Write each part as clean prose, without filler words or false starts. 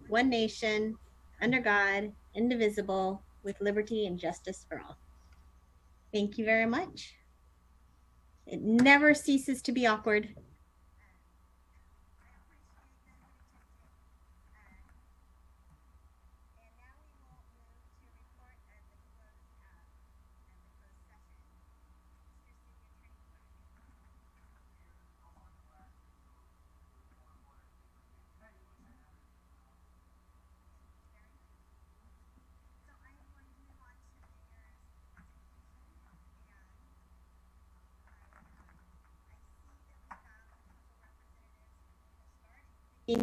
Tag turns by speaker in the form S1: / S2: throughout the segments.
S1: one nation, under God, indivisible, with liberty and justice for all. Thank you very much. It never ceases to be awkward.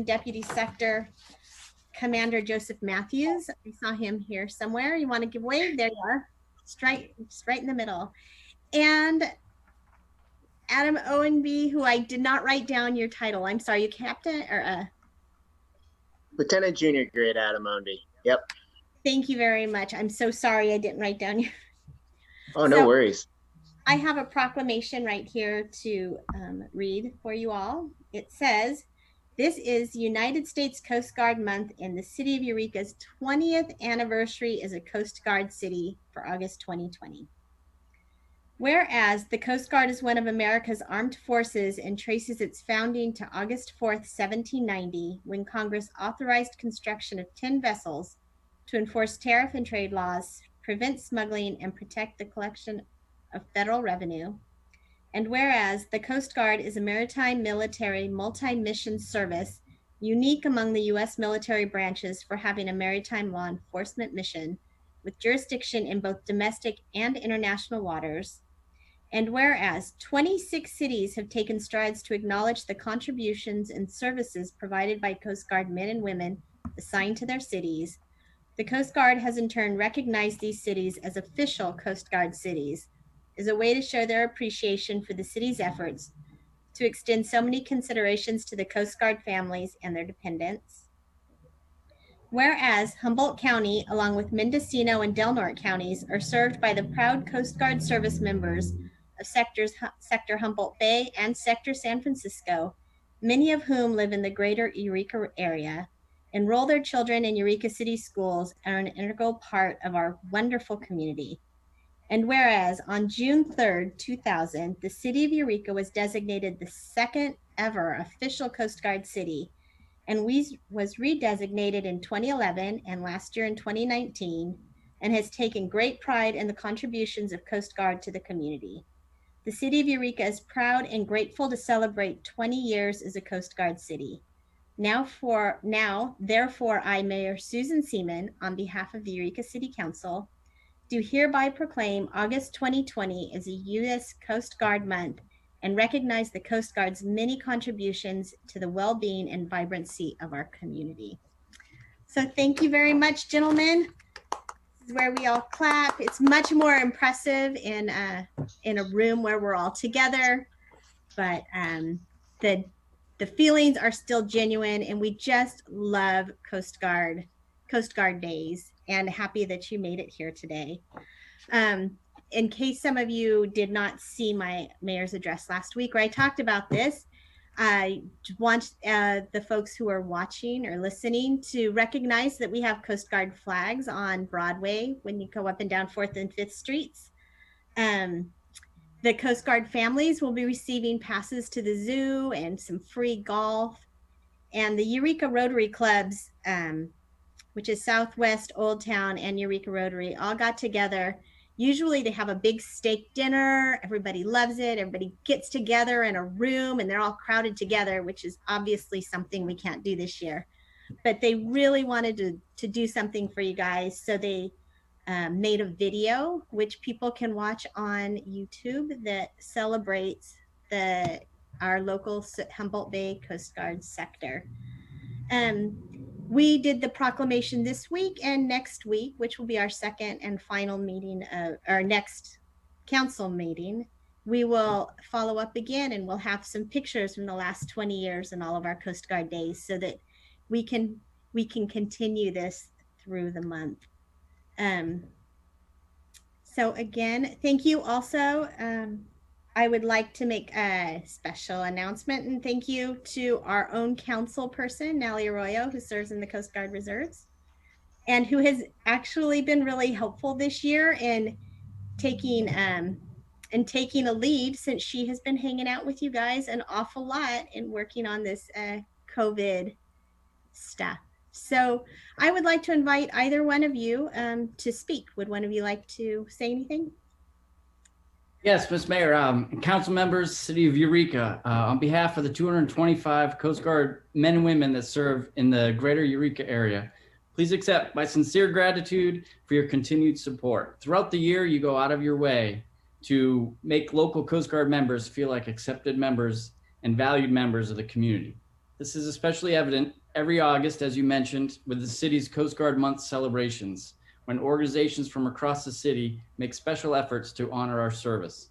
S1: Deputy Sector Commander Joseph Matthews. I saw him here somewhere. You want to give wave? There you are. Straight in the middle. And Adam Owenby, who I did not write down your title. I'm sorry, you captain or
S2: Lieutenant Junior Grade Adam Owenby. Yep.
S1: Thank you very much. I'm so sorry I didn't write down your.
S2: Oh, no worries.
S1: I have a proclamation right here to read for you all. It says, this is United States Coast Guard Month, and the City of Eureka's 20th anniversary as a Coast Guard city for August 2020. Whereas the Coast Guard is one of America's armed forces and traces its founding to August 4th, 1790, when Congress authorized construction of 10 vessels to enforce tariff and trade laws, prevent smuggling, and protect the collection of federal revenue. And whereas the Coast Guard is a maritime military multi-mission service unique among the U.S. military branches for having a maritime law enforcement mission with jurisdiction in both domestic and international waters. And whereas 26 cities have taken strides to acknowledge the contributions and services provided by Coast Guard men and women assigned to their cities, the Coast Guard has in turn recognized these cities as official Coast Guard cities as a way to show their appreciation for the city's efforts to extend so many considerations to the Coast Guard families and their dependents. Whereas Humboldt County, along with Mendocino and Del Norte counties, are served by the proud Coast Guard service members of Sector Humboldt Bay and Sector San Francisco, many of whom live in the greater Eureka area, enroll their children in Eureka City schools, and are an integral part of our wonderful community. And whereas on June 3rd, 2000, the City of Eureka was designated the second ever official Coast Guard city, and was redesignated in 2011 and last year in 2019, and has taken great pride in the contributions of Coast Guard to the community. The City of Eureka is proud and grateful to celebrate 20 years as a Coast Guard city. Therefore, I, Mayor Susan Seaman, on behalf of the Eureka City Council, do hereby proclaim August 2020 as a U.S. Coast Guard Month and recognize the Coast Guard's many contributions to the well-being and vibrancy of our community. So thank you very much, gentlemen. This is where we all clap. It's much more impressive in a room where we're all together, but the feelings are still genuine, and we just love Coast Guard days, and happy that you made it here today. In case some of you did not see my mayor's address last week where I talked about this, I want the folks who are watching or listening to recognize that we have Coast Guard flags on Broadway when you go up and down 4th and 5th Streets. The Coast Guard families will be receiving passes to the zoo and some free golf. And the Eureka Rotary Clubs, which is Southwest, Old Town, and Eureka Rotary, all got together. Usually they have a big steak dinner. Everybody loves it. Everybody gets together in a room and they're all crowded together, which is obviously something we can't do this year. But they really wanted to do something for you guys. So they made a video, which people can watch on YouTube, that celebrates our local Humboldt Bay Coast Guard sector. We did the proclamation this week and next week, which will be our second and final meeting of our next council meeting. We will follow up again, and we'll have some pictures from the last 20 years and all of our Coast Guard days, so that we can continue this through the month. So again, thank you also. I would like to make a special announcement and thank you to our own council person, Nally Arroyo, who serves in the Coast Guard Reserves and who has actually been really helpful this year in taking taking a lead, since she has been hanging out with you guys an awful lot and working on this COVID stuff. So I would like to invite either one of you to speak. Would one of you like to say anything?
S3: Yes, Ms. Mayor, council members, City of Eureka, on behalf of the 225 Coast Guard men and women that serve in the greater Eureka area, please accept my sincere gratitude for your continued support. Throughout the year, you go out of your way to make local Coast Guard members feel like accepted members and valued members of the community. This is especially evident every August, as you mentioned, with the city's Coast Guard Month celebrations, when organizations from across the city make special efforts to honor our service.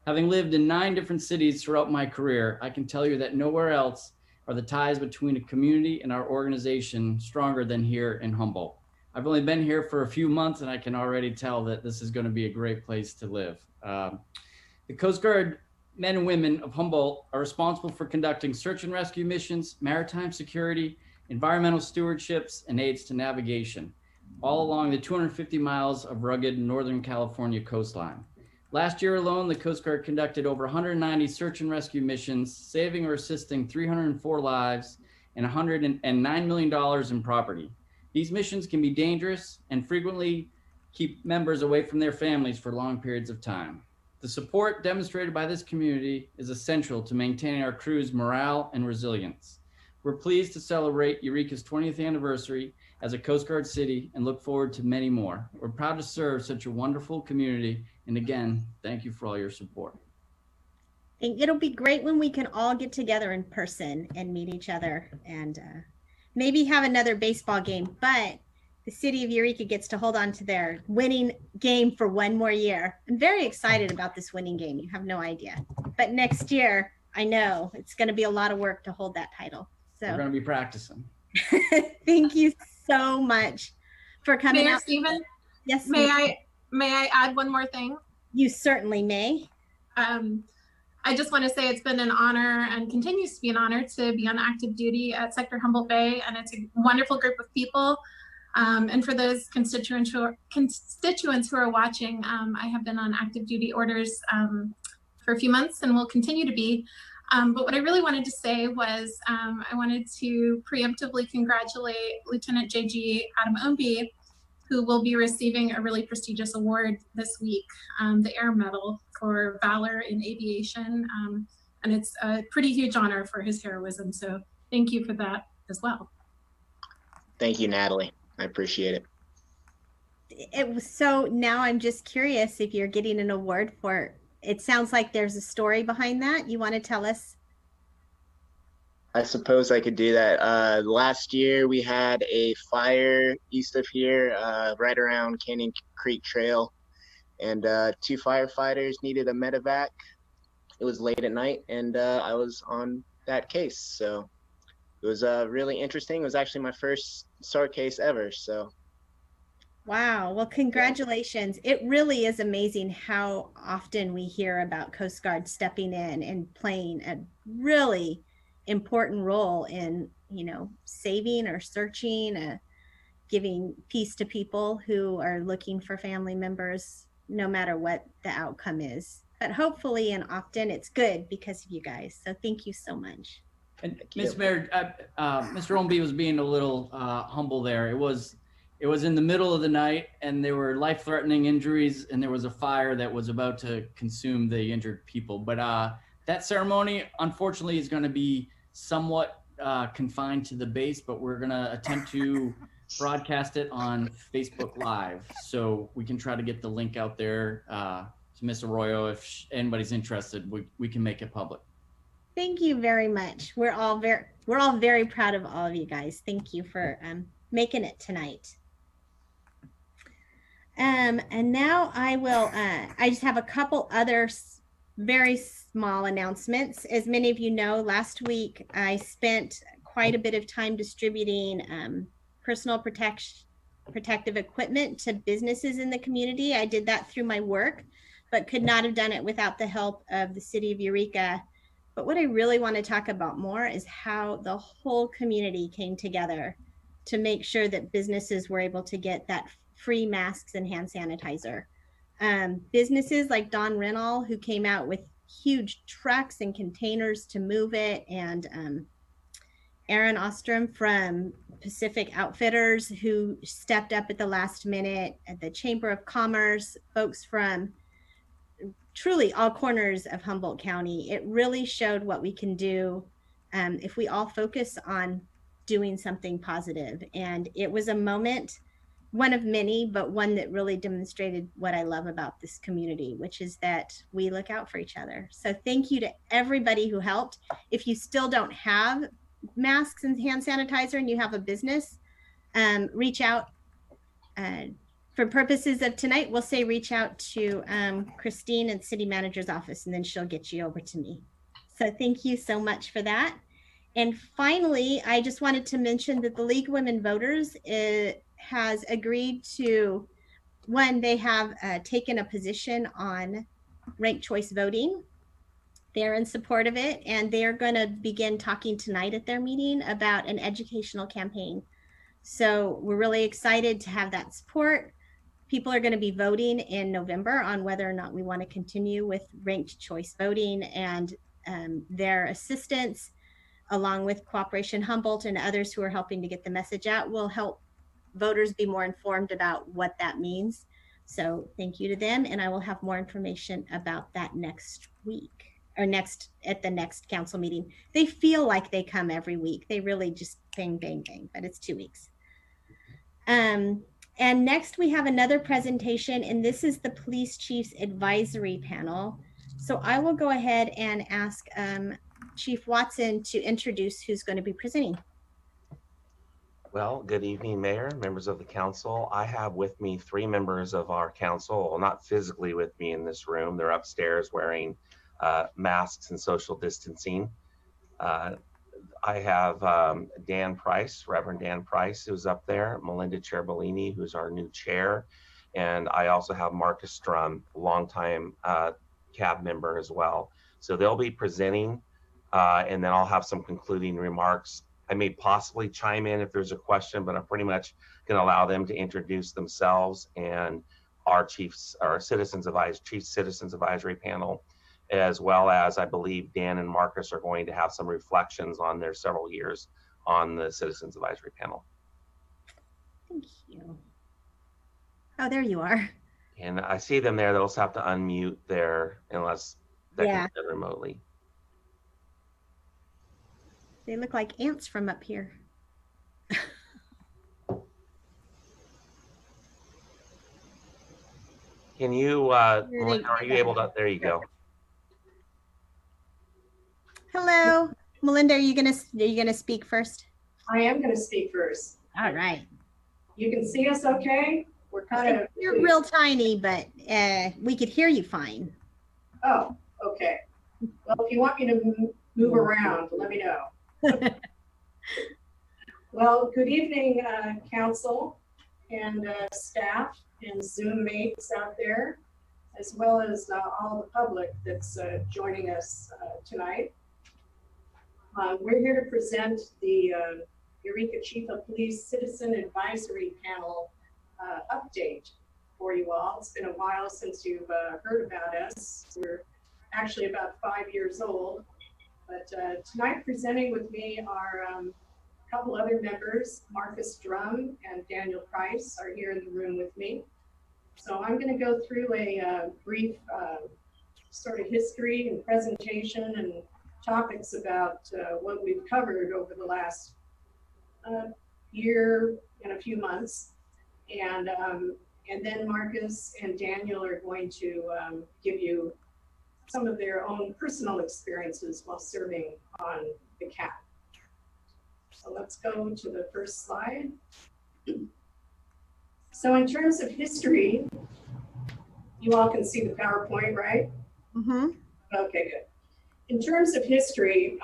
S3: Having lived in 9 different cities throughout my career, I can tell you that nowhere else are the ties between a community and our organization stronger than here in Humboldt. I've only been here for a few months and I can already tell that this is going to be a great place to live. The Coast Guard men and women of Humboldt are responsible for conducting search and rescue missions, maritime security, environmental stewardships, and aids to navigation, all along the 250 miles of rugged Northern California coastline. Last year alone, the Coast Guard conducted over 190 search and rescue missions, saving or assisting 304 lives and $109 million in property. These missions can be dangerous and frequently keep members away from their families for long periods of time. The support demonstrated by this community is essential to maintaining our crew's morale and resilience. We're pleased to celebrate Eureka's 20th anniversary as a Coast Guard city and look forward to many more. We're proud to serve such a wonderful community. And again, thank you for all your support.
S1: It'll be great when we can all get together in person and meet each other and maybe have another baseball game, but the city of Eureka gets to hold on to their winning game for one more year. I'm very excited about this winning game. You have no idea. But next year, I know it's going to be a lot of work to hold that title. So
S3: we're going to be practicing.
S1: Thank you so much for coming
S4: Mayor
S1: out.
S4: Stephen?
S1: Yes.
S4: May I add one more thing?
S1: You certainly may.
S4: I just want to say it's been an honor and continues to be an honor to be on active duty at Sector Humboldt Bay, and it's a wonderful group of people. And for those constituents who are watching, I have been on active duty orders for a few months and will continue to be. But what I really wanted to say was I wanted to preemptively congratulate Lieutenant JG Adam Ownby, who will be receiving a really prestigious award this week, the Air Medal for Valor in Aviation. And it's a pretty huge honor for his heroism. So thank you for that as well.
S2: Thank you, Natalie. I appreciate it.
S1: It was so now I'm just curious if you're getting an award for it. Sounds like there's a story behind that. You want to tell us?
S2: I suppose I could do that. Last year we had a fire east of here, right around Canyon Creek Trail, and 2 firefighters needed a medevac. It was late at night, and I was on that case, so it was really interesting. It was actually my first SAR case ever, so.
S1: Wow. Well, congratulations. It really is amazing how often we hear about Coast Guard stepping in and playing a really important role in, saving or searching, giving peace to people who are looking for family members, no matter what the outcome is. But hopefully and often it's good because of you guys. So thank you so much.
S3: And Ms. Mayor, Mr. Ownby was being a little humble there. It was in the middle of the night and there were life-threatening injuries and there was a fire that was about to consume the injured people. But that ceremony, unfortunately, is going to be somewhat confined to the base, but we're going to attempt to broadcast it on Facebook Live. So we can try to get the link out there to Ms. Arroyo. If anybody's interested, we can make it public.
S1: Thank you very much. We're all very proud of all of you guys. Thank you for making it tonight. And now I will, I just have a couple other very small announcements. As many of you know, last week I spent quite a bit of time distributing personal protective equipment to businesses in the community. I did that through my work. but could not have done it without the help of the city of Eureka. But what I really want to talk about more is how the whole community came together to make sure that businesses were able to get that free masks and hand sanitizer. Businesses like Don Renall, who came out with huge trucks and containers to move it, and Aaron Ostrom from Pacific Outfitters, who stepped up at the last minute, at the Chamber of Commerce, folks from truly all corners of Humboldt County. It really showed what we can do if we all focus on doing something positive. And it was a moment, one of many, but one that really demonstrated what I love about this community, which is that we look out for each other. So thank you to everybody who helped. If you still don't have masks and hand sanitizer and you have a business, reach out. For purposes of tonight, we'll say reach out to Christine at City Manager's office, and then she'll get you over to me. So thank you so much for that. And finally, I just wanted to mention that the League of Women Voters has agreed to, one, they have taken a position on ranked choice voting. They're in support of it, and they're going to begin talking tonight at their meeting about an educational campaign. So we're really excited to have that support. People are going to be voting in November on whether or not we want to continue with ranked choice voting, and their assistance, along with Cooperation Humboldt and others who are helping to get the message out, will help voters be more informed about what that means. So thank you to them, and I will have more information about that next week, or at the next council meeting. They feel like they come every week. They really just bang, bang, bang, but it's 2 weeks. And next we have another presentation, and this is the Police Chief's Advisory Panel. So I will go ahead and ask Chief Watson to introduce who's going to be presenting.
S5: Well, good evening, Mayor, members of the council. I have with me 3 members of our council, well, not physically with me in this room. They're upstairs wearing masks and social distancing. I have Dan Price, Reverend Dan Price, who's up there, Melinda Cherbolini, who's our new chair, and I also have Marcus Strum, longtime CAB member as well. So they'll be presenting, and then I'll have some concluding remarks. I may possibly chime in if there's a question, but I'm pretty much going to allow them to introduce themselves and our Chief Citizens Advisory Panel, as well as I believe Dan and Marcus are going to have some reflections on their several years on the Citizens Advisory Panel.
S1: Thank you. Oh, there you are.
S5: And I see them there. They'll also have to unmute there unless they can do it remotely.
S1: They look like ants from up here.
S5: Can you, are you able to, there you go.
S1: Hello, Melinda, are you gonna speak first?
S6: I am going to speak first.
S1: All right.
S6: You can see us okay? We're kind of...
S1: You're real tiny, but we could hear you fine.
S6: Oh, okay. Well, if you want me to move around, let me know. Well, good evening, council and staff and Zoom mates out there, as well as all the public that's joining us tonight. We're here to present the Eureka Chief of Police Citizen Advisory Panel update for you all. It's been a while since you've heard about us. We're actually about 5 years old, but tonight presenting with me are a couple other members. Marcus Drum and Daniel Price are here in the room with me. So I'm going to go through a brief sort of history and presentation and topics about what we've covered over the last year and a few months. And then Marcus and Daniel are going to give you some of their own personal experiences while serving on the CAB. So let's go to the first slide. So in terms of history, you all can see the PowerPoint, right?
S1: Mm-hmm.
S6: Okay, good. In terms of history,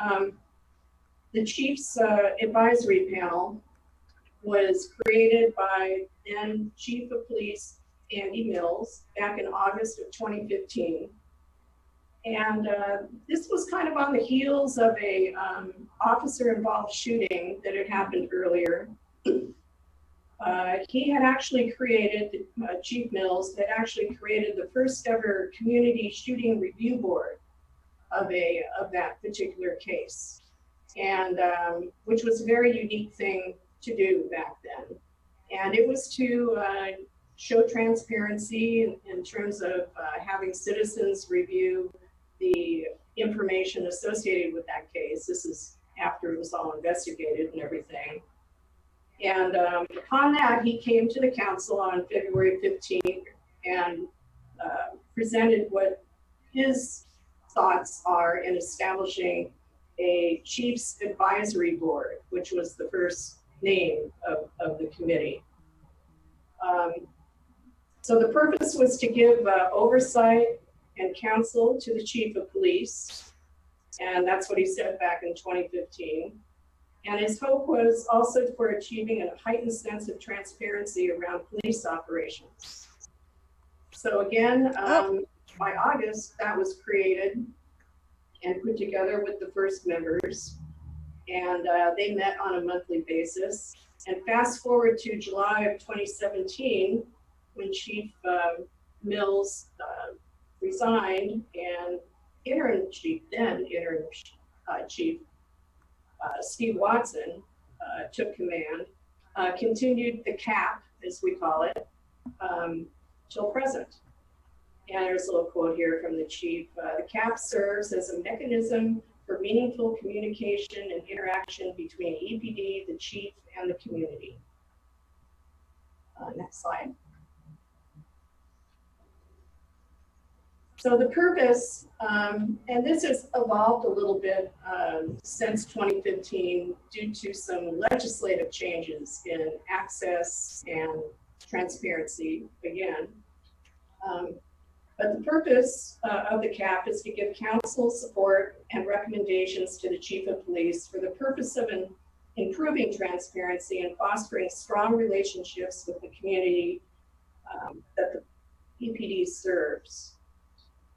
S6: the Chief's Advisory Panel was created by then Chief of Police Andy Mills back in August of 2015. And this was kind of on the heels of a officer-involved shooting that had happened earlier. He had actually created, Chief Mills had actually created the first ever community shooting review board of that particular case, and which was a very unique thing to do back then. And it was to show transparency in terms of having citizens review the information associated with that case. This is after it was all investigated and everything. And upon that, he came to the council on February 15th and presented what his thoughts are in establishing a Chiefs Advisory Board, which was the first name of the committee. So the purpose was to give oversight and counsel to the Chief of Police, and that's what he said back in 2015. And his hope was also for achieving a heightened sense of transparency around police operations. So again, by August, that was created and put together with the first members, and they met on a monthly basis. And fast forward to July of 2017, when Chief Mills resigned, and interim chief Steve Watson took command, continued the CAP, as we call it, till present. And there's a little quote here from the chief. The CAP serves as a mechanism for meaningful communication and interaction between EPD, the chief, and the community. Next slide. So the purpose, and this has evolved a little bit since 2015 due to some legislative changes in access and transparency again. But the purpose of the CAP is to give counsel, support, and recommendations to the Chief of Police for the purpose of improving transparency and fostering strong relationships with the community that the EPD serves.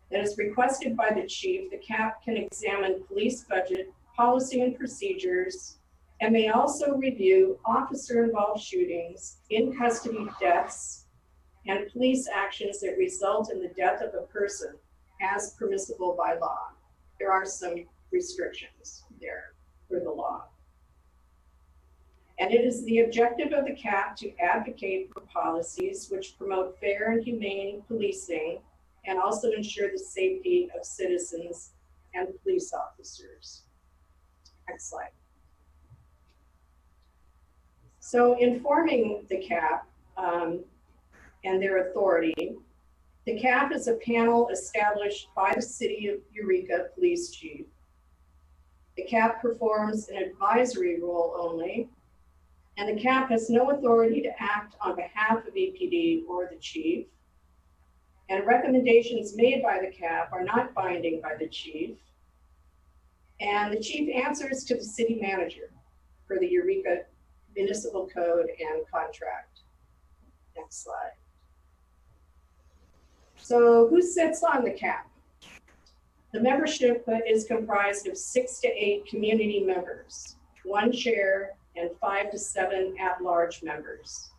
S6: That is requested by the chief, the CAP can examine police budget, policy and procedures, and may also review officer-involved shootings, in-custody deaths, and police actions that result in the death of a person as permissible by law. There are some restrictions there for the law. And it is the objective of the CAP to advocate for policies which promote fair and humane policing and also ensure the safety of citizens and police officers. Next slide. So in forming the CAP and their authority, the CAP is a panel established by the City of Eureka Police Chief. The CAP performs an advisory role only, and the CAP has no authority to act on behalf of EPD or the chief. And recommendations made by the CAP are not binding by the chief. And the chief answers to the city manager for the Eureka Municipal Code and Contract. Next slide. So who sits on the CAP? The membership is comprised of 6 to 8 community members, 1 chair, and 5 to 7 at-large members.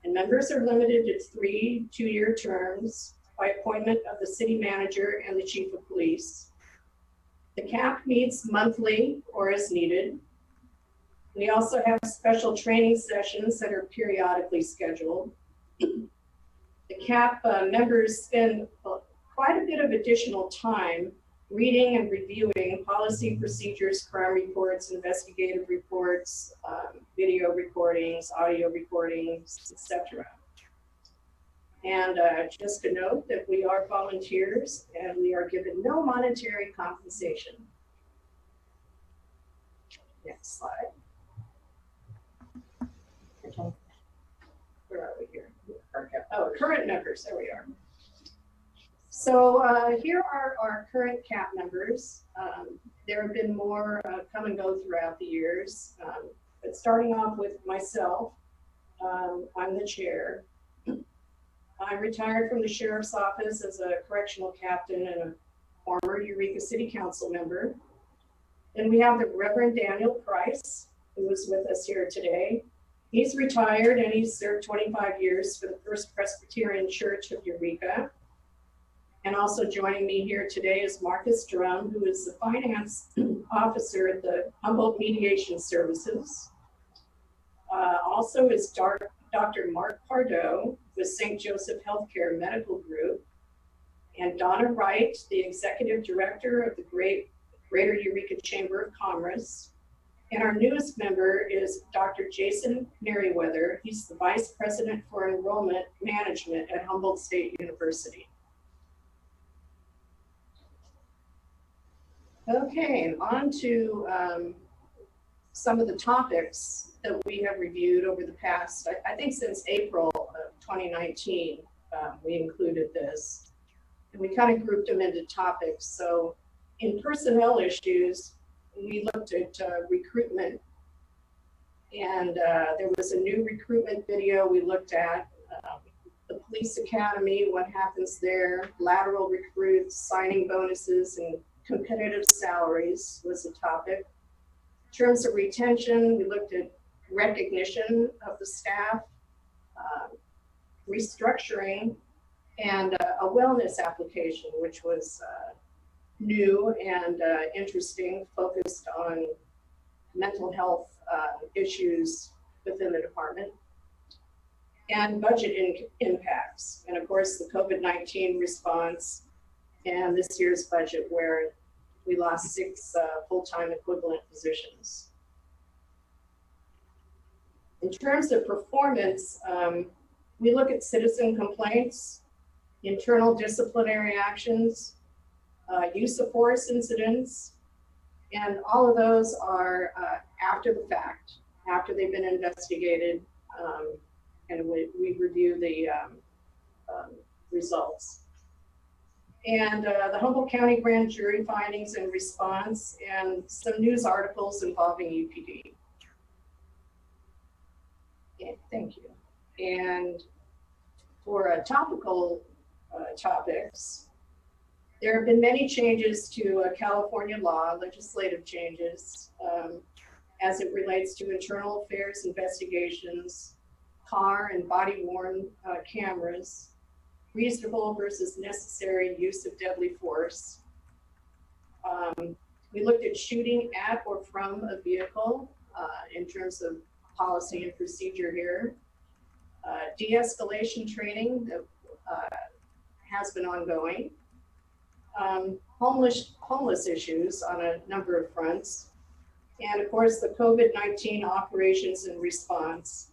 S6: And members are limited to 3 two-year terms by appointment of the city manager and the chief of police. The CAP meets monthly or as needed. We also have special training sessions that are periodically scheduled. The CAP members spend quite a bit of additional time reading and reviewing policy procedures, crime reports, investigative reports, video recordings, audio recordings, etc. And just a note that we are volunteers and we are given no monetary compensation. Next slide. Where are we here? Oh, current members, there we are. So here are our current CAP members. There have been more come and go throughout the years, but starting off with myself, I'm the chair. I retired from the sheriff's office as a correctional captain and a former Eureka City Council member. Then we have the Reverend Daniel Price, who is with us here today. He's retired and he's served 25 years for the First Presbyterian Church of Eureka. And also joining me here today is Marcus Drum, who is the finance officer at the Humboldt Mediation Services. Also is Dr. Mark Pardo with St. Joseph Healthcare Medical Group, and Donna Wright, the executive director of the Greater Eureka Chamber of Commerce. And our newest member is Dr. Jason Merriweather. He's the vice president for enrollment management at Humboldt State University. Okay, on to some of the topics that we have reviewed over the past, I think since April of 2019, we included this. And we kind of grouped them into topics. So in personnel issues, we looked at recruitment. And there was a new recruitment video we looked at. The police academy, what happens there, lateral recruits, signing bonuses, and competitive salaries was a topic. In terms of retention, we looked at recognition of the staff, restructuring, and a wellness application, which was new and interesting, focused on mental health issues within the department, and budget impacts. And of course, the COVID-19 response and this year's budget, where we lost 6 full-time equivalent positions. In terms of performance, we look at citizen complaints, internal disciplinary actions, use of force incidents, and all of those are after the fact, after they've been investigated, and we review the results. And the Humboldt County Grand Jury findings and response, and some news articles involving UPD. Yeah, thank you. And for topical topics, there have been many changes to California law, legislative changes, as it relates to internal affairs investigations, car and body-worn cameras, reasonable versus necessary use of deadly force. We looked at shooting at or from a vehicle in terms of policy and procedure here. De-escalation training that has been ongoing. Homeless issues on a number of fronts. And of course, the COVID-19 operations and response.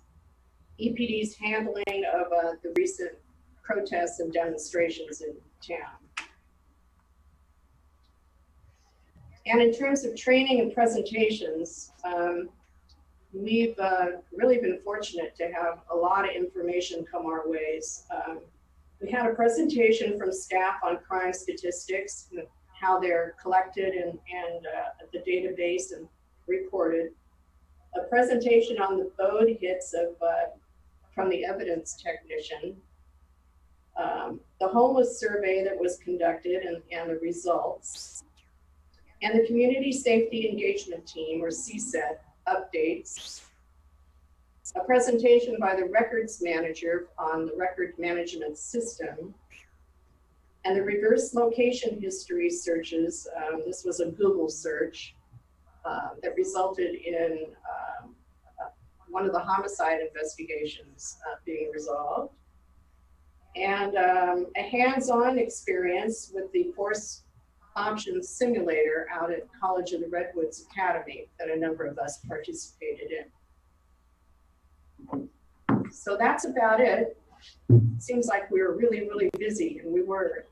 S6: EPD's handling of the recent protests and demonstrations in town. And in terms of training and presentations, we've really been fortunate to have a lot of information come our ways. We had a presentation from staff on crime statistics, how they're collected and the database and reported. A presentation on the BODE hits of from the evidence technician. The homeless survey that was conducted and the results, and the Community Safety Engagement Team, or CSET, updates, a presentation by the records manager on the record management system, and the reverse location history searches. This was a Google search that resulted in one of the homicide investigations being resolved. And a hands-on experience with the Force Options Simulator out at College of the Redwoods Academy that a number of us participated in. So that's about it. Seems like we were really, really busy, and we were.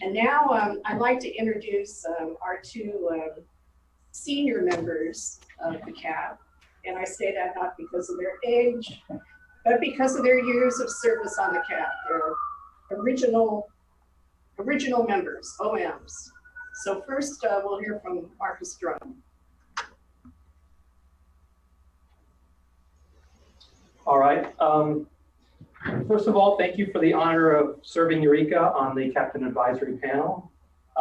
S6: And now I'd like to introduce our 2 senior members of the CAP. And I say that not because of their age, but because of their years of service on the CAP. They're original members, OMs. So first we'll hear from Marcus Drum.
S7: All right. First of all, thank you for the honor of serving Eureka on the Captain Advisory Panel.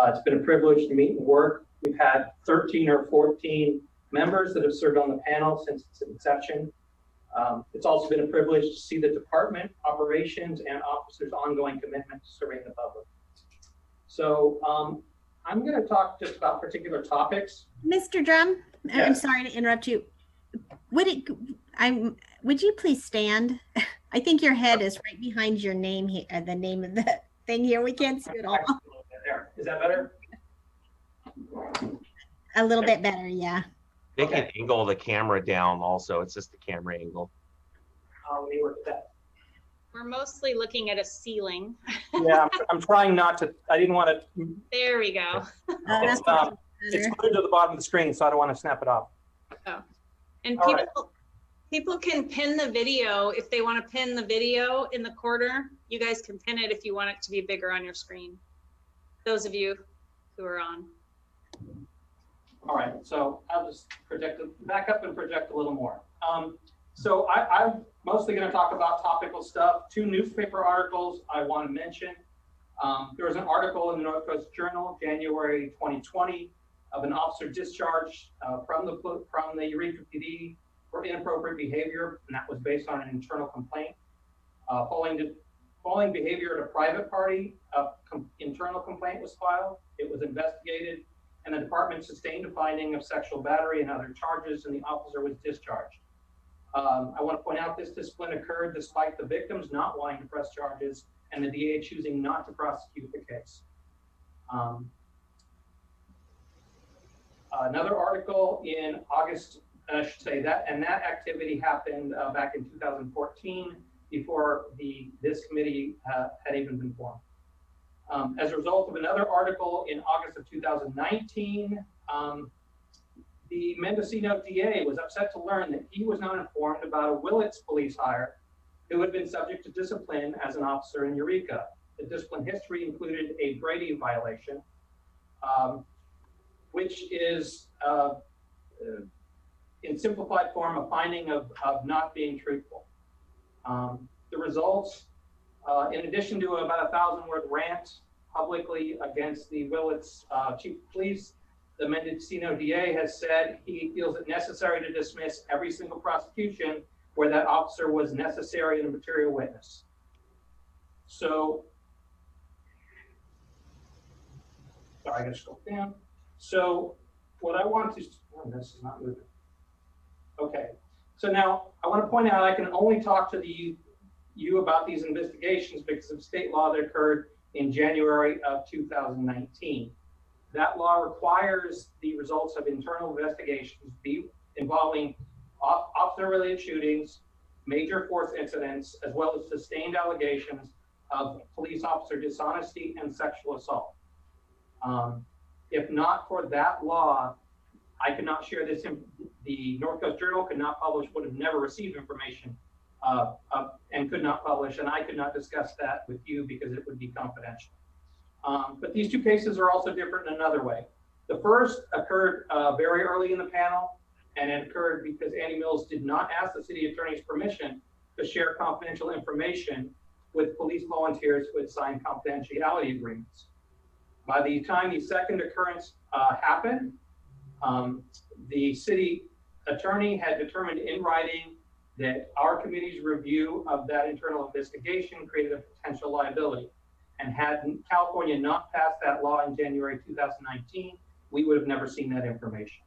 S7: It's been a privilege to meet and work. We've had 13 or 14 members that have served on the panel since its inception. It's also been a privilege to see the department, operations, and officers' ongoing commitment to serving the public. So I'm going to talk just about particular topics.
S1: Mr. Drum, I'm
S7: Yes.
S1: sorry to interrupt you. Would you please stand? I think your head is right behind your name here, the name of the thing here. We can't see it all.
S7: There. Is that better?
S1: A little bit better, yeah.
S5: They can angle the camera down also. It's just the camera angle.
S7: Let me work with that.
S8: We're mostly looking at a ceiling.
S7: Yeah, I'm trying not to. I didn't want to.
S8: There we go.
S1: That's
S7: It's
S1: better.
S7: glued to the bottom of the screen, so I don't want to snap it off.
S8: And
S7: All right.
S8: people can pin the video if they want to pin the video in the corner. You guys can pin it if you want it to be bigger on your screen. Those of you who are on.
S7: All right, so I'll just back up and project a little more. So I'm mostly going to talk about topical stuff. 2 newspaper articles I want to mention. There was an article in the North Coast Journal, January 2020, of an officer discharged from the Eureka PD for inappropriate behavior, and that was based on an internal complaint. Following behavior at a private party, internal complaint was filed. It was investigated, and the department sustained a finding of sexual battery and other charges, and the officer was discharged. I want to point out this discipline occurred despite the victims not wanting to press charges and the DA choosing not to prosecute the case. Another article in August, I should say that, and that activity happened back in 2014 before this committee had even been formed. As a result of another article in August of 2019, the Mendocino DA was upset to learn that he was not informed about a Willits police hire who had been subject to discipline as an officer in Eureka. The discipline history included a Brady violation, which is, in simplified form, a finding of not being truthful. The results, in addition to about 1,000-word rant publicly against the Willits chief of police, the Mendocino DA has said he feels it necessary to dismiss every single prosecution where that officer was necessary and a material witness. So, sorry, I gotta scroll down. So what I want to, oh, this is not moving. Okay, so now I want to point out I can only talk to you about these investigations because of state law that occurred in January of 2019. That law requires the results of internal investigations be involving officer-related shootings, major force incidents, as well as sustained allegations of police officer dishonesty and sexual assault. If not for that law, I could not share this. The North Coast Journal could not publish, would have never received information and could not publish, and I could not discuss that with you because it would be confidential. But these 2 cases are also different in another way. The first occurred very early in the panel, and it occurred because Andy Mills did not ask the city attorney's permission to share confidential information with police volunteers who had signed confidentiality agreements. By the time the second occurrence happened, the city attorney had determined in writing that our committee's review of that internal investigation created a potential liability. And had California not passed that law in January 2019, we would have never seen that information.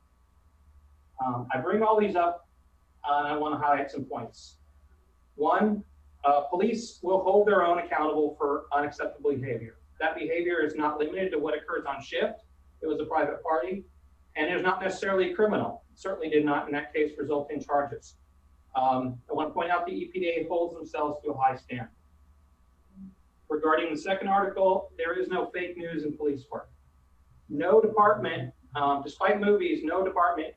S7: I bring all these up, and I want to highlight some points. 1, police will hold their own accountable for unacceptable behavior. That behavior is not limited to what occurs on shift. It was a private party, and it is not necessarily criminal. It certainly did not, in that case, result in charges. I want to point out the EPA holds themselves to a high standard. Regarding the second article, there is no fake news in police work. No department, despite movies, no department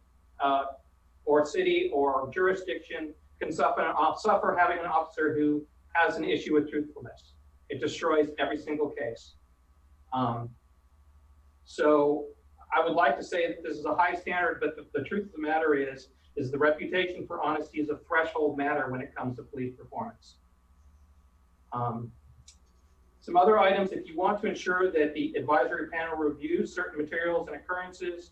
S7: or city or jurisdiction can suffer having an officer who has an issue with truthfulness. It destroys every single case. So I would like to say that this is a high standard, but the truth of the matter is the reputation for honesty is a threshold matter when it comes to police performance. Some other items, if you want to ensure that the advisory panel reviews certain materials and occurrences,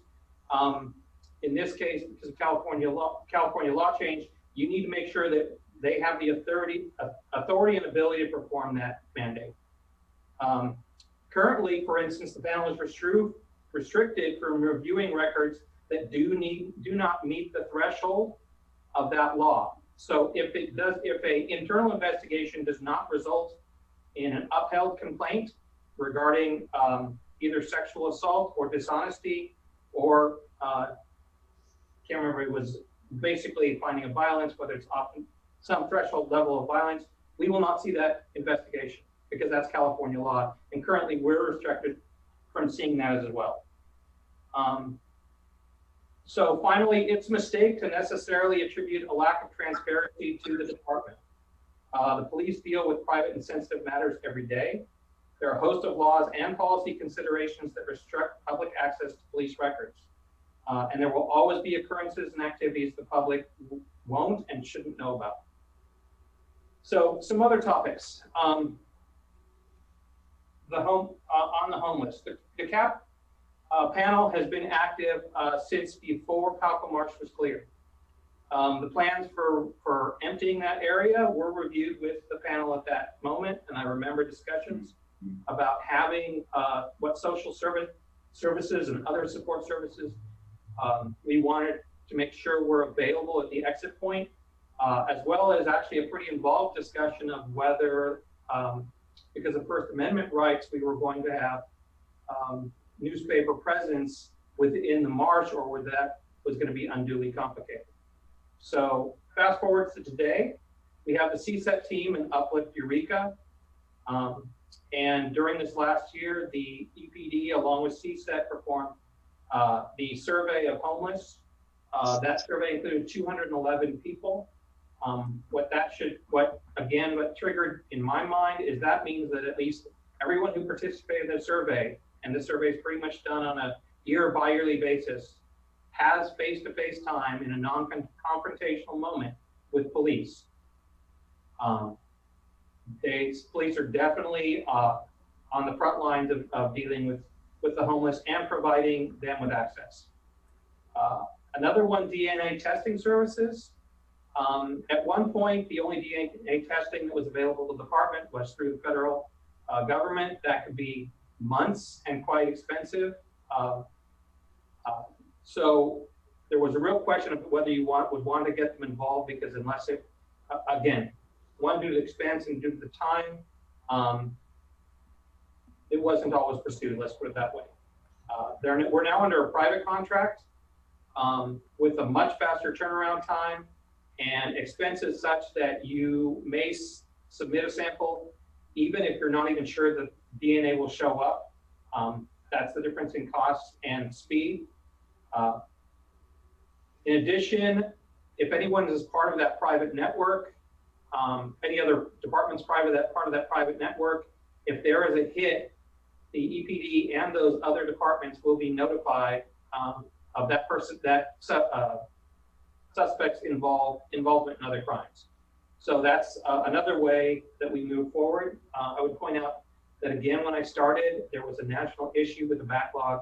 S7: in this case, because of California law change, you need to make sure that they have the authority and ability to perform that mandate. Currently, for instance, the panel is restricted from reviewing records that do not meet the threshold of that law. So if an internal investigation does not result in an upheld complaint regarding either sexual assault or dishonesty, or can't remember, it was basically finding of violence, whether it's often some threshold level of violence, we will not see that investigation because that's California law. And currently we're restricted from seeing that as well. So finally, it's a mistake to necessarily attribute a lack of transparency to the department. The police deal with private and sensitive matters every day. There are a host of laws and policy considerations that restrict public access to police records. And there will always be occurrences and activities the public won't and shouldn't know about. So some other topics. On the homeless. The CAP panel has been active since before Falcon March was cleared. The plans for emptying that area were reviewed with the panel at that moment, and I remember discussions about having what social services and other support services we wanted to make sure were available at the exit point, as well as actually a pretty involved discussion of whether, because of First Amendment rights, we were going to have newspaper presence within the march, or whether that was going to be unduly complicated. So fast forward to today, we have the CSET team in Uplift Eureka. And during this last year, the EPD along with CSET performed the survey of homeless. That survey included 211 people. What triggered in my mind is that means that at least everyone who participated in the survey, and the survey is pretty much done on a year-by-yearly basis, has face-to-face time in a non-confrontational moment with police. Police are definitely on the front lines of dealing with the homeless and providing them with access. Another one, DNA testing services. At one point, the only DNA testing that was available to the department was through the federal government. That could be months and quite expensive. So there was a real question of whether you would want to get them involved, because unless it, again, one, due to expense and due to the time, it wasn't always pursued, let's put it that way. We're now under a private contract with a much faster turnaround time and expenses such that you may submit a sample even if you're not even sure that DNA will show up. That's the difference in cost and speed. In addition, if anyone is part of that private network, any other departments part of that private network, if there is a hit, the EPD and those other departments will be notified of that person, that suspect's involvement in other crimes. So that's another way that we move forward. I would point out that again, when I started, there was a national issue with the backlog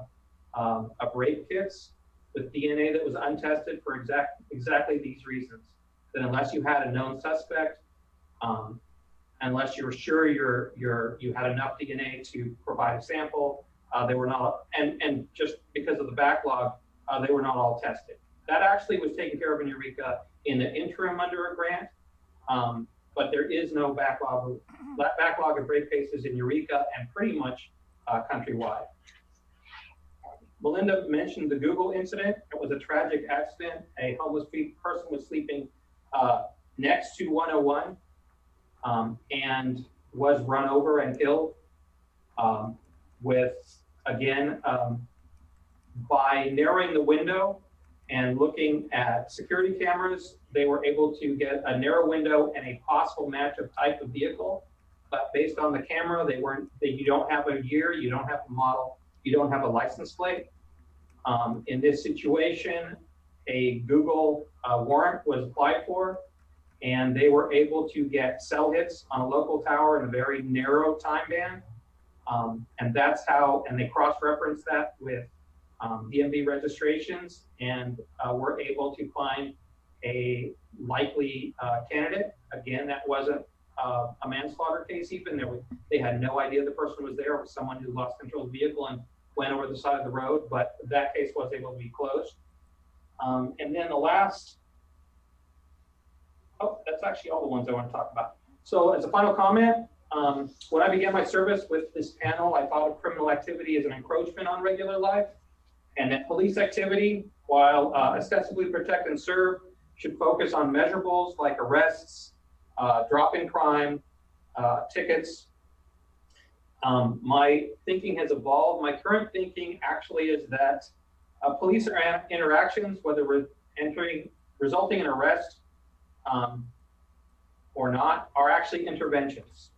S7: of rape kits with DNA that was untested for exactly these reasons. That unless you had a known suspect, unless you were sure you had enough DNA to provide a sample, they were not, and just because of the backlog, they were not all tested. That actually was taken care of in Eureka in the interim under a grant, but there is no backlog of rape cases in Eureka and pretty much countrywide. Melinda mentioned the Google incident. It was a tragic accident. A homeless person was sleeping next to 101 and was run over and killed with, again, by narrowing the window and looking at security cameras, they were able to get a narrow window and a possible match of type of vehicle. But based on the camera, you don't have a year, you don't have a model, you don't have a license plate. In this situation, a Google warrant was applied for, and they were able to get cell hits on a local tower in a very narrow time band. And that's how, and they cross-referenced that with DMV registrations, and were able to find a likely candidate. Again, that wasn't a manslaughter case even. They had no idea the person was there. It was someone who lost control of the vehicle and went over the side of the road, but that case was able to be closed. And then the last, that's actually all the ones I want to talk about. So as a final comment, when I began my service with this panel, I thought of criminal activity as an encroachment on regular life, and that police activity, while ostensibly protect and serve, should focus on measurables like arrests, drop in crime, tickets. My thinking has evolved. My current thinking actually is that police interactions, whether we're resulting in arrest or not, are actually interventions.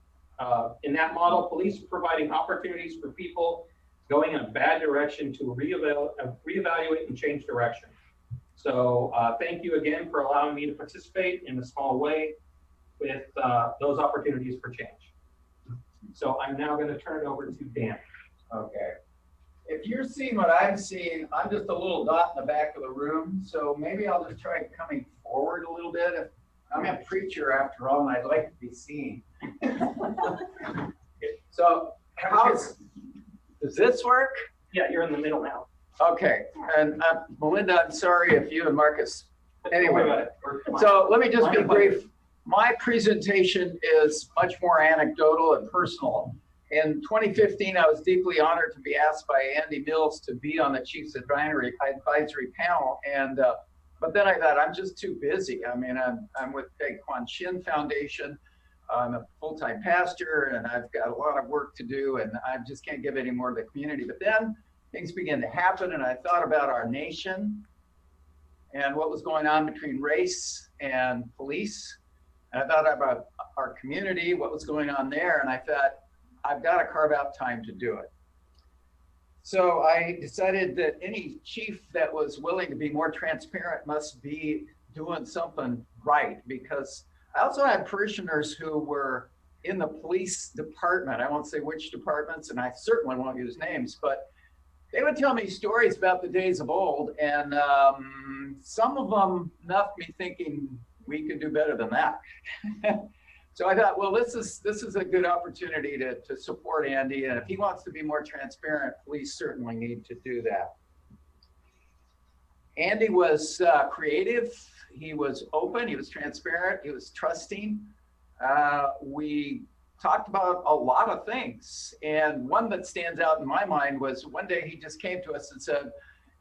S7: In that model, police are providing opportunities for people going in a bad direction to reevaluate and change direction. So thank you again for allowing me to participate in a small way with those opportunities for change. So I'm now going to turn it over to Dan.
S9: Okay. If you're seeing what I'm seeing, I'm just a little dot in the back of the room. So maybe I'll just try coming forward a little bit. I'm a preacher after all, and I'd like to be seen. So does this work?
S7: Yeah, you're in the middle now.
S9: Okay. And Melinda, I'm sorry if you and Marcus. Anyway, so let me just be brief. My presentation is much more anecdotal and personal. In 2015, I was deeply honored to be asked by Andy Mills to be on the Chiefs Advisory panel. And but then I thought, I'm just too busy. I mean, I'm with Peg Kwan Shin Foundation. I'm a full-time pastor, and I've got a lot of work to do, and I just can't give any more to the community. But then things began to happen, and I thought about our nation and what was going on between race and police. And I thought about our community, what was going on there, and I thought, I've got to carve out time to do it. So I decided that any chief that was willing to be more transparent must be doing something right, because I also had parishioners who were in the police department. I won't say which departments, and I certainly won't use names, but they would tell me stories about the days of old, and some of them left me thinking we could do better than that. So I thought, well, this is a good opportunity to support Andy, and if he wants to be more transparent, police certainly need to do that. Andy was creative, he was open, he was transparent, he was trusting. We talked about a lot of things, and one that stands out in my mind was one day he just came to us and said,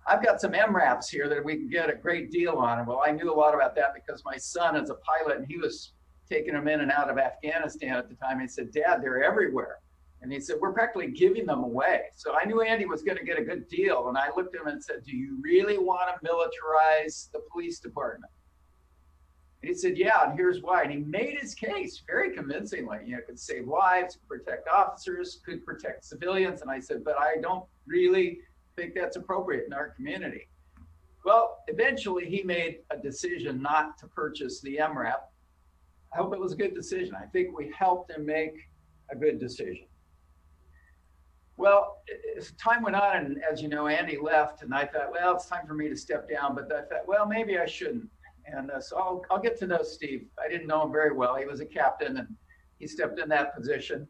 S9: I've got some MRAPs here that we can get a great deal on. And well, I knew a lot about that because my son is a pilot, and he was taking them in and out of Afghanistan at the time. He said, Dad, they're everywhere. And he said, we're practically giving them away. So I knew Andy was going to get a good deal. And I looked at him and said, do you really want to militarize the police department? And he said, yeah, and here's why. And he made his case very convincingly. You know, it could save lives, protect officers, could protect civilians. And I said, but I don't really think that's appropriate in our community. Well, eventually he made a decision not to purchase the MRAP. I hope it was a good decision. I think we helped him make a good decision. Well, as time went on, and as you know, Andy left, and I thought, well, it's time for me to step down. But I thought, well, maybe I shouldn't. And so I'll get to know Steve. I didn't know him very well. He was a captain, and he stepped in that position.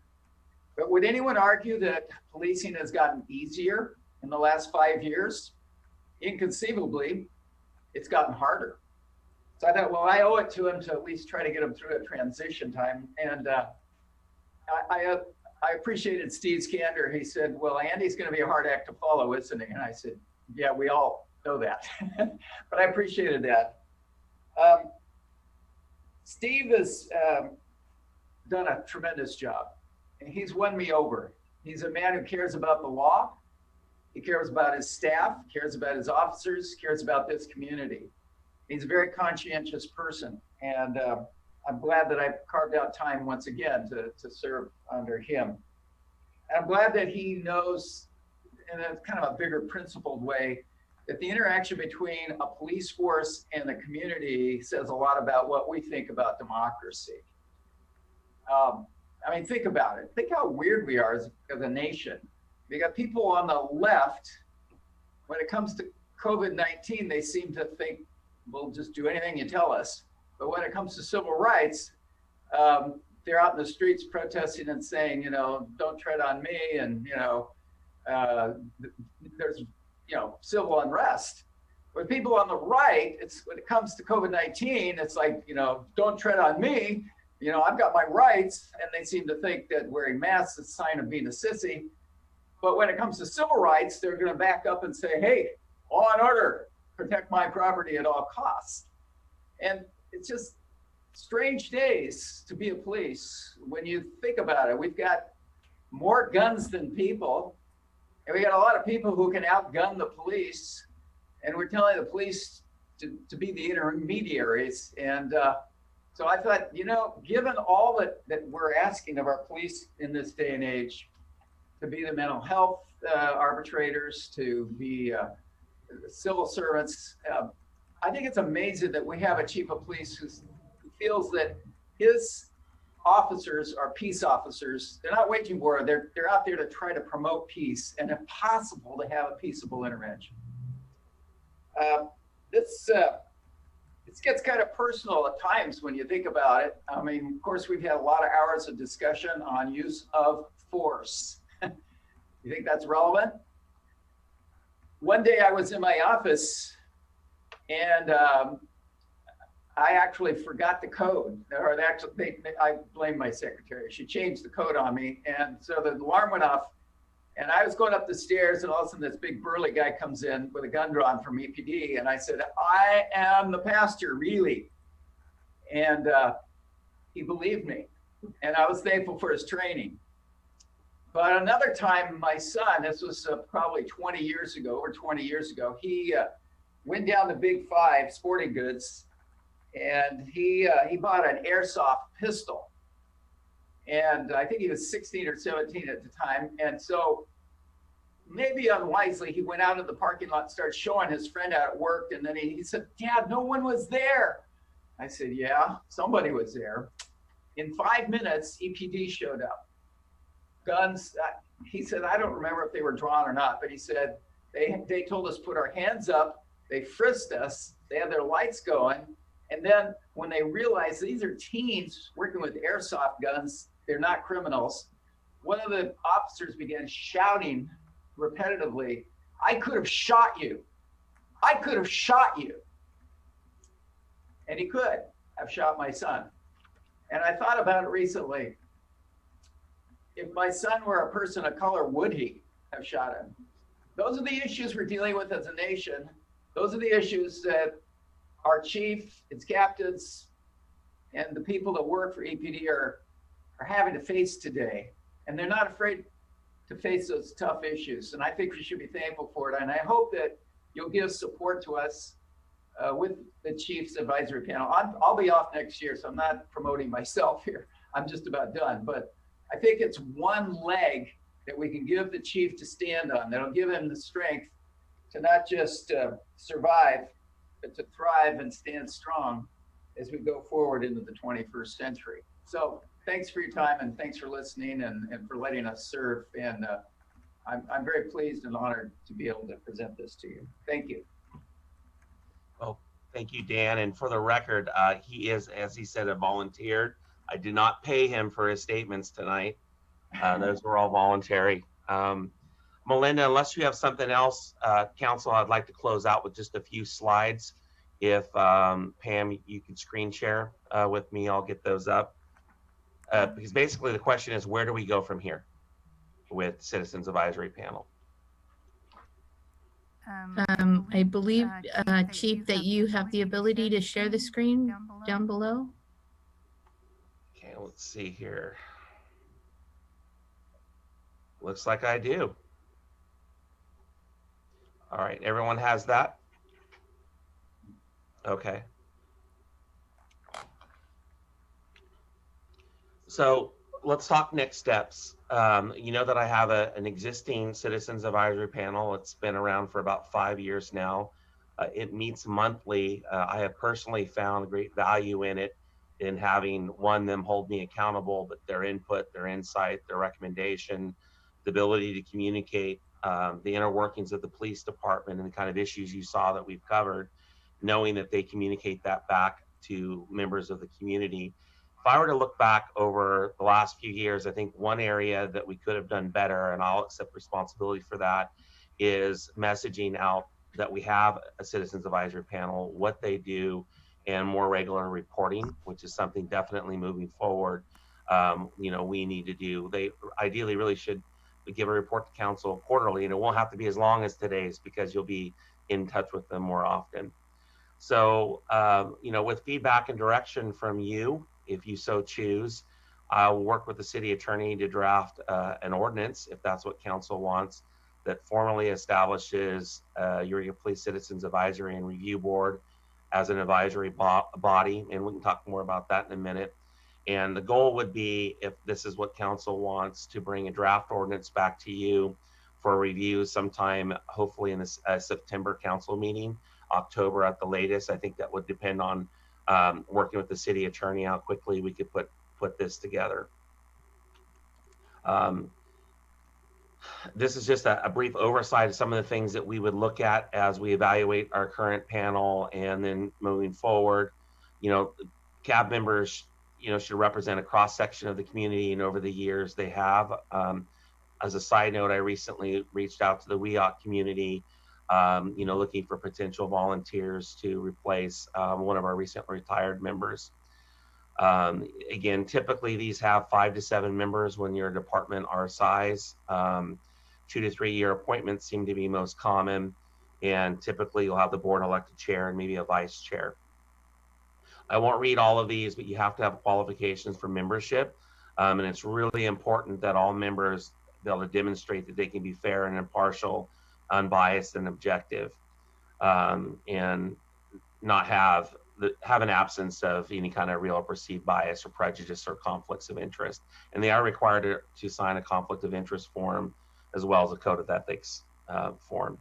S9: But would anyone argue that policing has gotten easier in the last 5 years? Inconceivably, it's gotten harder. So I thought, well, I owe it to him to at least try to get him through a transition time. And I appreciated Steve's candor. He said, well, Andy's going to be a hard act to follow, isn't he? And I said, yeah, we all know that. But I appreciated that. Steve has done a tremendous job. And he's won me over. He's a man who cares about the law. He cares about his staff, cares about his officers, cares about this community. He's a very conscientious person, and I'm glad that I've carved out time once again to serve under him. And I'm glad that he knows, in a kind of a bigger principled way, that the interaction between a police force and the community says a lot about what we think about democracy. I mean, think about it. Think how weird we are as a nation. We got people on the left, when it comes to COVID-19, they seem to think we'll just do anything you tell us. But when it comes to civil rights, they're out in the streets protesting and saying, you know, don't tread on me. And, you know, there's, you know, civil unrest. With people on the right, it's when it comes to COVID-19, it's like, you know, don't tread on me. You know, I've got my rights, and they seem to think that wearing masks is a sign of being a sissy. But when it comes to civil rights, they're going to back up and say, hey, law and order, protect my property at all costs. And it's just strange days to be a police. When you think about it, we've got more guns than people, and we got a lot of people who can outgun the police, and we're telling the police to be the intermediaries. And so I thought, you know, given all that we're asking of our police in this day and age, to be the mental health arbitrators, to be civil servants, I think it's amazing that we have a chief of police who feels that his officers are peace officers. They're not waging war. They're out there to try to promote peace, and if possible, to have a peaceable intervention. This gets kind of personal at times when you think about it. I mean, of course, we've had a lot of hours of discussion on use of force. You think that's relevant? One day I was in my office, and I actually forgot the code. Or I blame my secretary. She changed the code on me, and so the alarm went off. And I was going up the stairs, and all of a sudden this big burly guy comes in with a gun drawn from EPD. And I said, I am the pastor, really. And he believed me. And I was thankful for his training. But another time, my son, this was probably 20 years ago, over 20 years ago, he went down to Big Five Sporting Goods, and he bought an airsoft pistol. And I think he was 16 or 17 at the time. And so maybe unwisely, he went out in the parking lot and started showing his friend out at work. And then he said, Dad, no one was there. I said, yeah, somebody was there. In 5 minutes, EPD showed up. Guns, he said, I don't remember if they were drawn or not, but he said, they told us put our hands up. They frisked us. They had their lights going. And then when they realized these are teens working with airsoft guns, they're not criminals, one of the officers began shouting repetitively, I could have shot you. I could have shot you. And he could have shot my son. And I thought about it recently. If my son were a person of color, would he have shot him? Those are the issues we're dealing with as a nation. Those are the issues that our chief, its captains, and the people that work for EPD are having to face today. And they're not afraid to face those tough issues. And I think we should be thankful for it. And I hope that you'll give support to us with the Chiefs Advisory Panel. I'll be off next year, so I'm not promoting myself here. I'm just about done. But I think it's one leg that we can give the chief to stand on. That'll give him the strength to not just survive, but to thrive and stand strong as we go forward into the 21st century. So thanks for your time, and thanks for listening and for letting us serve. And I'm very pleased and honored to be able to present this to you. Thank you.
S5: Well, thank you, Dan. And for the record, he is, as he said, a volunteer. I did not pay him for his statements tonight. Those were all voluntary. Melinda, unless you have something else, Council, I'd like to close out with just a few slides. If Pam, you could screen share with me, I'll get those up. Because basically the question is, where do we go from here with Citizens Advisory Panel?
S10: I believe, Chief, that you have the ability to share the screen down below.
S5: Okay, let's see here. Looks like I do. All right, everyone has that? Okay. So let's talk next steps. You know that I have an existing Citizens Advisory Panel. It's been around for about 5 years now. It meets monthly. I have personally found great value in it, in having them hold me accountable, but their input, their insight, their recommendation, the ability to communicate the inner workings of the police department and the kind of issues you saw that we've covered, knowing that they communicate that back to members of the community. If I were to look back over the last few years, I think one area that we could have done better, and I'll accept responsibility for that, is messaging out that we have a Citizens Advisory Panel, what they do, and more regular reporting, which is something definitely moving forward. We need to do. They ideally really should give a report to council quarterly, and it won't have to be as long as today's because you'll be in touch with them more often. So, with feedback and direction from you, if you so choose, I'll work with the city attorney to draft an ordinance, if that's what council wants, that formally establishes Eureka Police Citizens Advisory and Review Board as an advisory body, and we can talk more about that in a minute. And the goal would be, if this is what council wants, to bring a draft ordinance back to you for review sometime, hopefully in this September council meeting, October at the latest. I think that would depend on working with the city attorney, how quickly we could put this together. This is just a brief oversight of some of the things that we would look at as we evaluate our current panel, and then moving forward. CAB members, should represent a cross section of the community, and over the years they have. As a side note, I recently reached out to the WEOC community, looking for potential volunteers to replace one of our recently retired members. Again, typically these have 5 to 7 members when you're a department our size. 2 to 3 year appointments seem to be most common, and typically you'll have the board elected chair and maybe a vice chair. I won't read all of these, but you have to have qualifications for membership, and it's really important that all members be able to demonstrate that they can be fair and impartial, unbiased and objective, and not have an absence of any kind of real or perceived bias or prejudice or conflicts of interest. And they are required to sign a conflict of interest form, as well as a code of ethics form.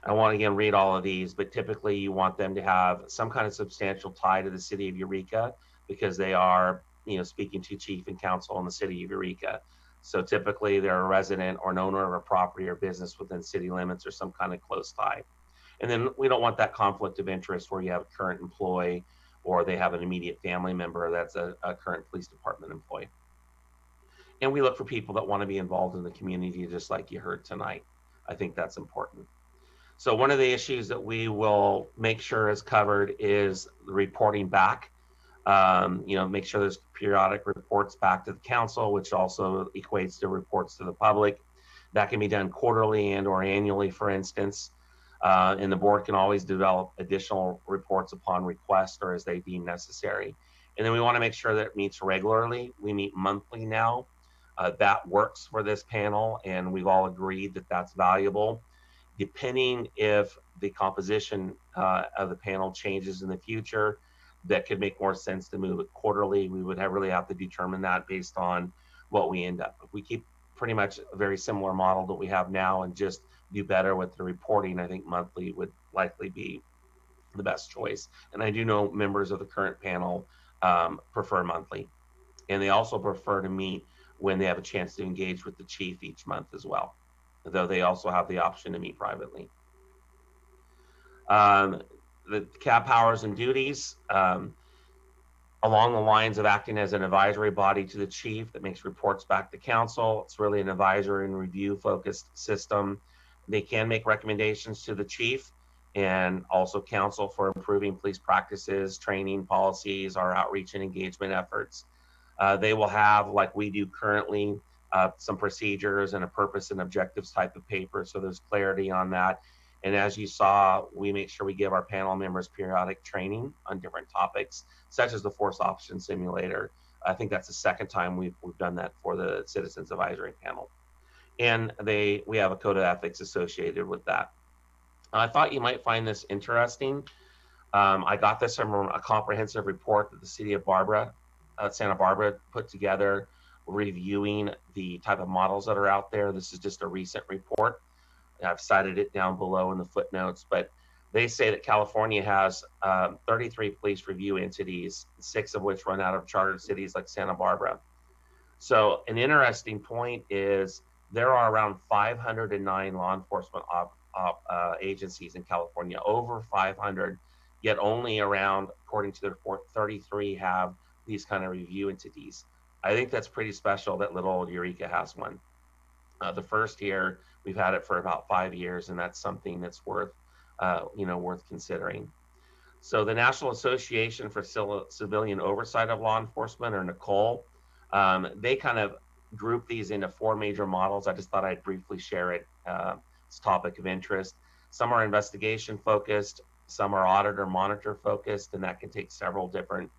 S5: I won't again read all of these, but typically you want them to have some kind of substantial tie to the city of Eureka, because they are, speaking to chief and council in the city of Eureka. So typically they're a resident or an owner of a property or business within city limits, or some kind of close tie. And then we don't want that conflict of interest where you have a current employee or they have an immediate family member that's a current police department employee. And we look for people that want to be involved in the community, just like you heard tonight. I think that's important. So one of the issues that we will make sure is covered is the reporting back. Make sure there's periodic reports back to the council, which also equates to reports to the public. That can be done quarterly and or annually, for instance. And the board can always develop additional reports upon request or as they deem necessary. And then we want to make sure that it meets regularly. We meet monthly now. That works for this panel, and we've all agreed that that's valuable. Depending if the composition of the panel changes in the future, that could make more sense to move it quarterly. We would really have to determine that based on what we end up. If we keep pretty much a very similar model that we have now and just do better with the reporting, I think monthly would likely be the best choice. And I do know members of the current panel prefer monthly, and they also prefer to meet when they have a chance to engage with the chief each month as well, though they also have the option to meet privately. The CAB powers and duties, along the lines of acting as an advisory body to the chief that makes reports back to council. It's really an advisory and review focused system. They can make recommendations to the chief and also council for improving police practices, training, policies, our outreach and engagement efforts. They will have, like we do currently, some procedures and a purpose and objectives type of paper, so there's clarity on that. And as you saw, we make sure we give our panel members periodic training on different topics, such as the Force Option Simulator. I think that's the second time we've done that for the Citizens Advisory Panel. And we have a code of ethics associated with that. I thought you might find this interesting. I got this from a comprehensive report that the city of Santa Barbara put together reviewing the type of models that are out there. This is just a recent report. I've cited it down below in the footnotes, but they say that California has 33 police review entities, 6 of which run out of chartered cities like Santa Barbara. So an interesting point is there are around 509 law enforcement agencies in California, over 500, yet only around, according to the report, 33 have these kind of review entities. I think that's pretty special that little old Eureka has one. The first year, we've had it for about 5 years, and that's something that's worth, worth considering. So the National Association for Civilian Oversight of Law Enforcement, or NACOL, they kind of group these into 4 major models. I just thought I'd briefly share it. It's a topic of interest. Some are investigation focused, some are audit or monitor focused, and that can take several different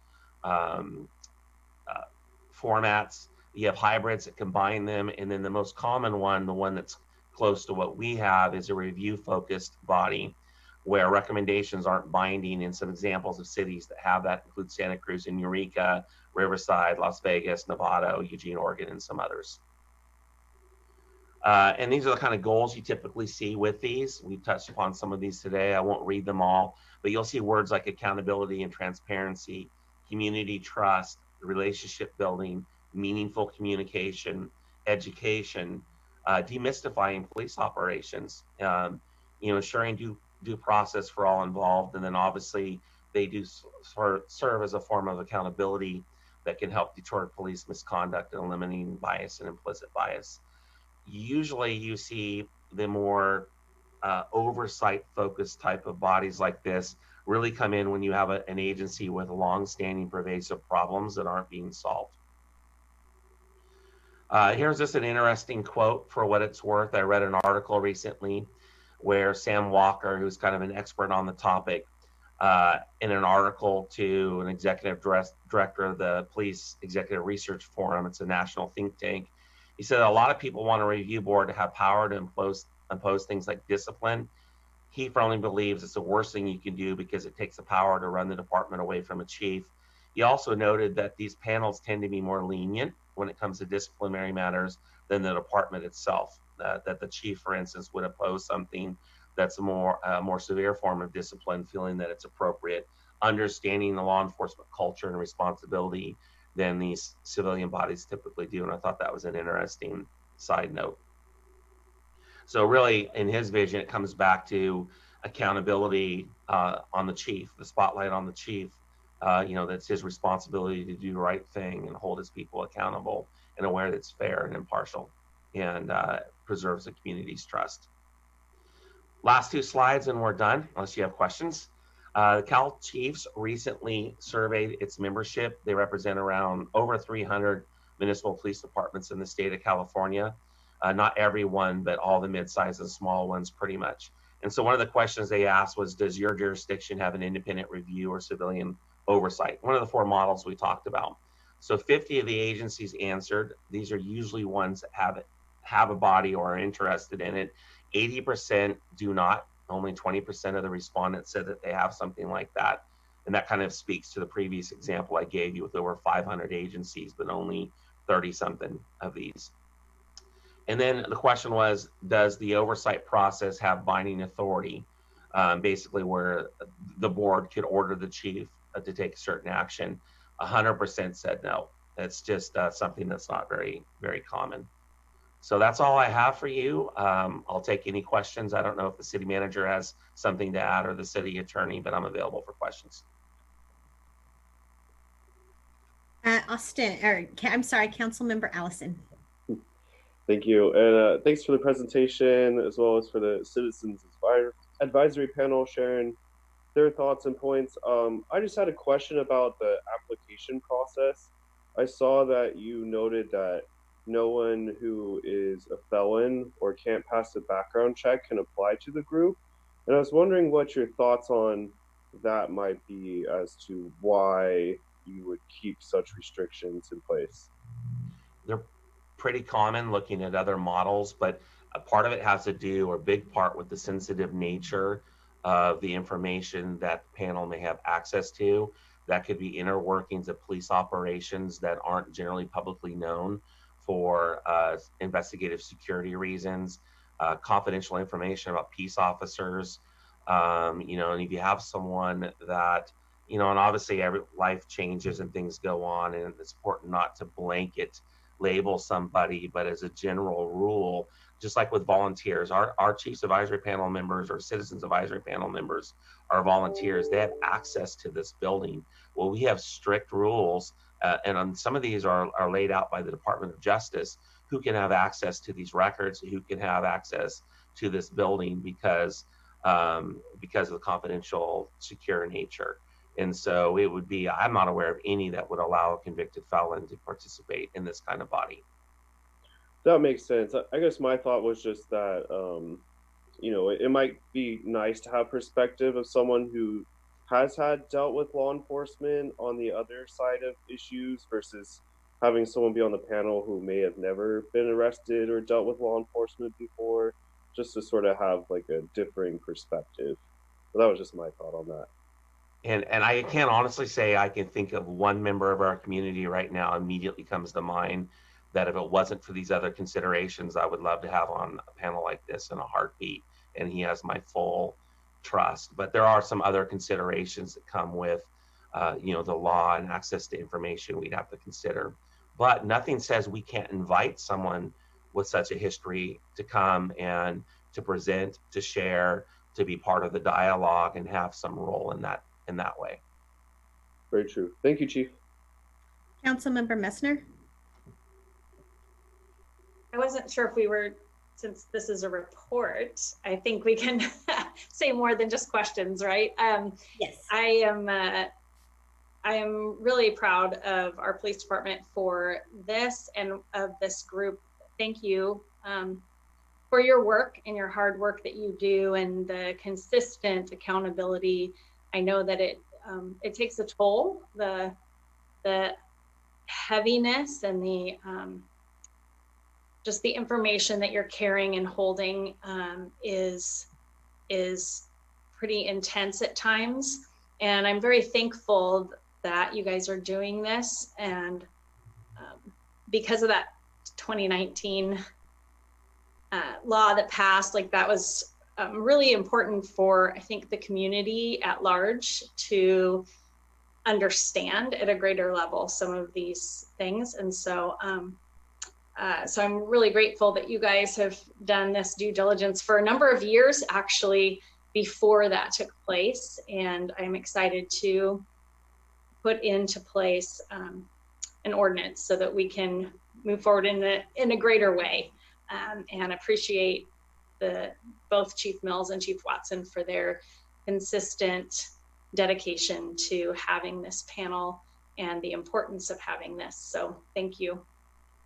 S5: formats. You have hybrids that combine them, and then the most common one, the one that's close to what we have, is a review focused body where recommendations aren't binding. And some examples of cities that have that include Santa Cruz and Eureka, Riverside, Las Vegas, Novato, Eugene, Oregon, and some others. And these are the kind of goals you typically see with these. We touched upon some of these today. I won't read them all, but you'll see words like accountability and transparency, community trust, relationship building, meaningful communication, education, demystifying police operations, ensuring due process for all involved. And then obviously they do serve as a form of accountability that can help deter police misconduct and eliminating bias and implicit bias. Usually you see the more oversight focused type of bodies like this really come in when you have an agency with long-standing pervasive problems that aren't being solved. Here's just an interesting quote for what it's worth. I read an article recently where Sam Walker, who's kind of an expert on the topic, in an article to an executive director of the Police Executive Research Forum, it's a national think tank, he said a lot of people want a review board to have power to impose things like discipline. He firmly believes it's the worst thing you can do because it takes the power to run the department away from a chief. He also noted that these panels tend to be more lenient when it comes to disciplinary matters than the department itself. That the chief, for instance, would oppose something that's a more severe form of discipline, feeling that it's appropriate, understanding the law enforcement culture and responsibility than these civilian bodies typically do. And I thought that was an interesting side note. So really, in his vision, it comes back to accountability on the chief, the spotlight on the chief. That's his responsibility to do the right thing and hold his people accountable in a way that's fair and impartial and preserves the community's trust. Last 2 slides and we're done, unless you have questions. The Cal Chiefs recently surveyed its membership. They represent around over 300 municipal police departments in the state of California. Not every one, but all the mid-sized and small ones pretty much. And so one of the questions they asked was, does your jurisdiction have an independent review or civilian oversight? One of the 4 models we talked about. So 50 of the agencies answered. These are usually ones that have a body or are interested in it. 80% do not. Only 20% of the respondents said that they have something like that. And that kind of speaks to the previous example I gave you with over 500 agencies, but only 30 something of these. And then the question was, does the oversight process have binding authority? Basically where the board could order the chief to take a certain action. 100% said no. It's just something that's not very, very common. So that's all I have for you. I'll take any questions. I don't know if the city manager has something to add or the city attorney, but I'm available for questions.
S1: Councilmember Allison.
S11: Thank you. And thanks for the presentation, as well as for the Citizens Advisory Panel sharing their thoughts and points. I just had a question about the application process. I saw that you noted that no one who is a felon or can't pass a background check can apply to the group. And I was wondering what your thoughts on that might be as to why you would keep such restrictions in place.
S5: They're pretty common looking at other models, but a part of it has to do, or a big part, with the sensitive nature of the information that the panel may have access to. That could be inner workings of police operations that aren't generally publicly known for investigative security reasons, confidential information about peace officers, you know, and if you have someone that, you know, and obviously every life changes and things go on, and it's important not to blanket label somebody, but as a general rule, just like with volunteers, our Chiefs Advisory Panel members or Citizens Advisory Panel members are volunteers. They have access to this building. Well, we have strict rules, and on some of these are laid out by the Department of Justice, who can have access to these records, who can have access to this building because of the confidential, secure nature. And so it would be, I'm not aware of any that would allow a convicted felon to participate in this kind of body.
S11: That makes sense. I guess my thought was just that, you know, it might be nice to have perspective of someone who has dealt with law enforcement on the other side of issues versus having someone be on the panel who may have never been arrested or dealt with law enforcement before, just to sort of have like a differing perspective. But that was just my thought on that.
S5: And I can't honestly say I can think of one member of our community right now immediately comes to mind that if it wasn't for these other considerations, I would love to have on a panel like this in a heartbeat. And he has my full trust. But there are some other considerations that come with, you know, the law and access to information we'd have to consider. But nothing says we can't invite someone with such a history to come and to present, to share, to be part of the dialogue and have some role in that way.
S11: Very true. Thank you, Chief.
S1: Councilmember Messner.
S8: I wasn't sure if we were, since this is a report, I think we can say more than just questions, right?
S1: Yes.
S8: I am really proud of our police department for this and of this group. Thank you for your work and your hard work that you do and the consistent accountability. I know that it takes a toll, the heaviness and the just the information that you're carrying and holding is pretty intense at times. And I'm very thankful that you guys are doing this. And because of that 2019 law that passed, like that was really important for, I think, the community at large to understand at a greater level some of these things. And so, so I'm really grateful that you guys have done this due diligence for a number of years, actually, before that took place. And I'm excited to put into place an ordinance so that we can move forward in a greater way, and appreciate both Chief Mills and Chief Watson for their consistent dedication to having this panel and the importance of having this. So thank you.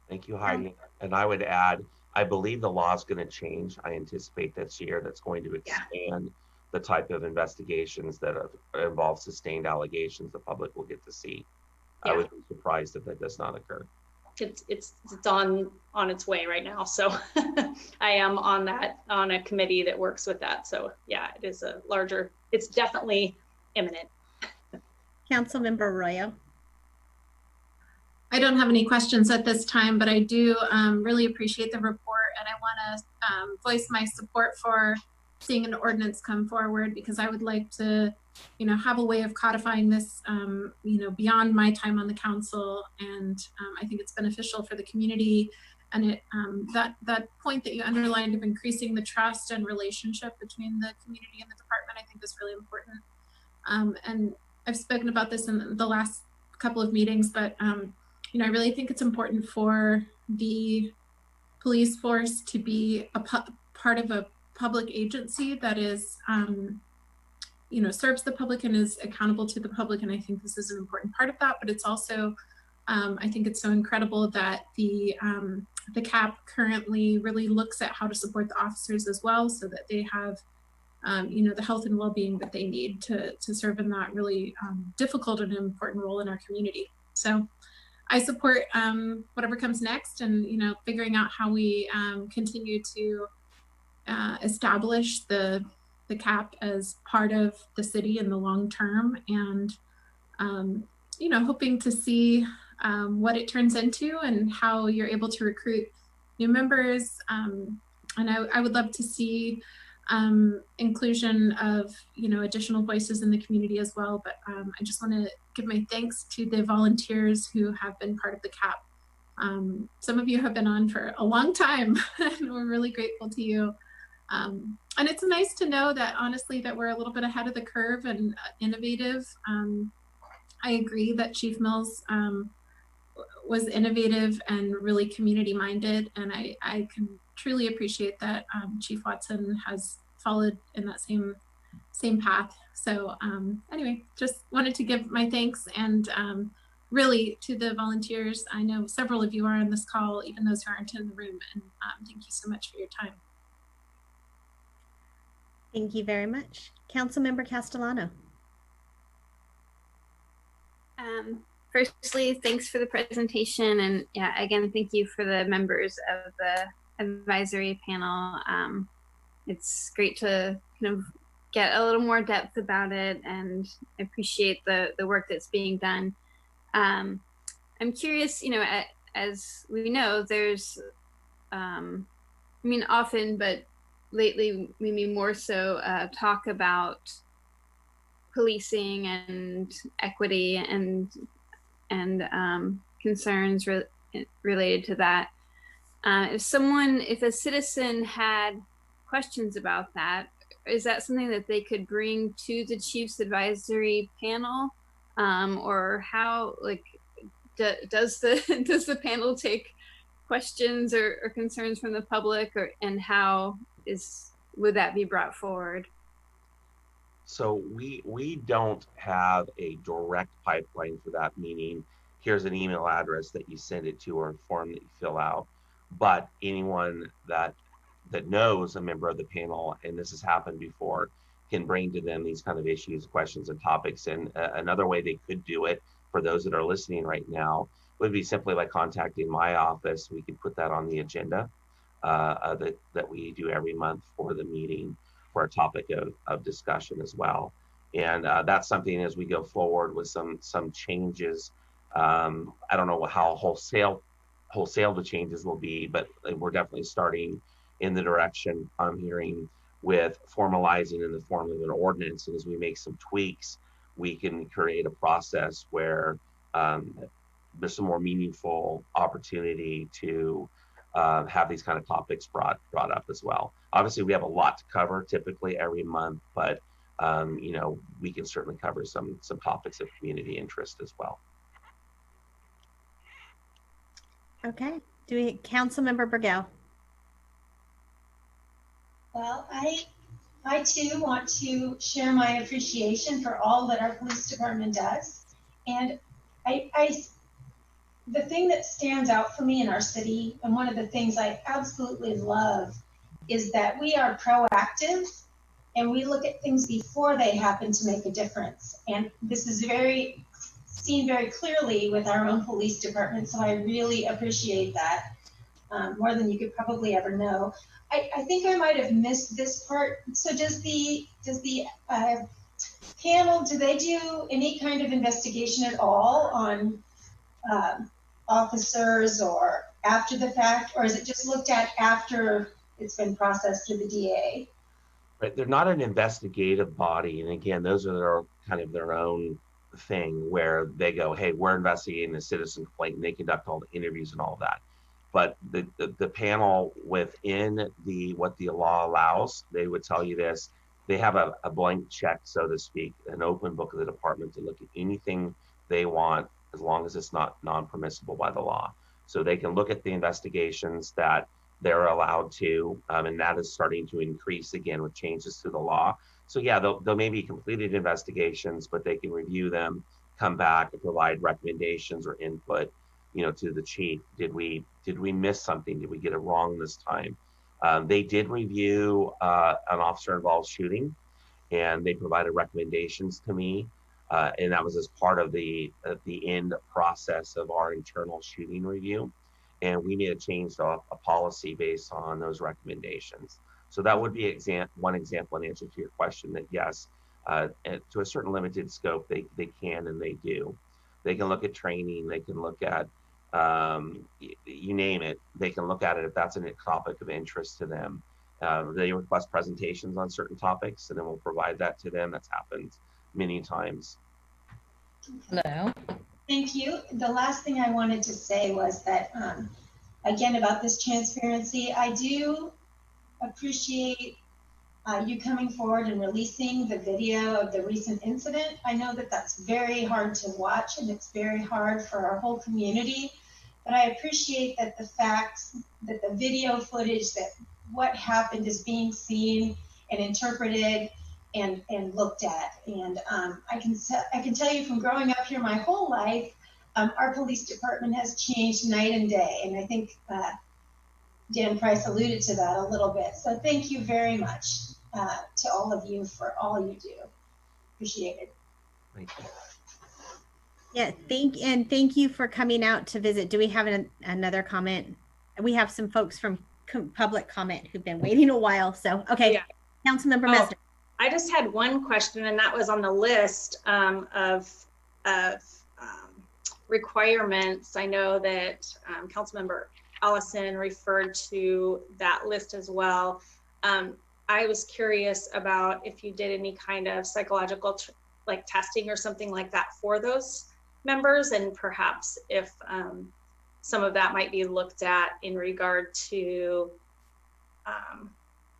S5: Thank you, Heidi. And I would add, I believe the law is going to change. I anticipate this year that's going to expand the type of investigations that involve sustained allegations the public will get to see. I would be surprised if that does not occur.
S8: It's on its way right now. So I am on a committee that works with that. So yeah, it is it's definitely imminent.
S1: Councilmember Arroyo.
S4: I don't have any questions at this time, but I do really appreciate the report, and I want to voice my support for seeing an ordinance come forward, because I would like to, you know, have a way of codifying this, you know, beyond my time on the council, and I think it's beneficial for the community. And it that point that you underlined of increasing the trust and relationship between the community and the department, I think is really important. And I've spoken about this in the last couple of meetings, but you know, I really think it's important for the police force to be a part of a public agency that is, you know, serves the public and is accountable to the public. And I think this is an important part of that, but it's also, I think it's so incredible that the CAP currently really looks at how to support the officers as well, so that they have, you know, the health and well-being that they need to serve in that really difficult and important role in our community. So I support whatever comes next, and, you know, figuring out how we continue to establish the CAP as part of the city in the long term, and you know, hoping to see what it turns into and how you're able to recruit new members. And I would love to see inclusion of, you know, additional voices in the community as well. But I just want to give my thanks to the volunteers who have been part of the CAP. Some of you have been on for a long time and we're really grateful to you. And it's nice to know that, honestly, that we're a little bit ahead of the curve and innovative. I agree that Chief Mills was innovative and really community minded. And I can truly appreciate that Chief Watson has followed in that same path. So anyway, just wanted to give my thanks and really to the volunteers. I know several of you are on this call, even those who aren't in the room, and thank you so much for your time.
S1: Thank you very much. Councilmember Castellano.
S12: Firstly, thanks for the presentation, and yeah, again, thank you for the members of the advisory panel. It's great to kind of get a little more depth about it, and I appreciate the work that's being done. I'm curious, you know, as we know, there's, I mean, often, but lately, maybe more so, talk about policing and equity and concerns related to that. If a citizen had questions about that, is that something that they could bring to the Chief's advisory panel? Or how, like, does the panel take questions or concerns from the public, and how would that be brought forward?
S5: So we don't have a direct pipeline for that, meaning here's an email address that you send it to or a form that you fill out. But anyone that knows a member of the panel, and this has happened before, can bring to them these kind of issues, questions, and topics. And another way they could do it, for those that are listening right now, would be simply by contacting my office. We could put that on the agenda that we do every month for the meeting, for a topic of discussion as well. And that's something, as we go forward with some changes. I don't know how wholesale the changes will be, but we're definitely starting in the direction I'm hearing with formalizing in the form of an ordinance. And as we make some tweaks, we can create a process where there's some more meaningful opportunity to have these kind of topics brought up as well. Obviously, we have a lot to cover typically every month, but you know, we can certainly cover some topics of community interest as well.
S1: Okay, Councilmember Burgell.
S13: Well, I too want to share my appreciation for all that our police department does. And the thing that stands out for me in our city, and one of the things I absolutely love, is that we are proactive and we look at things before they happen to make a difference. And this is seen very clearly with our own police department. So I really appreciate that more than you could probably ever know. I think I might have missed this part. So does the panel, do they do any kind of investigation at all on officers or after the fact, or is it just looked at after it's been processed through the DA?
S5: Right, they're not an investigative body, and again, those are their own thing where they go, hey, we're investigating a citizen complaint, and they conduct all the interviews and all of that. But the panel, within what the law allows, they would tell you this: they have a blank check, so to speak, an open book of the department to look at anything they want, as long as it's not non-permissible by the law. So they can look at the investigations that they're allowed to, and that is starting to increase again with changes to the law. So yeah, they'll maybe completed investigations, but they can review them, come back and provide recommendations or input, you know, to the chief. Did we miss something? Did we get it wrong this time? They did review an officer-involved shooting, and they provided recommendations to me. And that was as part of the end process of our internal shooting review. And we made a change to a policy based on those recommendations. So that would be one example in answer to your question, that yes, and to a certain limited scope, they can and they do. They can look at training, they can look at, you name it, they can look at it if that's a topic of interest to them. They request presentations on certain topics, and then we'll provide that to them. That's happened many times.
S10: Hello.
S13: Thank you. The last thing I wanted to say was that, again, about this transparency, I do appreciate you coming forward and releasing the video of the recent incident. I know that that's very hard to watch and it's very hard for our whole community, but I appreciate that the facts, that the video footage, that what happened is being seen and interpreted and looked at. And I can tell you from growing up here my whole life, our police department has changed night and day. And I think Dan Price alluded to that a little bit. So thank you very much to all of you for all you do. Appreciate it.
S5: Thank you.
S1: Yeah, thank you for coming out to visit. Do we have another comment? We have some folks from public comment who've been waiting a while. So, okay, yeah. Councilmember Mesner.
S8: I just had one question, and that was on the list of requirements. I know that Councilmember Allison referred to that list as well. I was curious about if you did any kind of psychological like testing or something like that for those members, and perhaps if some of that might be looked at in regard to,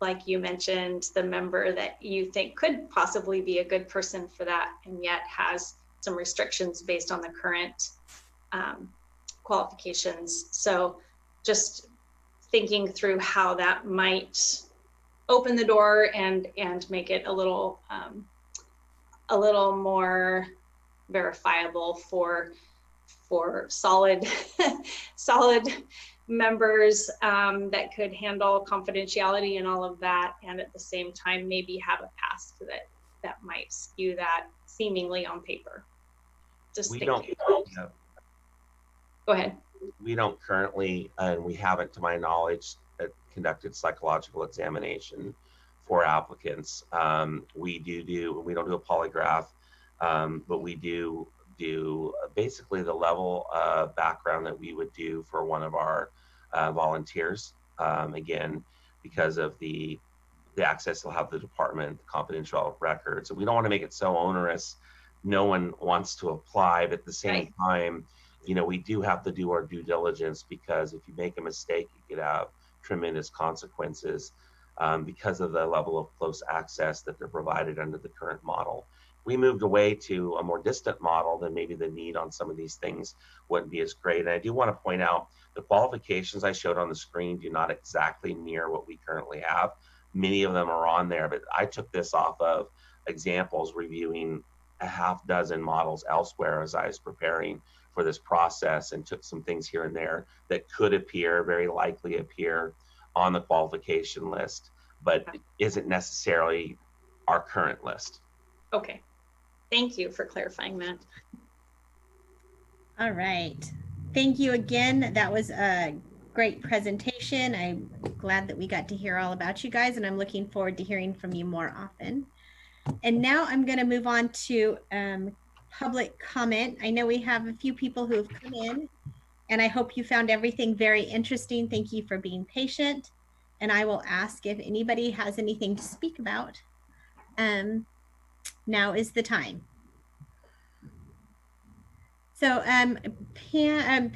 S8: like you mentioned, the member that you think could possibly be a good person for that and yet has some restrictions based on the current qualifications. So just thinking through how that might open the door and make it a little more verifiable for solid members that could handle confidentiality and all of that, and at the same time maybe have a past that might skew that seemingly on paper. Just
S5: we
S8: thinking.
S5: don't.
S8: Go ahead.
S5: We don't currently, and we haven't, to my knowledge, conducted psychological examination for applicants. We don't do a polygraph, but we do basically the level of background that we would do for one of our volunteers. Again, because of the access they'll have to the department, the confidential records. So we don't want to make it so onerous. No one wants to apply, but at the same time, you know, we do have to do our due diligence, because if you make a mistake, you could have tremendous consequences because of the level of close access that they're provided under the current model. We moved away to a more distant model, then maybe the need on some of these things wouldn't be as great. And I do want to point out the qualifications I showed on the screen do not exactly mirror what we currently have. Many of them are on there, but I took this off of examples reviewing a half dozen models elsewhere as I was preparing for this process, and took some things here and there that could appear, very likely appear on the qualification list, but isn't necessarily our current list.
S8: Okay. Thank you for clarifying that.
S1: All right. Thank you again. That was a great presentation. I'm glad that we got to hear all about you guys, and I'm looking forward to hearing from you more often. And now I'm going to move on to public comment. I know we have a few people who have come in, and I hope you found everything very interesting. Thank you for being patient. And I will ask if anybody has anything to speak about. Now is the time. So Pam,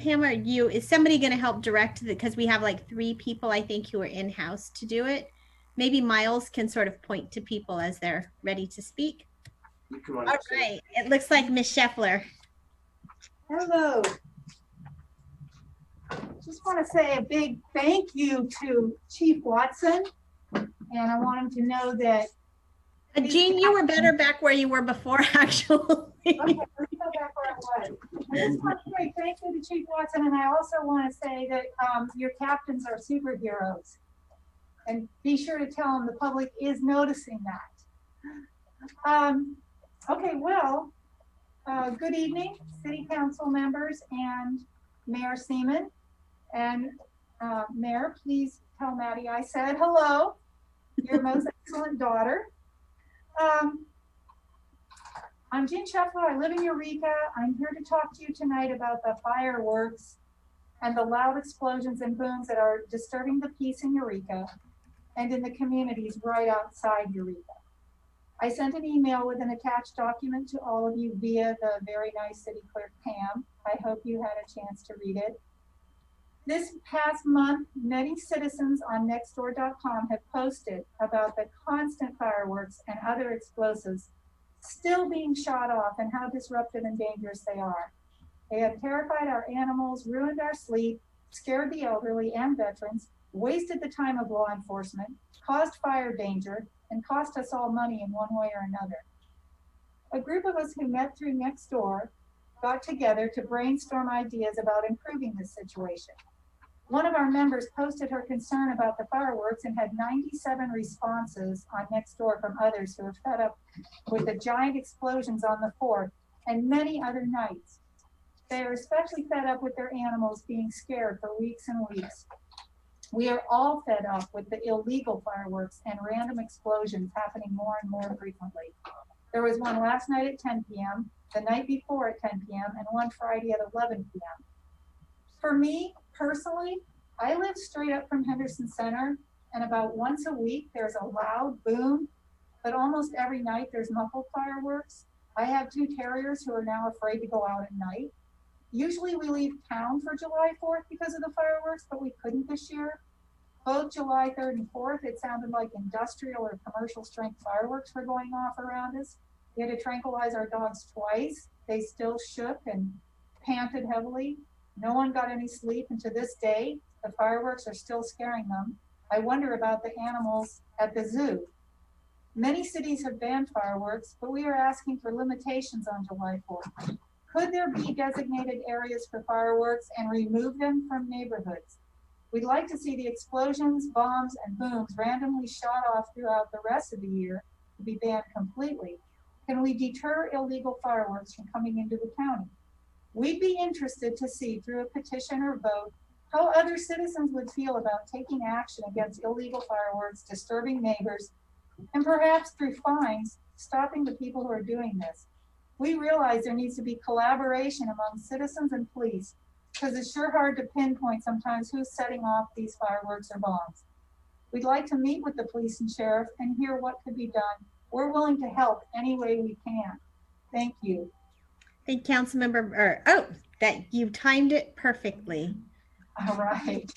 S1: is somebody going to help direct because we have like 3 people, I think, who are in-house to do it. Maybe Miles can sort of point to people as they're ready to speak. All right, it looks like Ms. Scheffler.
S14: Hello. Just want to say a big thank you to Chief Watson, and I want him to know that
S1: Jean, you were better back where you were before, actually.
S14: Okay, let's go back where I was. I just want to say thank you to Chief Watson, and I also want to say that your captains are superheroes. And be sure to tell them the public is noticing that. Okay, well, good evening, City Council members and Mayor Seaman. And Mayor, please tell Maddie I said hello, your most excellent daughter. I'm Jean Scheffler. I live in Eureka. I'm here to talk to you tonight about the fireworks and the loud explosions and booms that are disturbing the peace in Eureka and in the communities right outside Eureka. I sent an email with an attached document to all of you via the very nice city clerk, Pam. I hope you had a chance to read it. This past month, many citizens on nextdoor.com have posted about the constant fireworks and other explosives still being shot off and how disruptive and dangerous they are. They have terrified our animals, ruined our sleep, scared the elderly and veterans, wasted the time of law enforcement, caused fire danger, and cost us all money in one way or another. A group of us who met through Nextdoor got together to brainstorm ideas about improving this situation. One of our members posted her concern about the fireworks and had 97 responses on Nextdoor from others who are fed up with the giant explosions on the 4th and many other nights. They are especially fed up with their animals being scared for weeks and weeks. We are all fed up with the illegal fireworks and random explosions happening more and more frequently. There was one last night at 10 p.m., the night before at 10 p.m., and one Friday at 11 p.m. For me, personally, I live straight up from Henderson Center, and about once a week there's a loud boom, but almost every night there's muffled fireworks. I have 2 terriers who are now afraid to go out at night. Usually we leave town for July 4th because of the fireworks, but we couldn't this year. Both July 3rd and 4th, it sounded like industrial or commercial strength fireworks were going off around us. We had to tranquilize our dogs twice. They still shook and panted heavily. No one got any sleep, and to this day, the fireworks are still scaring them. I wonder about the animals at the zoo. Many cities have banned fireworks, but we are asking for limitations on July 4th. Could there be designated areas for fireworks and remove them from neighborhoods? We'd like to see the explosions, bombs, and booms randomly shot off throughout the rest of the year to be banned completely. Can we deter illegal fireworks from coming into the county? We'd be interested to see through a petition or vote how other citizens would feel about taking action against illegal fireworks, disturbing neighbors, and perhaps through fines, stopping the people who are doing this. We realize there needs to be collaboration among citizens and police because it's sure hard to pinpoint sometimes who's setting off these fireworks or bombs. We'd like to meet with the police and sheriff and hear what could be done. We're willing to help any way we can. Thank you.
S1: Thank you, Councilmember, that you timed it perfectly.
S14: All right.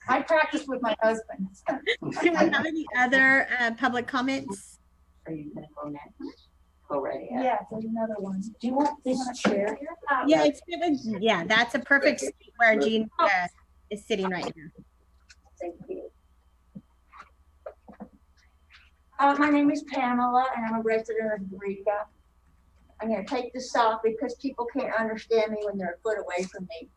S14: I practiced with my husband.
S1: Do we have any other public comments?
S15: Are you gonna go next? Go right ahead.
S14: Yeah, there's another one.
S15: Do you want this chair here?
S1: Yeah, it's good. Yeah, that's a perfect seat where Jean is sitting right now.
S15: Thank you. My name is Pamela, and I'm a resident of Eureka. I'm going to take this off because people can't understand me when they're a foot away from me.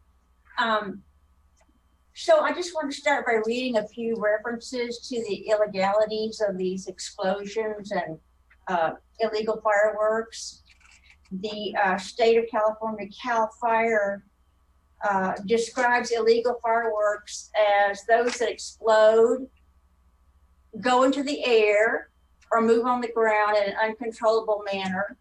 S15: So I just want to start by reading a few references to the illegalities of these explosions and illegal fireworks. The state of California CAL FIRE describes illegal fireworks as those that explode, go into the air, or move on the ground in an uncontrollable manner.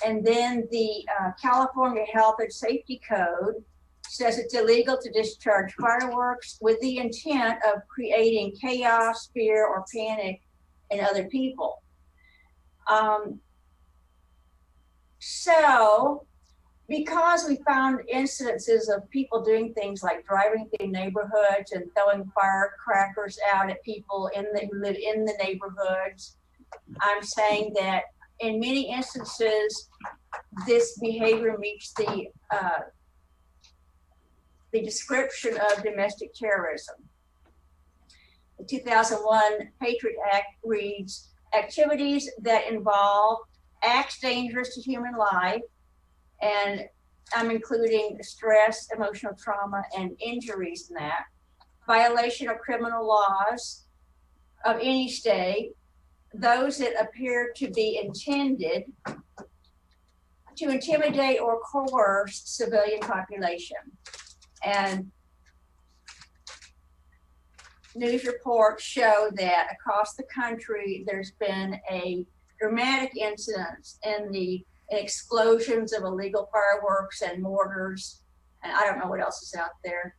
S15: And then the California Health and Safety Code says it's illegal to discharge fireworks with the intent of creating chaos, fear, or panic in other people. So, because we found incidences of people doing things like driving through neighborhoods and throwing firecrackers out at people who live in the neighborhoods, I'm saying that in many instances, this behavior meets the description of domestic terrorism. The 2001 Patriot Act reads, activities that involve acts dangerous to human life, and I'm including stress, emotional trauma, and injuries in that, violation of criminal laws of any state, those that appear to be intended to intimidate or coerce civilian population. And news reports show that across the country, there's been a dramatic incidents in the explosions of illegal fireworks and mortars, and I don't know what else is out there.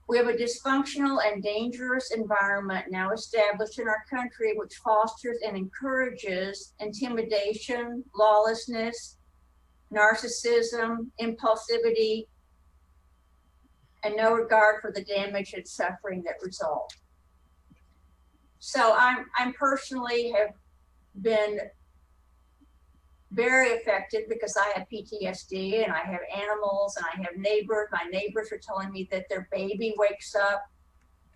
S15: We have a dysfunctional and dangerous environment now established in our country, which fosters and encourages intimidation, lawlessness, narcissism, impulsivity, and no regard for the damage and suffering that result. So I'm personally have been very affected because I have PTSD and I have animals and I have neighbors. My neighbors are telling me that their baby wakes up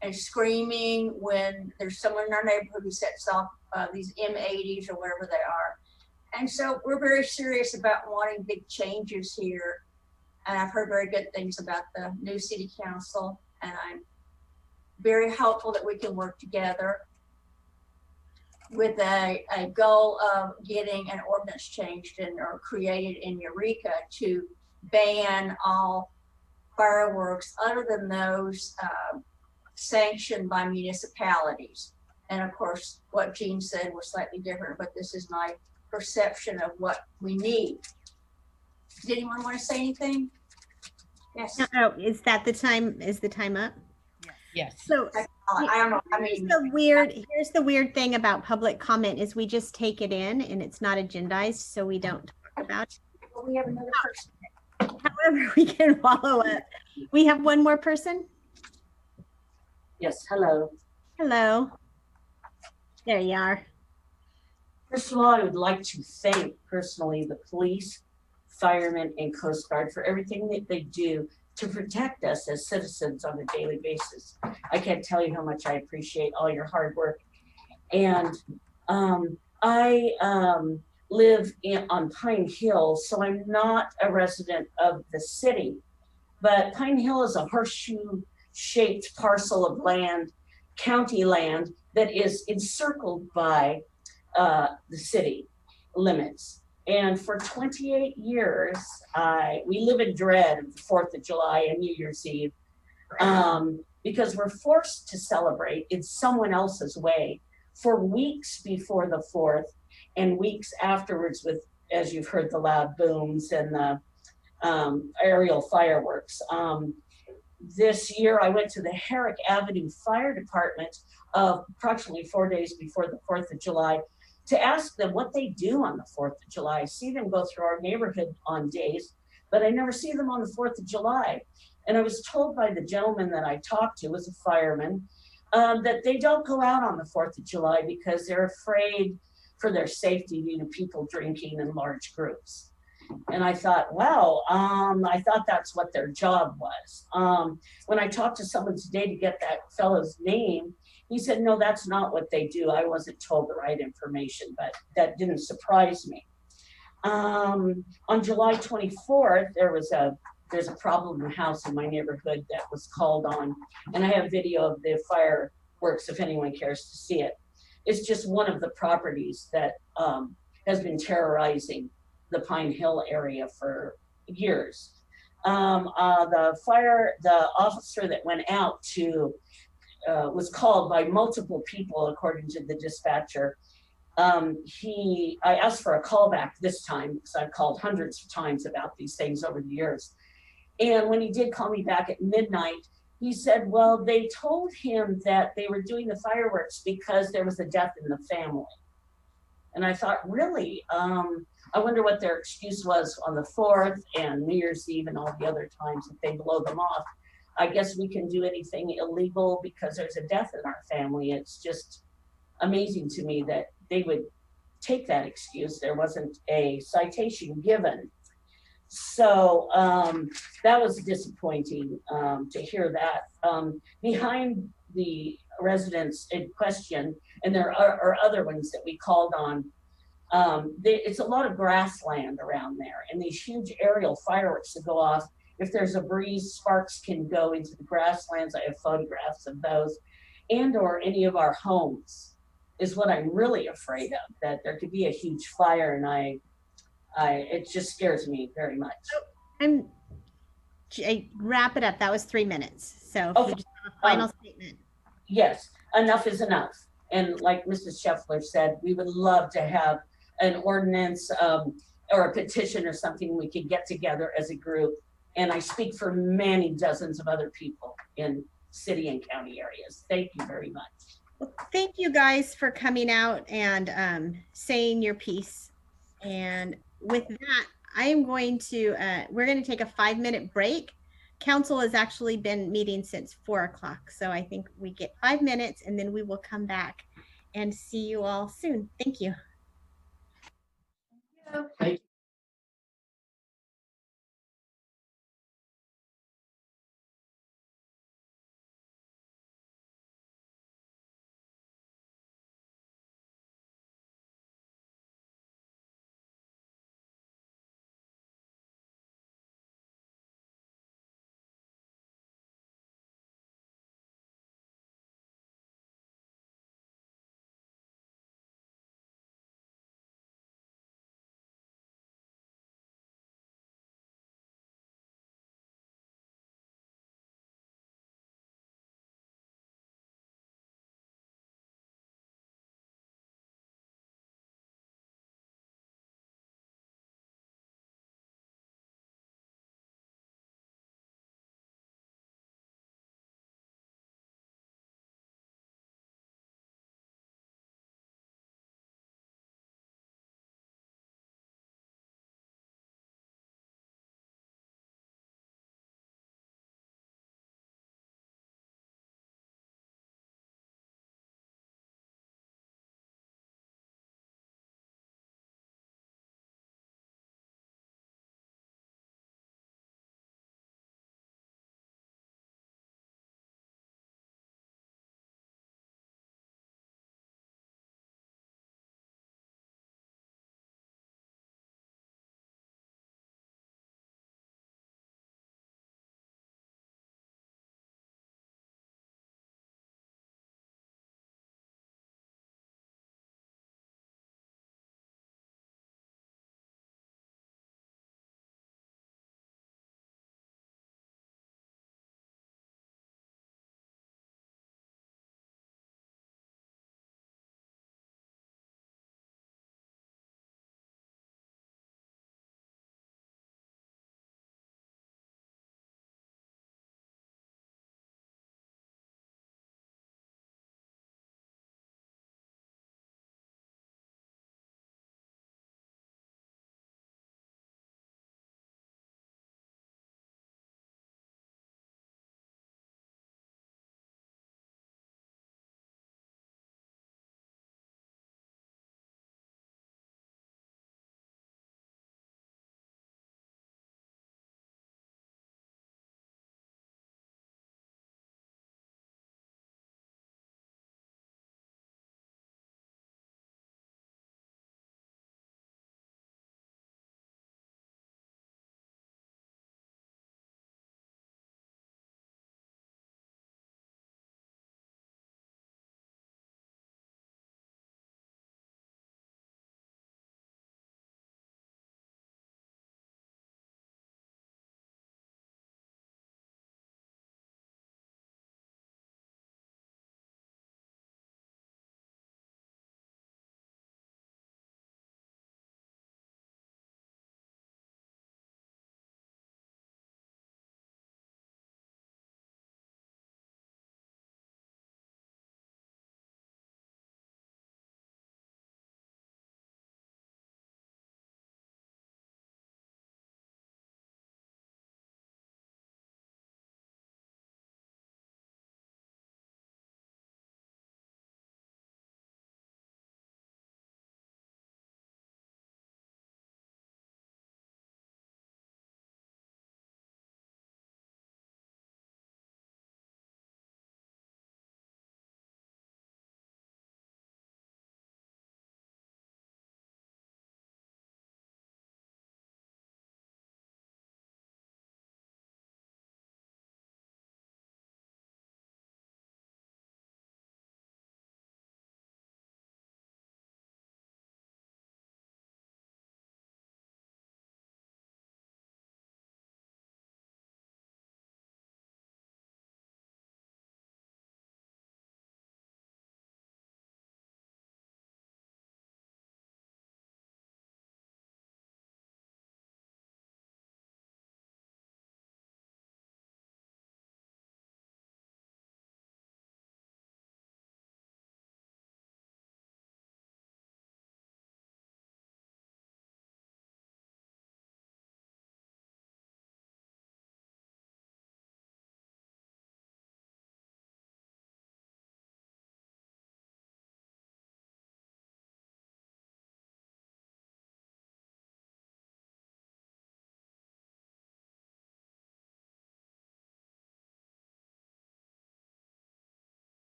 S15: and screaming when there's someone in our neighborhood who sets off these M80s or whatever they are. And so we're very serious about wanting big changes here. And I've heard very good things about the new city council, and I'm very hopeful that we can work together with a goal of getting an ordinance changed or created in Eureka to ban all fireworks other than those sanctioned by municipalities. And of course, what Jean said was slightly different, but this is my perception of what we need. Did anyone want to say anything? Yes.
S1: No, is that the time? Is the time up?
S10: Yes.
S1: So
S15: I don't know. I mean,
S1: here's the weird thing about public comment is we just take it in and it's not agendized, so we don't talk about it.
S15: Well, we have another person.
S1: However, we can follow up. We have one more person.
S16: Yes, hello.
S1: Hello. There you are.
S16: First of all, I would like to thank personally the police, firemen, and Coast Guard for everything that they do to protect us as citizens on a daily basis. I can't tell you how much I appreciate all your hard work. And I live on Pine Hill, so I'm not a resident of the city, but Pine Hill is a horseshoe-shaped parcel of land, county land, that is encircled by the city limits. And for 28 years, we live in dread of the 4th of July and New Year's Eve because we're forced to celebrate in someone else's way for weeks before the 4th and weeks afterwards with, as you've heard, the loud booms and the aerial fireworks. This year, I went to the Herrick Avenue Fire Department approximately 4 days before the 4th of July to ask them what they do on the 4th of July. I see them go through our neighborhood on days, but I never see them on the 4th of July. And I was told by the gentleman that I talked to, was a fireman, that they don't go out on the 4th of July because they're afraid for their safety due to people drinking in large groups. And I thought, wow, I thought that's what their job was. When I talked to someone today to get that fellow's name, he said, no, that's not what they do. I wasn't told the right information, but that didn't surprise me. On July 24th, there's a problem house in my neighborhood that was called on, and I have video of the fireworks if anyone cares to see it. It's just one of the properties that has been terrorizing the Pine Hill area for years. The officer that went out to was called by multiple people, according to the dispatcher. I asked for a callback this time because I've called hundreds of times about these things over the years. And when he did call me back at midnight, he said, well, they told him that they were doing the fireworks because there was a death in the family. And I thought, really? I wonder what their excuse was on the 4th and New Year's Eve and all the other times that they blow them off. I guess we can do anything illegal because there's a death in our family. It's just amazing to me that they would take that excuse. There wasn't a citation given. So that was disappointing to hear that. Behind the residents in question, and there are other ones that we called on, it's a lot of grassland around there, and these huge aerial fireworks that go off. If there's a breeze, sparks can go into the grasslands. I have photographs of those, and or any of our homes is what I'm really afraid of, that there could be a huge fire, and it just scares me very much.
S1: I wrap it up. That was 3 minutes. So
S16: Okay.
S1: you just have a final statement.
S16: Yes, enough is enough. And like Mrs. Scheffler said, we would love to have an ordinance or a petition or something, we could get together as a group. And I speak for many dozens of other people in city and county areas. Thank you very much.
S1: Well, thank you guys for coming out and saying your piece. And with that, I am going to, we're going to take a 5-minute break. Council has actually been meeting since 4 o'clock. So I think we get 5 minutes and then we will come back and see you all soon. Thank you.
S16: Thank you.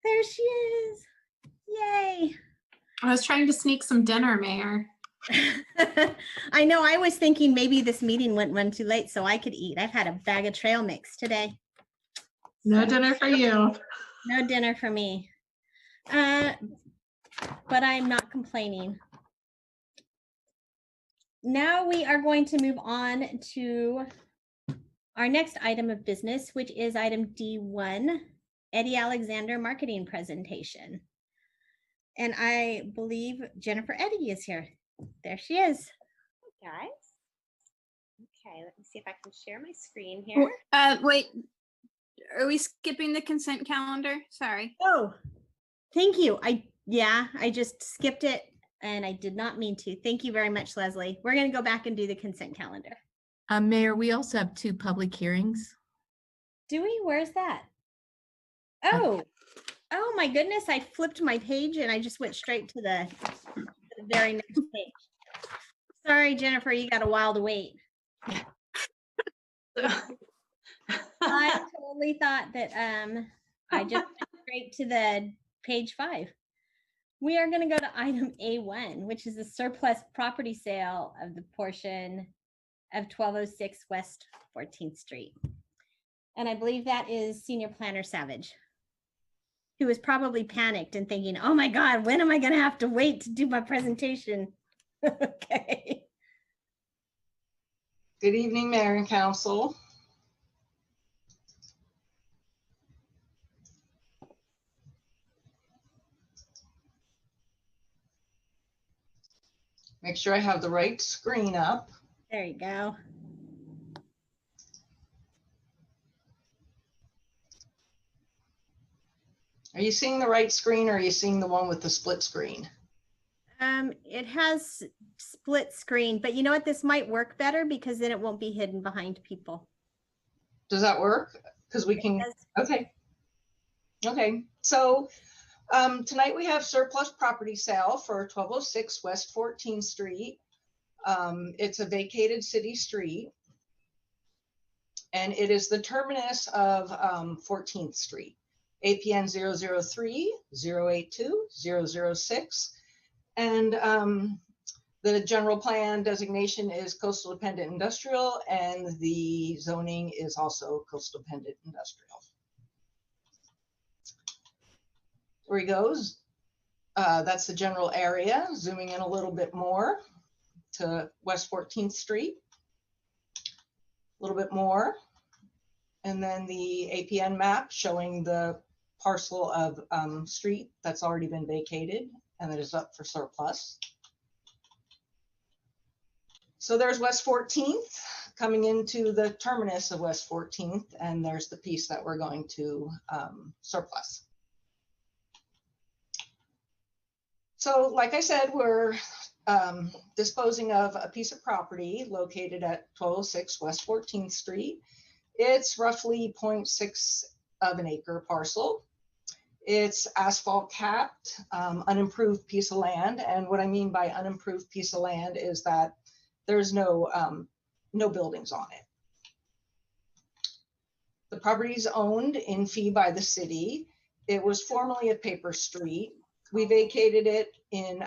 S1: there she is. Yay.
S4: I was trying to sneak some dinner, Mayor.
S1: I know, I was thinking maybe this meeting wouldn't run too late so I could eat. I've had a bag of trail mix today.
S4: No dinner for you.
S1: No dinner for me. But I'm not complaining. Now we are going to move on to our next item of business, which is item D1, Eddie Alexander marketing presentation. And I believe Jennifer Eddy is here. There she is.
S17: Hey guys. Okay, let me see if I can share my screen here.
S12: Wait, are we skipping the consent calendar? Sorry.
S1: Oh, thank you. I just skipped it and I did not mean to. Thank you very much, Leslie. We're going to go back and do the consent calendar.
S10: Mayor, we also have 2 public hearings.
S1: Do we? Where's that? Oh, oh my goodness. I flipped my page and I just went straight to the very next page. Sorry, Jennifer, you got a while to wait. I totally thought that I just went straight to the page 5. We are going to go to item A1, which is the surplus property sale of the portion of 1206 West 14th Street. And I believe that is Senior Planner Savage, who is probably panicked and thinking, oh my God, when am I going to have to wait to do my presentation? Okay.
S18: Good evening, Mayor and Council. Make sure I have the right screen up.
S1: There you go.
S18: Are you seeing the right screen or are you seeing the one with the split screen?
S1: It has split screen, but you know what? This might work better because then it won't be hidden behind people.
S18: Does that work? Because we can, okay. Okay, so tonight we have surplus property sale for 1206 West 14th Street. It's a vacated city street. And it is the terminus of 14th Street. APN 003-082-006. And the general plan designation is coastal dependent industrial, and the zoning is also coastal dependent industrial. Where he goes, that's the general area. Zooming in a little bit more to West 14th Street, a little bit more. And then the APN map showing the parcel of street that's already been vacated and that is up for surplus. So there's West 14th coming into the terminus of West 14th, and there's the piece that we're going to surplus. So like I said, we're disposing of a piece of property located at 1206 West 14th Street. It's roughly 0.6 of an acre parcel. It's asphalt capped, unimproved piece of land. And what I mean by unimproved piece of land is that there's no buildings on it. The property is owned in fee by the city. It was formerly a paper street. We vacated it in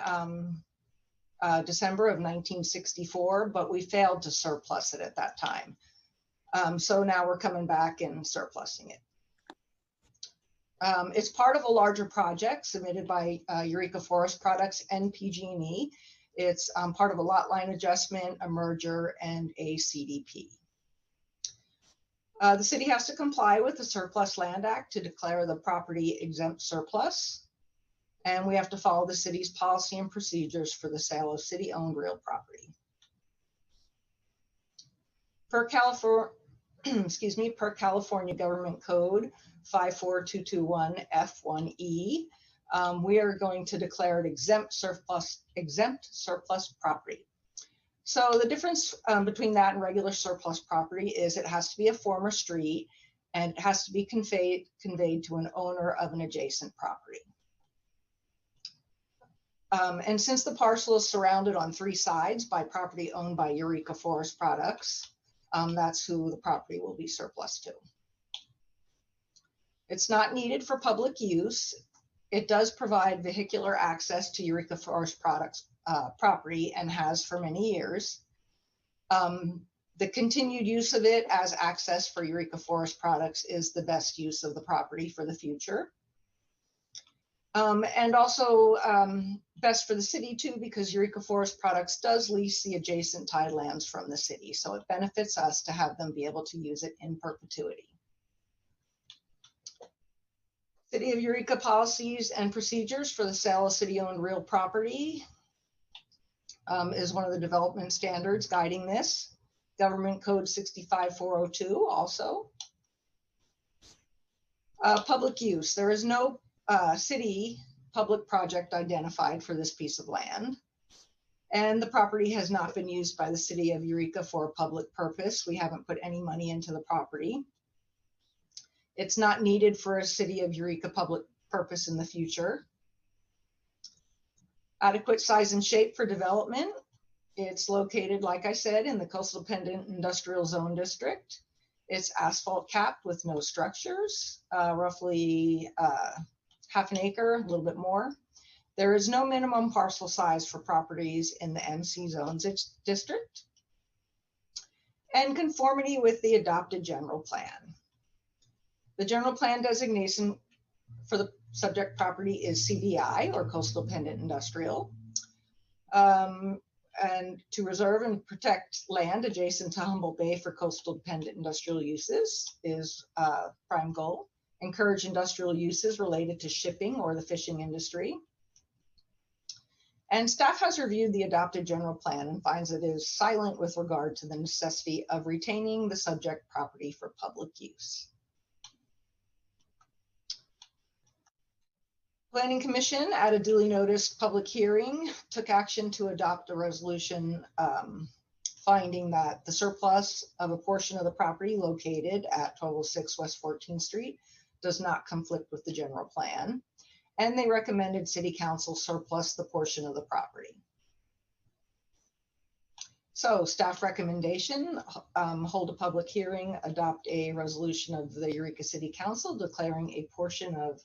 S18: December of 1964, but we failed to surplus it at that time. So now we're coming back and surplusing it. It's part of a larger project submitted by Eureka Forest Products and PG&E. It's part of a lot line adjustment, a merger, and a CDP. The city has to comply with the Surplus Land Act to declare the property exempt surplus. And we have to follow the city's policy and procedures for the sale of city-owned real property. Per California Government Code 54221 F1E, we are going to declare it exempt surplus property. So the difference between that and regular surplus property is it has to be a former street and it has to be conveyed to an owner of an adjacent property. And since the parcel is surrounded on 3 sides by property owned by Eureka Forest Products, that's who the property will be surplus to. It's not needed for public use. it does provide vehicular access to Eureka Forest Products property and has for many years. The continued use of it as access for Eureka Forest Products is the best use of the property for the future. And also best for the city too, because Eureka Forest Products does lease the adjacent tidelands from the city. So it benefits us to have them be able to use it in perpetuity. City of Eureka policies and procedures for the sale of city-owned real property is one of the development standards guiding this. Government Code 65402 also. Public use. There is no city public project identified for this piece of land. And the property has not been used by the city of Eureka for a public purpose. We haven't put any money into the property. It's not needed for a city of Eureka public purpose in the future. Adequate size and shape for development. It's located, like I said, in the Coastal Dependent Industrial Zone District. It's asphalt capped with no structures, roughly half an acre, a little bit more. There is no minimum parcel size for properties in the MC Zones District. And conformity with the adopted general plan. The general plan designation for the subject property is CDI, or Coastal Dependent Industrial. And to reserve and protect land adjacent to Humboldt Bay for coastal dependent industrial uses is prime goal. Encourage industrial uses related to shipping or the fishing industry. And staff has reviewed the adopted general plan and finds it is silent with regard to the necessity of retaining the subject property for public use. Planning Commission, at a duly noticed public hearing, took action to adopt a resolution finding that the surplus of a portion of the property located at 1206 West 14th Street does not conflict with the general plan. And they recommended City Council surplus the portion of the property. So staff recommendation, hold a public hearing, adopt a resolution of the Eureka City Council declaring a portion of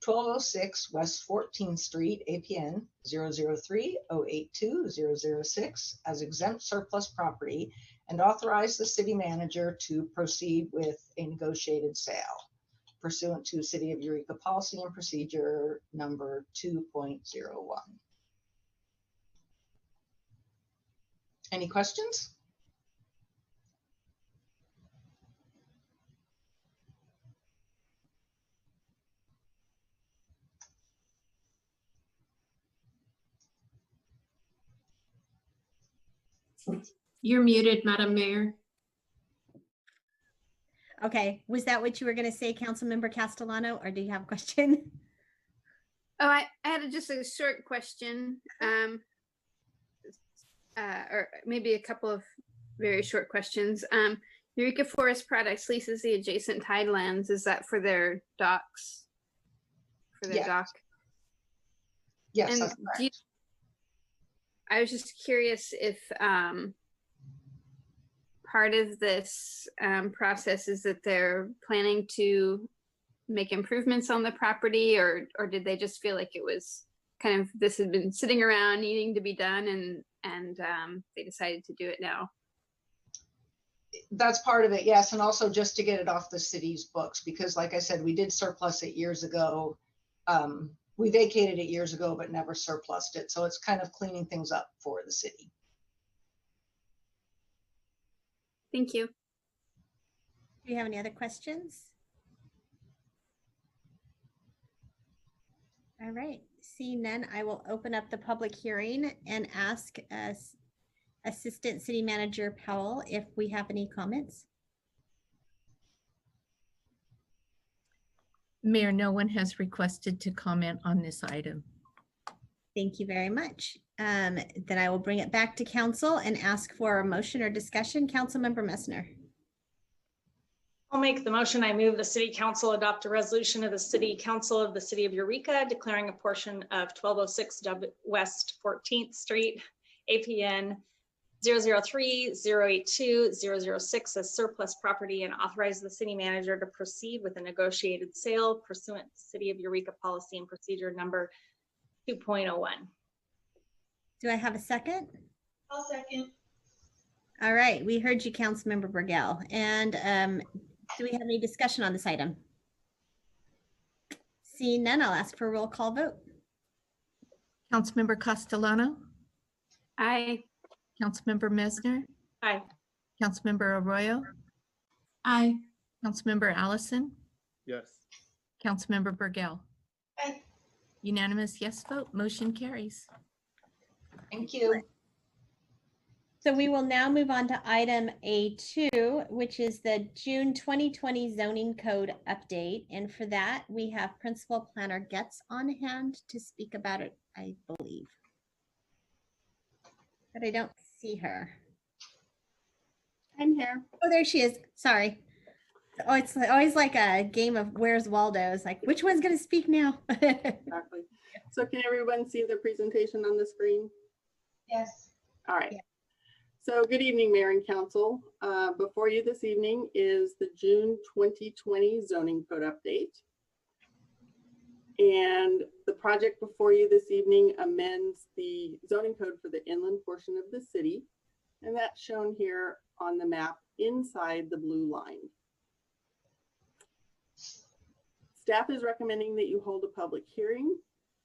S18: 1206 West 14th Street, APN 003-082-006 as exempt surplus property and authorize the city manager to proceed with a negotiated sale pursuant to City of Eureka Policy and Procedure number 2.01. Any questions?
S4: You're muted, Madam Mayor.
S1: Okay, was that what you were going to say, Councilmember Castellano, or do you have a question?
S12: Oh, I had just a short question, or maybe a couple of very short questions. Eureka Forest Products leases the adjacent tidelands. Is that for their docks? For their dock?
S18: Yes,
S12: and
S18: that's correct.
S12: I was just curious if part of this process is that they're planning to make improvements on the property, or did they just feel like it was kind of, this had been sitting around needing to be done and they decided to do it now?
S18: That's part of it, yes. And also just to get it off the city's books, because like I said, we did surplus it years ago. We vacated it years ago, but never surplused it. So it's kind of cleaning things up for the city.
S12: Thank you.
S1: Do you have any other questions? All right, seeing none, I will open up the public hearing and ask Assistant City Manager Powell if we have any comments.
S10: Mayor, no one has requested to comment on this item.
S1: Thank you very much. Then I will bring it back to council and ask for a motion or discussion. Councilmember Messner.
S8: I'll make the motion. I move the City Council adopt a resolution of the City Council of the City of Eureka declaring a portion of 1206 West 14th Street, APN 003, 082, 006 as surplus property and authorize the city manager to proceed with a negotiated sale pursuant to City of Eureka policy and procedure number 2.01.
S1: Do I have a second?
S13: I'll second.
S1: All right, we heard you, Councilmember Burgell. And do we have any discussion on this item? Seeing none, I'll ask for a roll call vote.
S10: Councilmember Castellano,
S12: Aye.
S10: Councilmember Mesner,
S8: Aye.
S10: Councilmember Arroyo,
S4: Aye.
S10: Councilmember Allison,
S11: Yes.
S10: Councilmember Burgell.
S13: Aye.
S10: Unanimous yes vote, motion carries.
S18: Thank you.
S1: So we will now move on to item A2, which is the June 2020 zoning code update. And for that, we have Principal Planner Getz on hand to speak about it, I believe. But I don't see her.
S19: I'm here.
S1: Oh, there she is. Sorry. Oh, it's always like a game of Where's Waldo. It's like, which one's going to speak now?
S19: Exactly. So can everyone see the presentation on the screen?
S13: Yes.
S19: All right. Yeah. So good evening, Mayor and Council. Before you this evening is the June 2020 zoning code update. And the project before you this evening amends the zoning code for the inland portion of the city. And that's shown here on the map inside the blue line. Staff is recommending that you hold a public hearing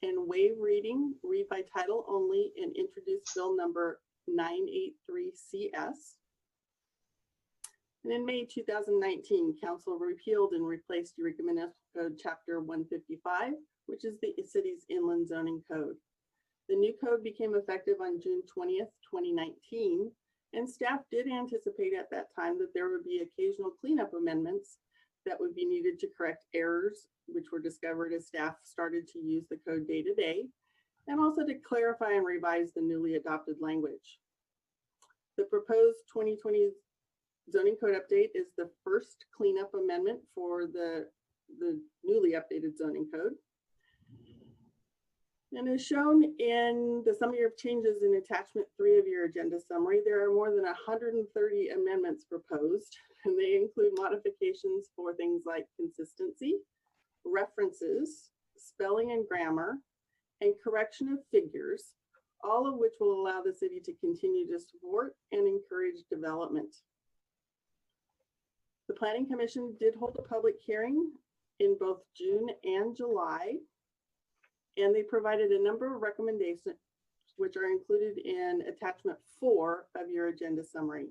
S19: and waive reading, read by title only, and introduce bill number 983 CS. And in May 2019, Council repealed and replaced Eureka Municipal Code Chapter 155, which is the city's inland zoning code. The new code became effective on June 20th, 2019, and staff did anticipate at that time that there would be occasional cleanup amendments that would be needed to correct errors, which were discovered as staff started to use the code day to day, and also to clarify and revise the newly adopted language. The proposed 2020 zoning code update is the first cleanup amendment for the newly updated zoning code. And as shown in the summary of changes in attachment 3 of your agenda summary, there are more than 130 amendments proposed, and they include modifications for things like consistency, references, spelling and grammar, and correction of figures, all of which will allow the city to continue to support and encourage development. The Planning Commission did hold a public hearing in both June and July, and they provided a number of recommendations which are included in attachment 4 of your agenda summary.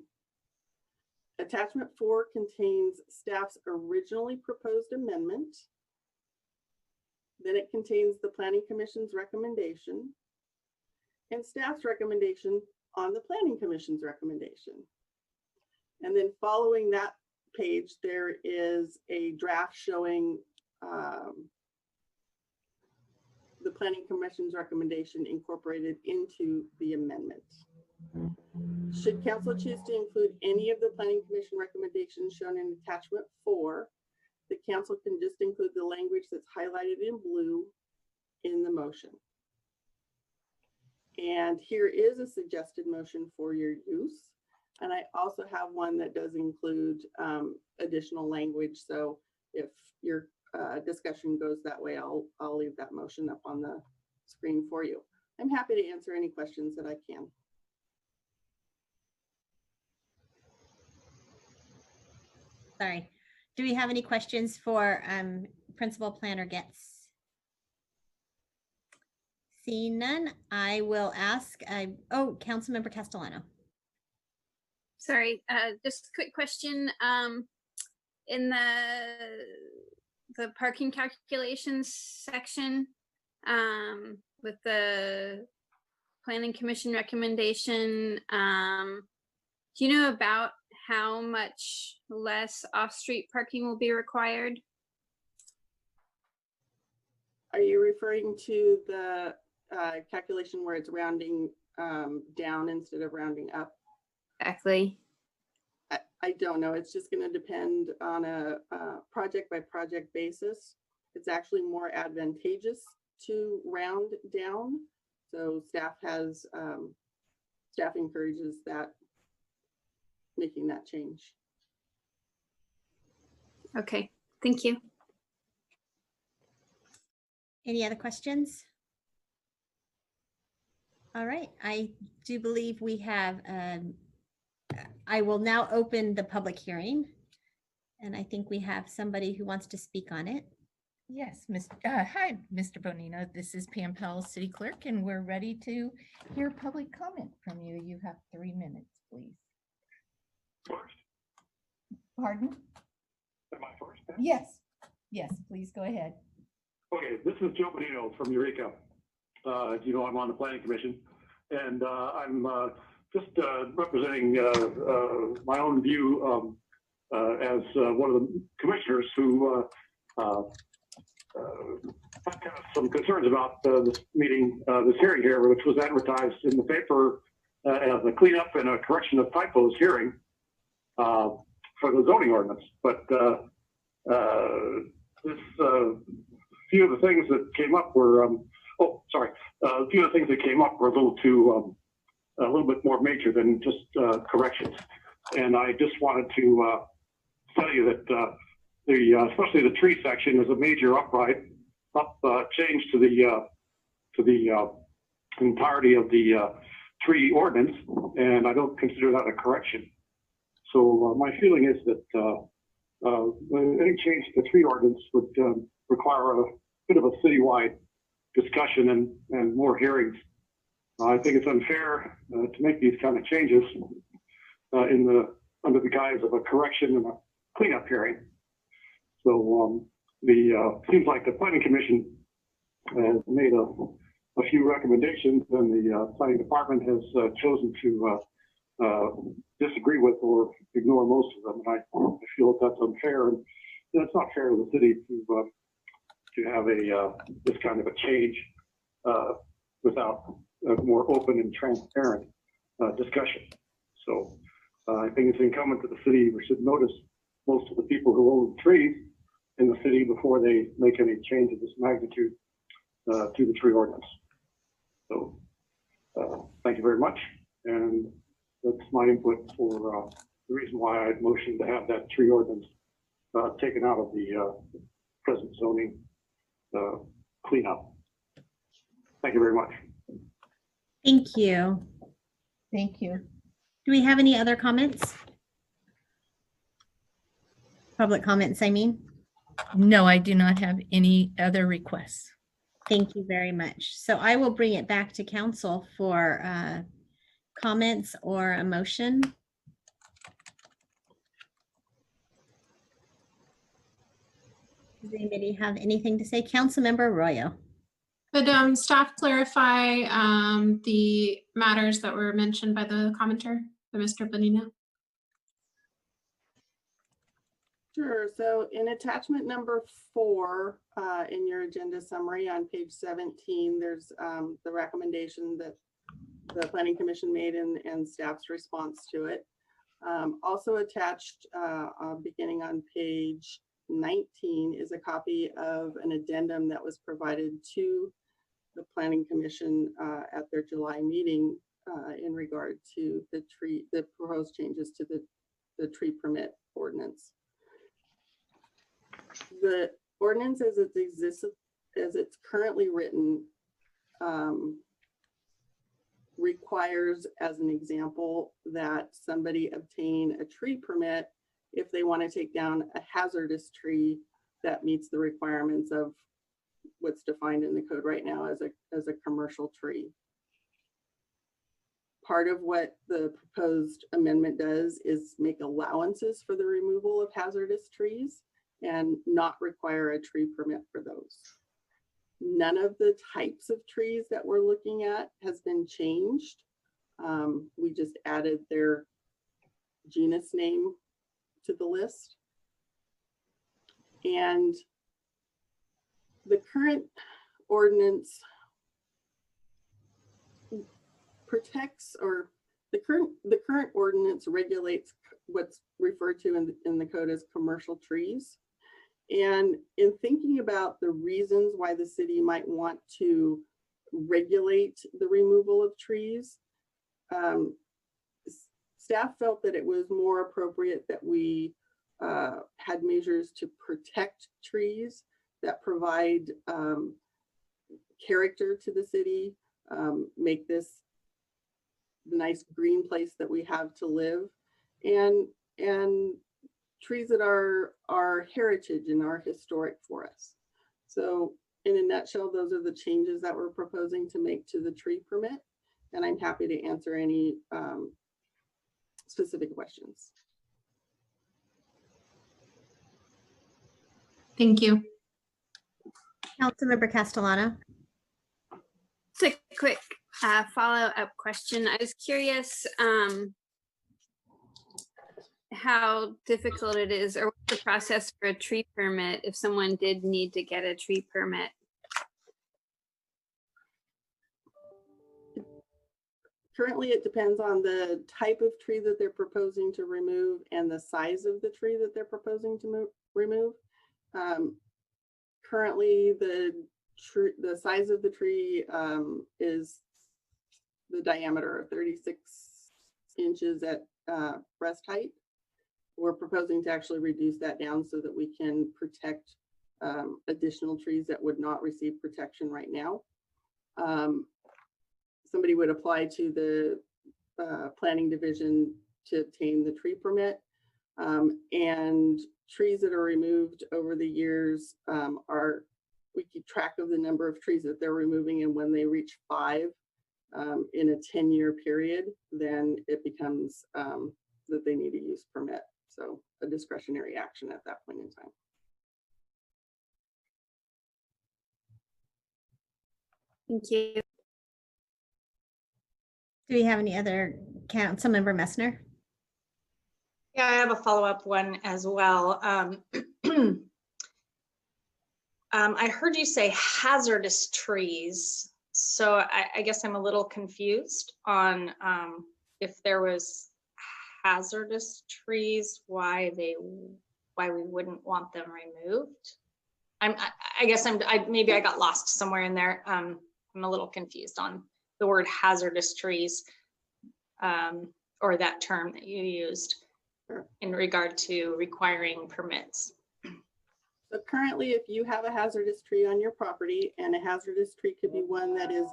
S19: Attachment 4 contains staff's originally proposed amendment. Then it contains the Planning Commission's recommendation and staff's recommendation on the Planning Commission's recommendation. And then following that page, there is a draft showing the Planning Commission's recommendation incorporated into the amendment. Should Council choose to include any of the Planning Commission recommendations shown in attachment 4, the Council can just include the language that's highlighted in blue in the motion. And here is a suggested motion for your use. And I also have one that does include additional language. So if your discussion goes that way, I'll leave that motion up on the screen for you. I'm happy to answer any questions that I can.
S1: Sorry. Do we have any questions for Principal Planner Getz? Seeing none, I will ask, oh, Councilmember Castellano.
S12: Sorry, just a quick question. In the parking calculations section, with the Planning Commission recommendation, do you know about how much less off-street parking will be required?
S19: Are you referring to the calculation where it's rounding down instead of rounding up?
S12: Exactly.
S19: I don't know. It's just going to depend on a project by project basis. It's actually more advantageous to round down. So staff has staff encourages that, making that change.
S12: Okay, thank you.
S1: Any other questions? All right, I do believe we have, I will now open the public hearing. And I think we have somebody who wants to speak on it.
S10: Yes, hi, Mr. Bonino. This is Pam Powell, City Clerk, and we're ready to hear public comment from you. You have 3 minutes, please.
S20: First.
S10: Pardon?
S20: Am I first?
S10: Yes, yes, please go ahead.
S20: Okay, this is Joe Bonino from Eureka. As you know, I'm on the Planning Commission, and I'm just representing my own view as one of the commissioners who had kind of some concerns about this meeting, this hearing here, which was advertised in the paper as a cleanup and a correction of typos hearing for the zoning ordinance. But this few of the things that came up were, a few of the things that came up were a little bit more major than just corrections. And I just wanted to tell you that especially the tree section is a major change to the entirety of the tree ordinance, and I don't consider that a correction. So my feeling is that any change to the tree ordinance would require a bit of a citywide discussion and more hearings. I think it's unfair to make these kind of changes under the guise of a correction and a cleanup hearing. So seems like the Planning Commission has made a few recommendations, and the Planning Department has chosen to disagree with or ignore most of them. And I feel that that's unfair, and it's not fair to the city to have this kind of a change without a more open and transparent discussion. So I think it's incumbent that the city should notice most of the people who own trees in the city before they make any change of this magnitude to the tree ordinance. So thank you very much. And that's my input for the reason why I motioned to have that tree ordinance taken out of the present zoning cleanup. Thank you very much.
S1: Thank you.
S10: Thank you.
S1: Do we have any other comments? Public comments, I mean.
S10: No, I do not have any other requests.
S1: Thank you very much. So I will bring it back to council for comments or a motion. Does anybody have anything to say? Councilmember Arroyo.
S4: Could staff clarify the matters that were mentioned by the commenter, by Mr. Bonino?
S19: Sure. So in attachment number 4 in your agenda summary on page 17, there's the recommendation that the Planning Commission made and staff's response to it. Also attached beginning on page 19 is a copy of an addendum that was provided to the Planning Commission at their July meeting in regard to the proposed changes to the tree permit ordinance. The ordinance as it exists, as it's currently written, requires, as an example, that somebody obtain a tree permit if they want to take down a hazardous tree that meets the requirements of what's defined in the code right now as a commercial tree. Part of what the proposed amendment does is make allowances for the removal of hazardous trees and not require a tree permit for those. None of the types of trees that we're looking at has been changed. We just added their genus name to the list. And the current ordinance protects, or the current ordinance regulates what's referred to in the code as commercial trees. And in thinking about the reasons why the city might want to regulate the removal of trees, staff felt that it was more appropriate that we had measures to protect trees that provide character to the city, make this the nice green place that we have to live, and trees that are heritage and are historic for us. So in a nutshell, those are the changes that we're proposing to make to the tree permit, and I'm happy to answer any specific questions.
S4: Thank you.
S1: Councilmember Castellano.
S12: Just a quick follow-up question. I was curious how difficult it is, or what's the process for a tree permit if someone did need to get a tree permit?
S19: Currently, it depends on the type of tree that they're proposing to remove and the size of the tree that they're proposing to remove. Currently, the size of the tree is the diameter of 36 inches at breast height. We're proposing to actually reduce that down so that we can protect additional trees that would not receive protection right now. Somebody would apply to the planning division to obtain the tree permit, and trees that are removed over the years we keep track of the number of trees that they're removing, and when they reach 5 in a 10-year period, then it becomes that they need a use permit. So a discretionary action at that point in time.
S12: Thank you.
S1: Do we have any other? Councilmember Messner.
S8: Yeah, I have a follow-up one as well. I heard you say hazardous trees. So I guess I'm a little confused on if there was hazardous trees, why we wouldn't want them removed. I guess maybe I got lost somewhere in there. I'm a little confused on the word hazardous trees, or that term that you used in regard to requiring permits.
S19: So currently, if you have a hazardous tree on your property, and a hazardous tree could be one that is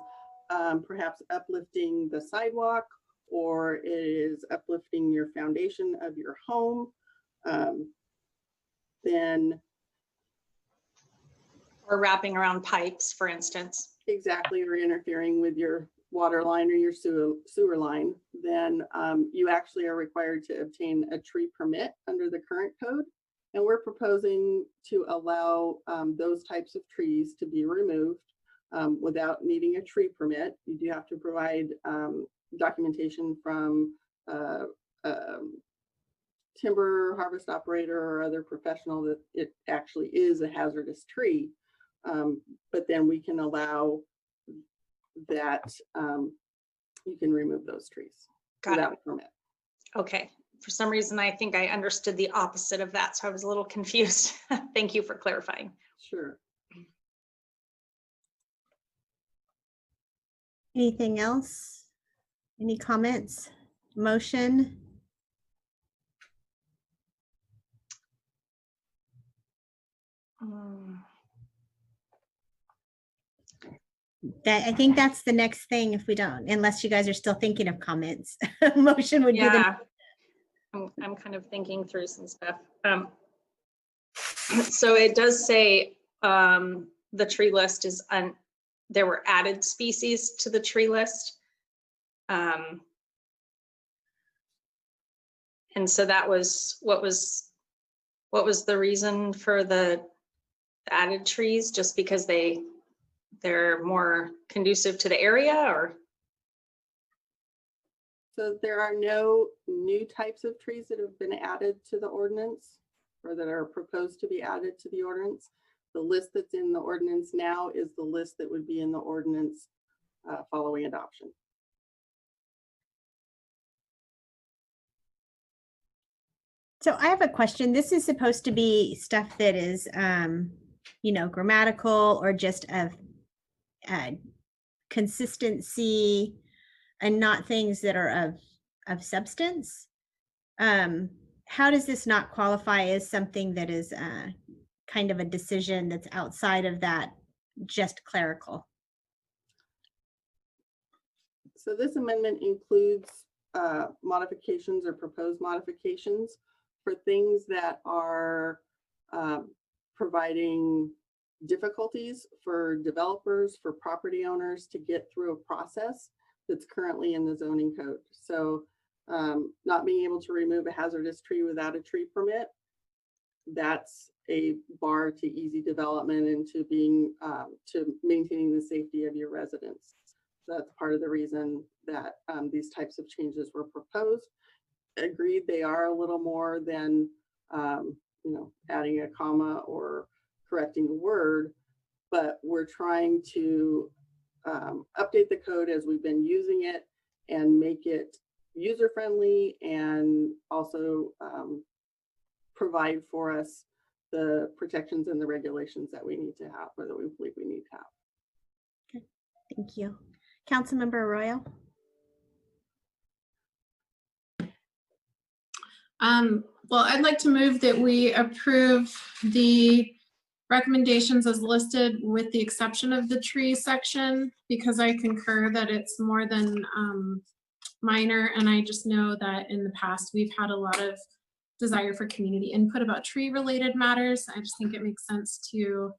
S19: perhaps uplifting the sidewalk, or it is uplifting your foundation of your home, then.
S8: Or wrapping around pipes, for instance.
S19: Exactly, or interfering with your water line or your sewer line, then you actually are required to obtain a tree permit under the current code. And we're proposing to allow those types of trees to be removed without needing a tree permit. You do have to provide documentation from timber harvest operator or other professional that it actually is a hazardous tree. But then we can allow that you can remove those trees without a permit.
S8: Okay. For some reason, I think I understood the opposite of that, so I was a little confused. Thank you for clarifying.
S19: Sure.
S1: Anything else? Any comments? Motion? I think that's the next thing if we don't, unless you guys are still thinking of comments. Motion would be the.
S8: I'm kind of thinking through some stuff. So it does say the tree list is there were added species to the tree list. And so that was what was the reason for the added trees, just because they're more conducive to the area, or?
S19: So there are no new types of trees that have been added to the ordinance or that are proposed to be added to the ordinance. The list that's in the ordinance now is the list that would be in the ordinance following adoption.
S1: So I have a question. This is supposed to be stuff that is, grammatical or just of consistency, and not things that are of substance. How does this not qualify as something that is kind of a decision that's outside of that just clerical?
S19: So this amendment includes modifications or proposed modifications for things that are providing difficulties for developers, for property owners to get through a process that's currently in the zoning code. So not being able to remove a hazardous tree without a tree permit, that's a bar to easy development and to being to maintaining the safety of your residents. That's part of the reason that these types of changes were proposed. Agreed, they are a little more than you know, adding a comma or correcting a word, but we're trying to update the code as we've been using it and make it user-friendly and also provide for us the protections and the regulations that we need to have, or that we believe we need to have.
S1: Okay, thank you. Councilmember Arroyo.
S4: Well, I'd like to move that we approve the recommendations as listed with the exception of the tree section, because I concur that it's more than minor. And I just know that in the past, we've had a lot of desire for community input about tree related matters. I just think it makes sense to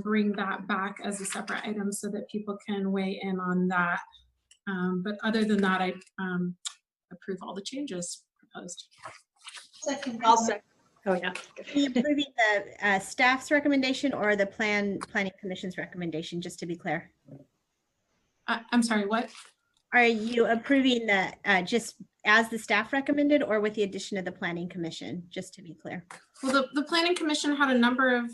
S4: bring that back as a separate item so that people can weigh in on that. But other than that, I approve all the changes proposed.
S13: Second.
S8: I'll second. Oh, yeah.
S1: Are you approving the staff's recommendation or the planning commission's recommendation, just to be clear?
S4: I'm sorry, what?
S1: Are you approving the just as the staff recommended or with the addition of the planning commission, just to be clear?
S4: Well, the planning commission had a number of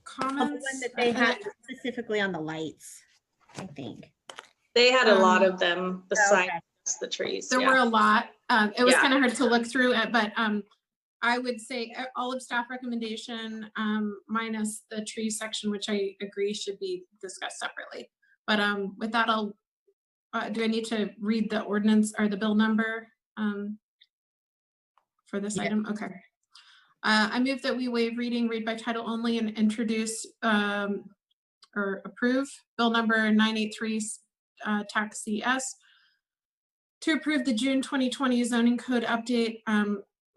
S4: comments.
S1: The one that they had specifically on the lights, I think.
S8: They had a lot of them besides the trees.
S4: There were a lot. It was kind of hard to look through it, but I would say all of staff recommendation minus the tree section, which I agree should be discussed separately. But with that, I'll, do I need to read the ordinance or the bill number for this item? Okay. I move that we waive reading, read by title only, and introduce or approve bill number 983 tax CS to approve the June 2020 zoning code update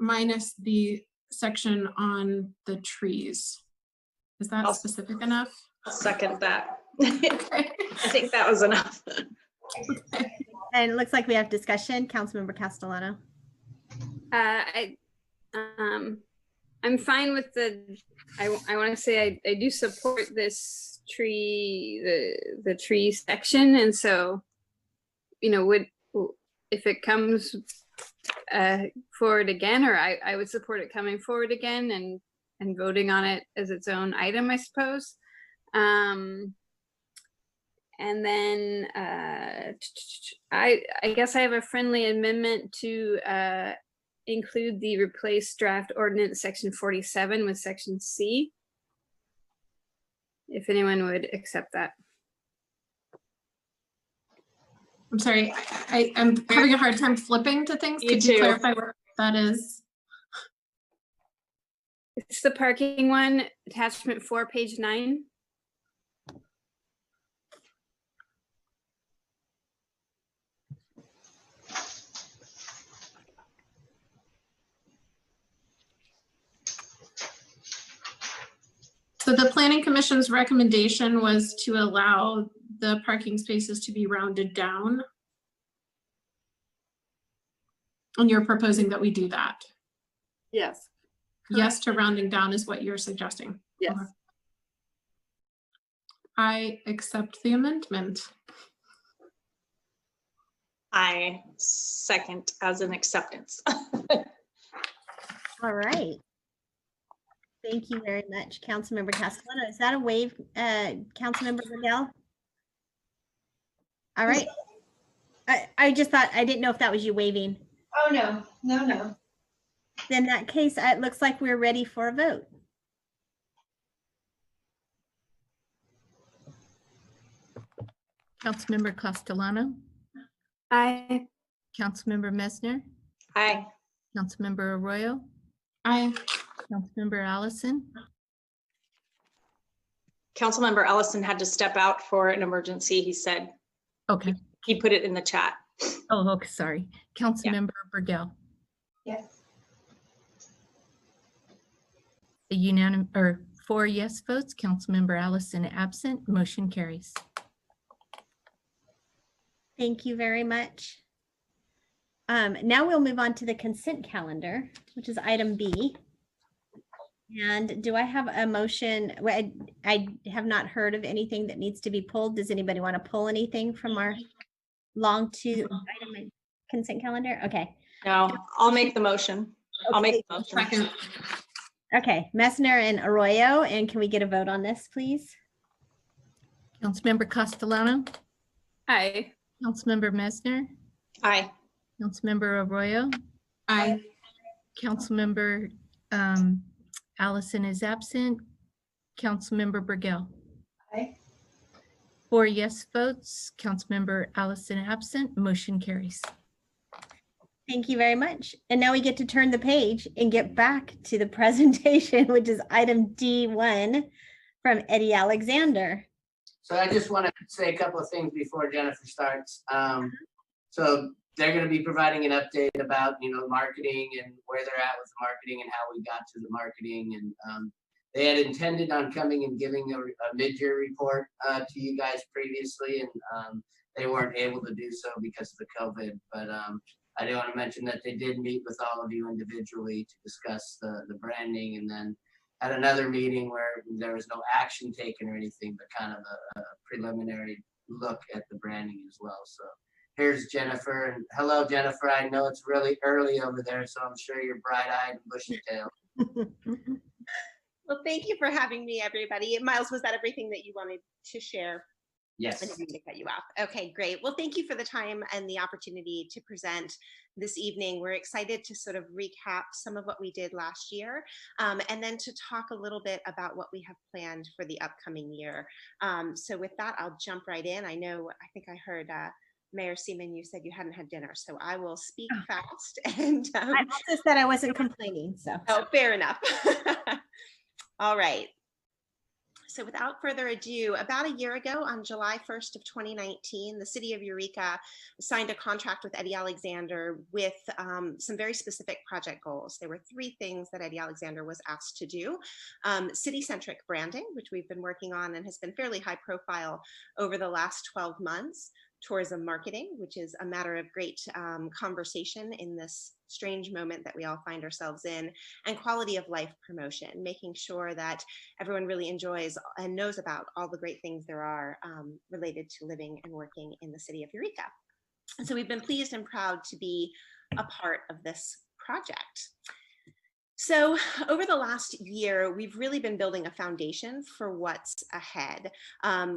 S4: minus the section on the trees. Is that specific enough?
S8: I'll second that. I think that was enough.
S1: And it looks like we have discussion. Councilmember Castellano.
S12: I'm fine with the, I want to say I do support this tree, the tree section. And so, you know, if it comes forward again, or I would support it coming forward again and voting on it as its own item, I suppose. And then I guess I have a friendly amendment to include the replace draft ordinance section 47 with section C. If anyone would accept that.
S4: I'm sorry, I'm having a hard time flipping to things. Could you clarify what that is?
S12: It's the parking one, attachment 4, page 9.
S4: So the planning commission's recommendation was to allow the parking spaces to be rounded down. And you're proposing that we do that?
S19: Yes.
S4: Yes to rounding down is what you're suggesting?
S19: Yes.
S4: Okay. I accept the amendment.
S8: I second as an acceptance.
S1: All right. Thank you very much, Councilmember Castellano. Is that a waive, Councilmember Liddell? All right. I just thought, I didn't know if that was you waiving.
S13: Oh, no, no, no.
S1: In that case, it looks like we're ready for a vote.
S10: Councilmember Castellano.
S12: Aye.
S10: Councilmember Messner,
S8: Aye.
S10: Councilmember Arroyo,
S4: Aye.
S10: Councilmember Allison.
S8: Councilmember Ellison had to step out for an emergency, he said.
S10: Okay.
S8: He put it in the chat.
S10: Oh, okay, sorry. Councilmember Burgell.
S13: Yes.
S10: A unanimous, or 4 yes votes, Councilmember Allison absent, motion carries.
S1: Thank you very much. Now we'll move on to the consent calendar, which is item B. And do I have a motion? Well, I have not heard of anything that needs to be pulled. Does anybody want to pull anything from our long to item consent calendar? Okay.
S8: No, I'll make the motion. I'll make the motion.
S4: Second.
S1: Okay, Messner and Arroyo, and can we get a vote on this, please?
S10: Councilmember Castellano,
S12: Aye.
S10: Councilmember Messner,
S8: Aye.
S10: Councilmember Arroyo,
S4: Aye.
S10: Councilmember Allison is absent, Councilmember Burgell.
S13: Aye.
S10: 4 yes votes, Councilmember Allison absent, motion carries.
S1: Thank you very much. And now we get to turn the page and get back to the presentation, which is item D1 from Eddie Alexander.
S21: So I just want to say a couple of things before Jennifer starts. So they're going to be providing an update about, marketing and where they're at with marketing and how we got to the marketing. And they had intended on coming and giving a mid-year report to you guys previously, and they weren't able to do so because of the COVID. But I do want to mention that they did meet with all of you individually to discuss the branding, and then at another meeting where there was no action taken or anything, but kind of a preliminary look at the branding as well. So here's Jennifer, and hello, Jennifer. I know it's really early over there, so I'm sure you're bright-eyed and bushy-tailed.
S17: Well, thank you for having me, everybody. Miles, was that everything that you wanted to share?
S21: Yes.
S17: I didn't mean to cut you off. Okay, great. Well, thank you for the time and the opportunity to present this evening. We're excited to sort of recap some of what we did last year, and then to talk a little bit about what we have planned for the upcoming year. So with that, I'll jump right in. I think I heard Mayor Seaman, you said you hadn't had dinner, so I will speak fast. And
S1: I also said I wasn't complaining, so.
S17: Oh, fair enough. All right. So without further ado, about a year ago on July 1st of 2019, the city of Eureka signed a contract with Eddie Alexander with some very specific project goals. There were 3 things that Eddie Alexander was asked to do. City-centric branding, which we've been working on and has been fairly high profile over the last 12 months. Tourism marketing, which is a matter of great conversation in this strange moment that we all find ourselves in, and quality of life promotion, making sure that everyone really enjoys and knows about all the great things there are related to living and working in the city of Eureka. And so we've been pleased and proud to be a part of this project. So over the last year, we've really been building a foundation for what's ahead.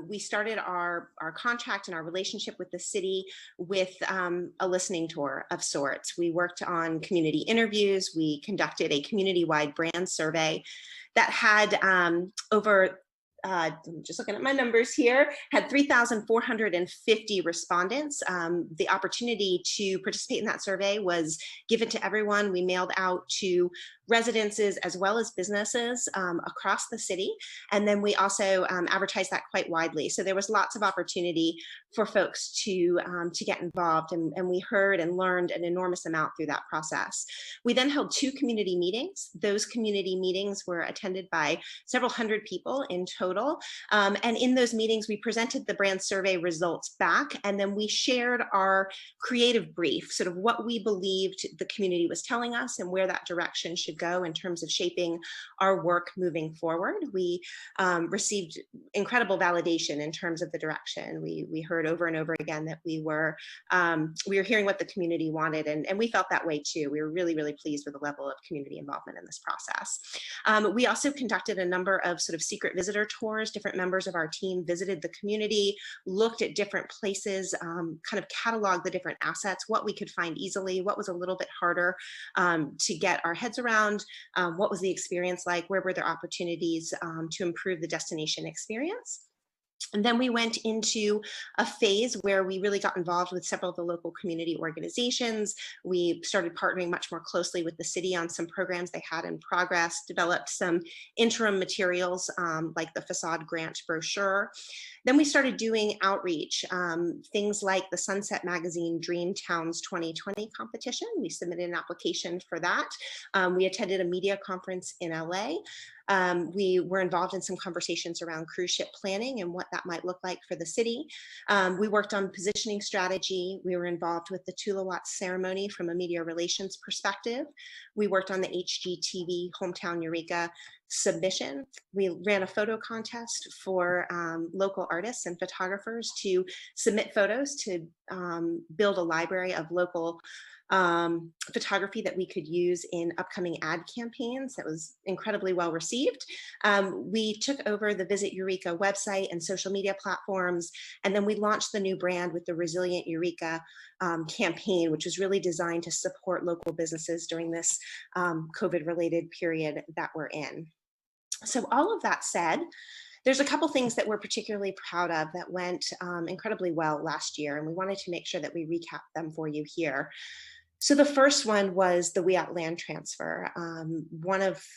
S17: We started our contract and our relationship with the city with a listening tour of sorts. We worked on community interviews. We conducted a community-wide brand survey that had I'm just looking at my numbers here, had 3,450 respondents. The opportunity to participate in that survey was given to everyone. We mailed out to residences as well as businesses across the city. And then we also advertised that quite widely. So there was lots of opportunity for folks to get involved. And we heard and learned an enormous amount through that process. We then held 2 community meetings. Those community meetings were attended by several hundred people in total. And in those meetings, we presented the brand survey results back, and then we shared our creative brief, sort of what we believed the community was telling us and where that direction should go in terms of shaping our work moving forward. We received incredible validation in terms of the direction. We heard over and over again that we were hearing what the community wanted, and we felt that way too. We were really, really pleased with the level of community involvement in this process. We also conducted a number of sort of secret visitor tours. Different members of our team visited the community, looked at different places, kind of cataloged the different assets, what we could find easily, what was a little bit harder to get our heads around, what was the experience like, where were there opportunities to improve the destination experience. And then we went into a phase where we really got involved with several of the local community organizations. We started partnering much more closely with the city on some programs they had in progress, developed some interim materials like the facade grant brochure. Then we started doing outreach, things like the Sunset Magazine Dream Towns 2020 competition. We submitted an application for that. We attended a media conference in LA. We were involved in some conversations around cruise ship planning and what that might look like for the city. We worked on positioning strategy. We were involved with the Tulawatt ceremony from a media relations perspective. We worked on the HGTV Hometown Eureka submission. We ran a photo contest for local artists and photographers to submit photos to build a library of local photography that we could use in upcoming ad campaigns. That was incredibly well received. We took over the Visit Eureka website and social media platforms, and then we launched the new brand with the Resilient Eureka campaign, which was really designed to support local businesses during this COVID-related period that we're in. So all of that said, there's a couple things that we're particularly proud of that went incredibly well last year, and we wanted to make sure that we recap them for you here. So the first one was the WIAT land transfer.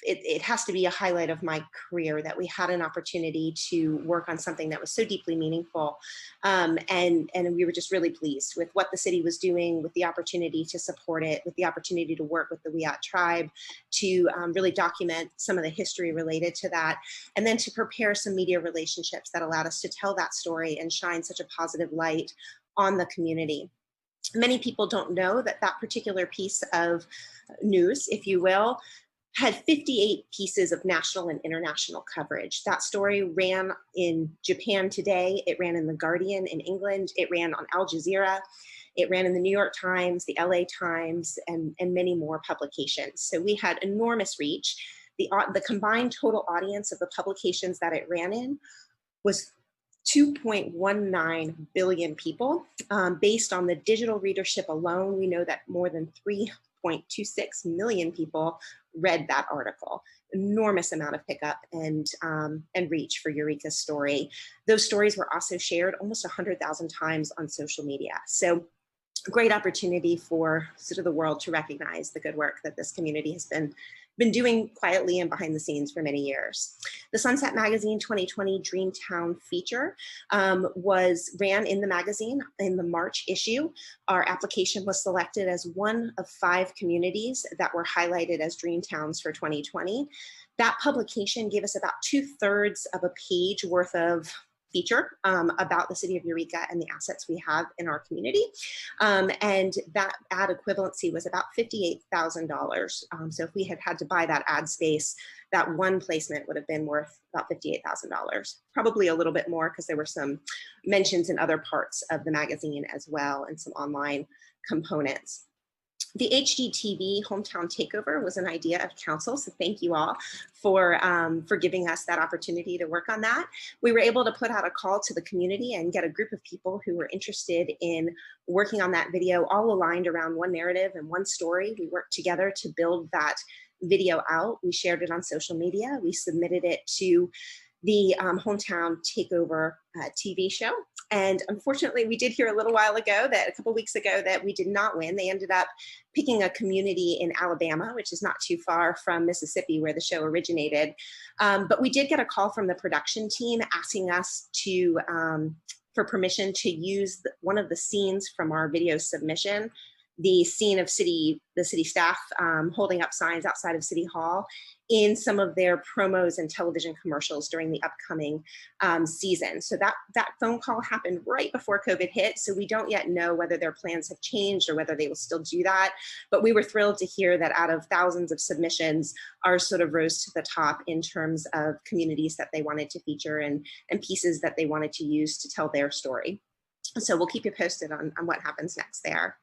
S17: It has to be a highlight of my career that we had an opportunity to work on something that was so deeply meaningful. And we were just really pleased with what the city was doing, with the opportunity to support it, with the opportunity to work with the WIAT tribe to really document some of the history related to that, and then to prepare some media relationships that allowed us to tell that story and shine such a positive light on the community. Many people don't know that that particular piece of news, if you will, had 58 pieces of national and international coverage. That story ran in Japan Today, it ran in The Guardian in England, it ran on Al Jazeera, it ran in the New York Times, the LA Times, and many more publications. So we had enormous reach. The combined total audience of the publications that it ran in was 2.19 billion people. Based on the digital readership alone, we know that more than 3.26 million people read that article. Enormous amount of pickup and reach for Eureka's story. Those stories were also shared almost 100,000 times on social media. So great opportunity for sort of the world to recognize the good work that this community has been doing quietly and behind the scenes for many years. The Sunset Magazine 2020 Dreamtown feature ran in the magazine in the March issue. Our application was selected as one of 5 communities that were highlighted as Dreamtowns for 2020. That publication gave us about 2/3 of a page worth of feature about the city of Eureka and the assets we have in our community. And that ad equivalency was about $58,000. So if we had to buy that ad space, that one placement would have been worth about $58,000. Probably a little bit more because there were some mentions in other parts of the magazine as well and some online components. The HGTV Hometown Takeover was an idea of council, so thank you all for giving us that opportunity to work on that. We were able to put out a call to the community and get a group of people who were interested in working on that video, all aligned around one narrative and one story. We worked together to build that video out. We shared it on social media. We submitted it to the Hometown Takeover TV show. And unfortunately, we did hear a couple weeks ago that we did not win. They ended up picking a community in Alabama, which is not too far from Mississippi where the show originated. But we did get a call from the production team asking us for permission to use one of the scenes from our video submission, the scene of the city staff holding up signs outside of City Hall in some of their promos and television commercials during the upcoming season. So that phone call happened right before COVID hit. So we don't yet know whether their plans have changed or whether they will still do that. But we were thrilled to hear that out of thousands of submissions, ours sort of rose to the top in terms of communities that they wanted to feature and pieces that they wanted to use to tell their story. So we'll keep you posted on what happens next there.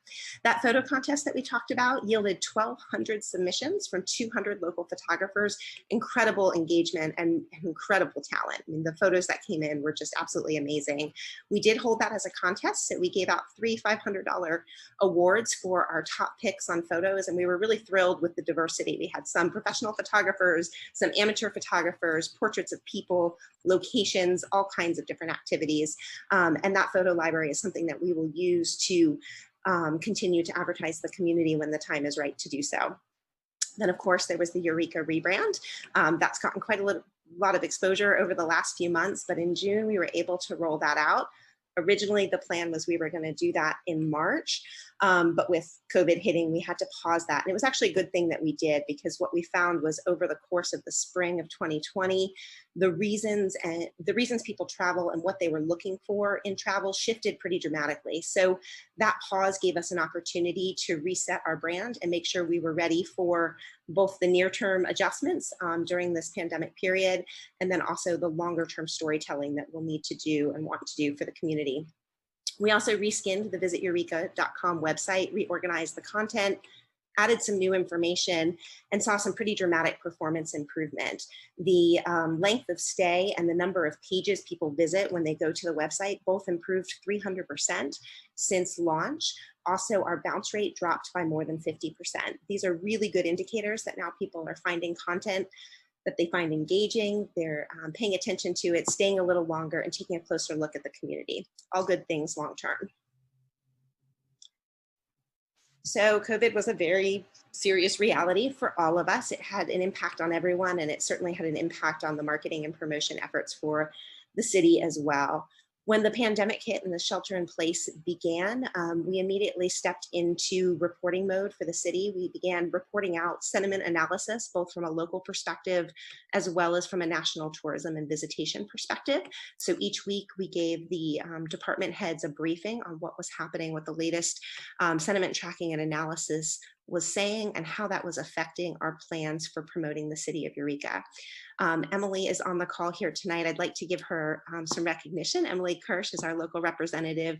S17: That photo contest that we talked about yielded 1,200 submissions from 200 local photographers, incredible engagement and incredible talent. I mean, the photos that came in were just absolutely amazing. We did hold that as a contest, so we gave out 3 $500 awards for our top picks on photos, and we were really thrilled with the diversity. We had some professional photographers, some amateur photographers, portraits of people, locations, all kinds of different activities, and that photo library is something that we will use to continue to advertise the community when the time is right to do so. Then, of course, there was the Eureka Rebrand. That's gotten quite a lot of exposure over the last few months, but in June, we were able to roll that out. Originally, the plan was we were going to do that in March, but with COVID hitting, we had to pause that. And it was actually a good thing that we did, because what we found was over the course of the spring of 2020, the reasons people travel and what they were looking for in travel shifted pretty dramatically. So that pause gave us an opportunity to reset our brand and make sure we were ready for both the near-term adjustments during this pandemic period, and then also the longer-term storytelling that we'll need to do and want to do for the community. We also reskinned the visiteureka.com website, reorganized the content, added some new information, and saw some pretty dramatic performance improvement. The length of stay and the number of pages people visit when they go to the website both improved 300% since launch. Also, our bounce rate dropped by more than 50%. These are really good indicators that now people are finding content that they find engaging, they're paying attention to it, staying a little longer, and taking a closer look at the community. All good things long term. So COVID was a very serious reality for all of us. It had an impact on everyone, and it certainly had an impact on the marketing and promotion efforts for the city as well. When the pandemic hit and the shelter in place began, we immediately stepped into reporting mode for the city. We began reporting out sentiment analysis, both from a local perspective, as well as from a national tourism and visitation perspective. So each week we gave the department heads a briefing on what was happening, what the latest sentiment tracking and analysis was saying, and how that was affecting our plans for promoting the city of Eureka. Emily is on the call here tonight. I'd like to give her some recognition. Emily Kirsch is our local representative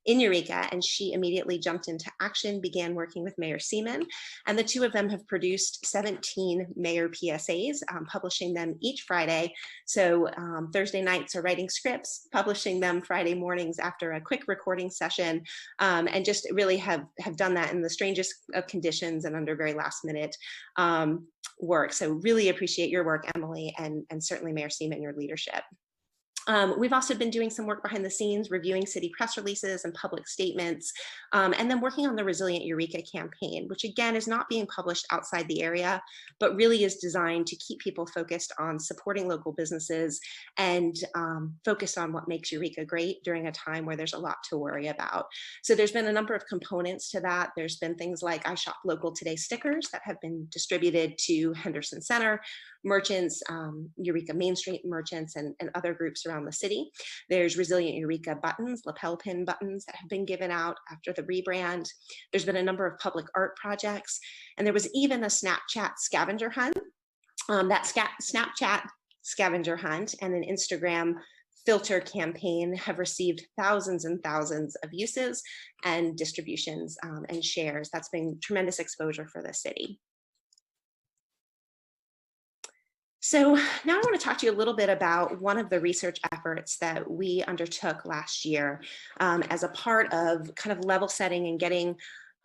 S17: in Eureka, and she immediately jumped into action, began working with Mayor Seaman, and the two of them have produced 17 mayor PSAs, publishing them each Friday. So Thursday nights are writing scripts, publishing them Friday mornings after a quick recording session, and just really have done that in the strangest of conditions and under very last minute work. So really appreciate your work, Emily, and certainly Mayor Seaman, your leadership. We've also been doing some work behind the scenes, reviewing city press releases and public statements, and then working on the Resilient Eureka campaign, which again is not being published outside the area, but really is designed to keep people focused on supporting local businesses and focused on what makes Eureka great during a time where there's a lot to worry about. So there's been a number of components to that. There's been things like I Shop Local Today stickers that have been distributed to Henderson Center merchants, Eureka Main Street merchants, and other groups around the city. There's Resilient Eureka buttons, lapel pin buttons that have been given out after the rebrand. There's been a number of public art projects, and there was even a Snapchat scavenger hunt. That Snapchat scavenger hunt and an Instagram filter campaign have received thousands and thousands of uses and distributions and shares. That's been tremendous exposure for the city. So now I want to talk to you a little bit about one of the research efforts that we undertook last year as a part of kind of level setting and getting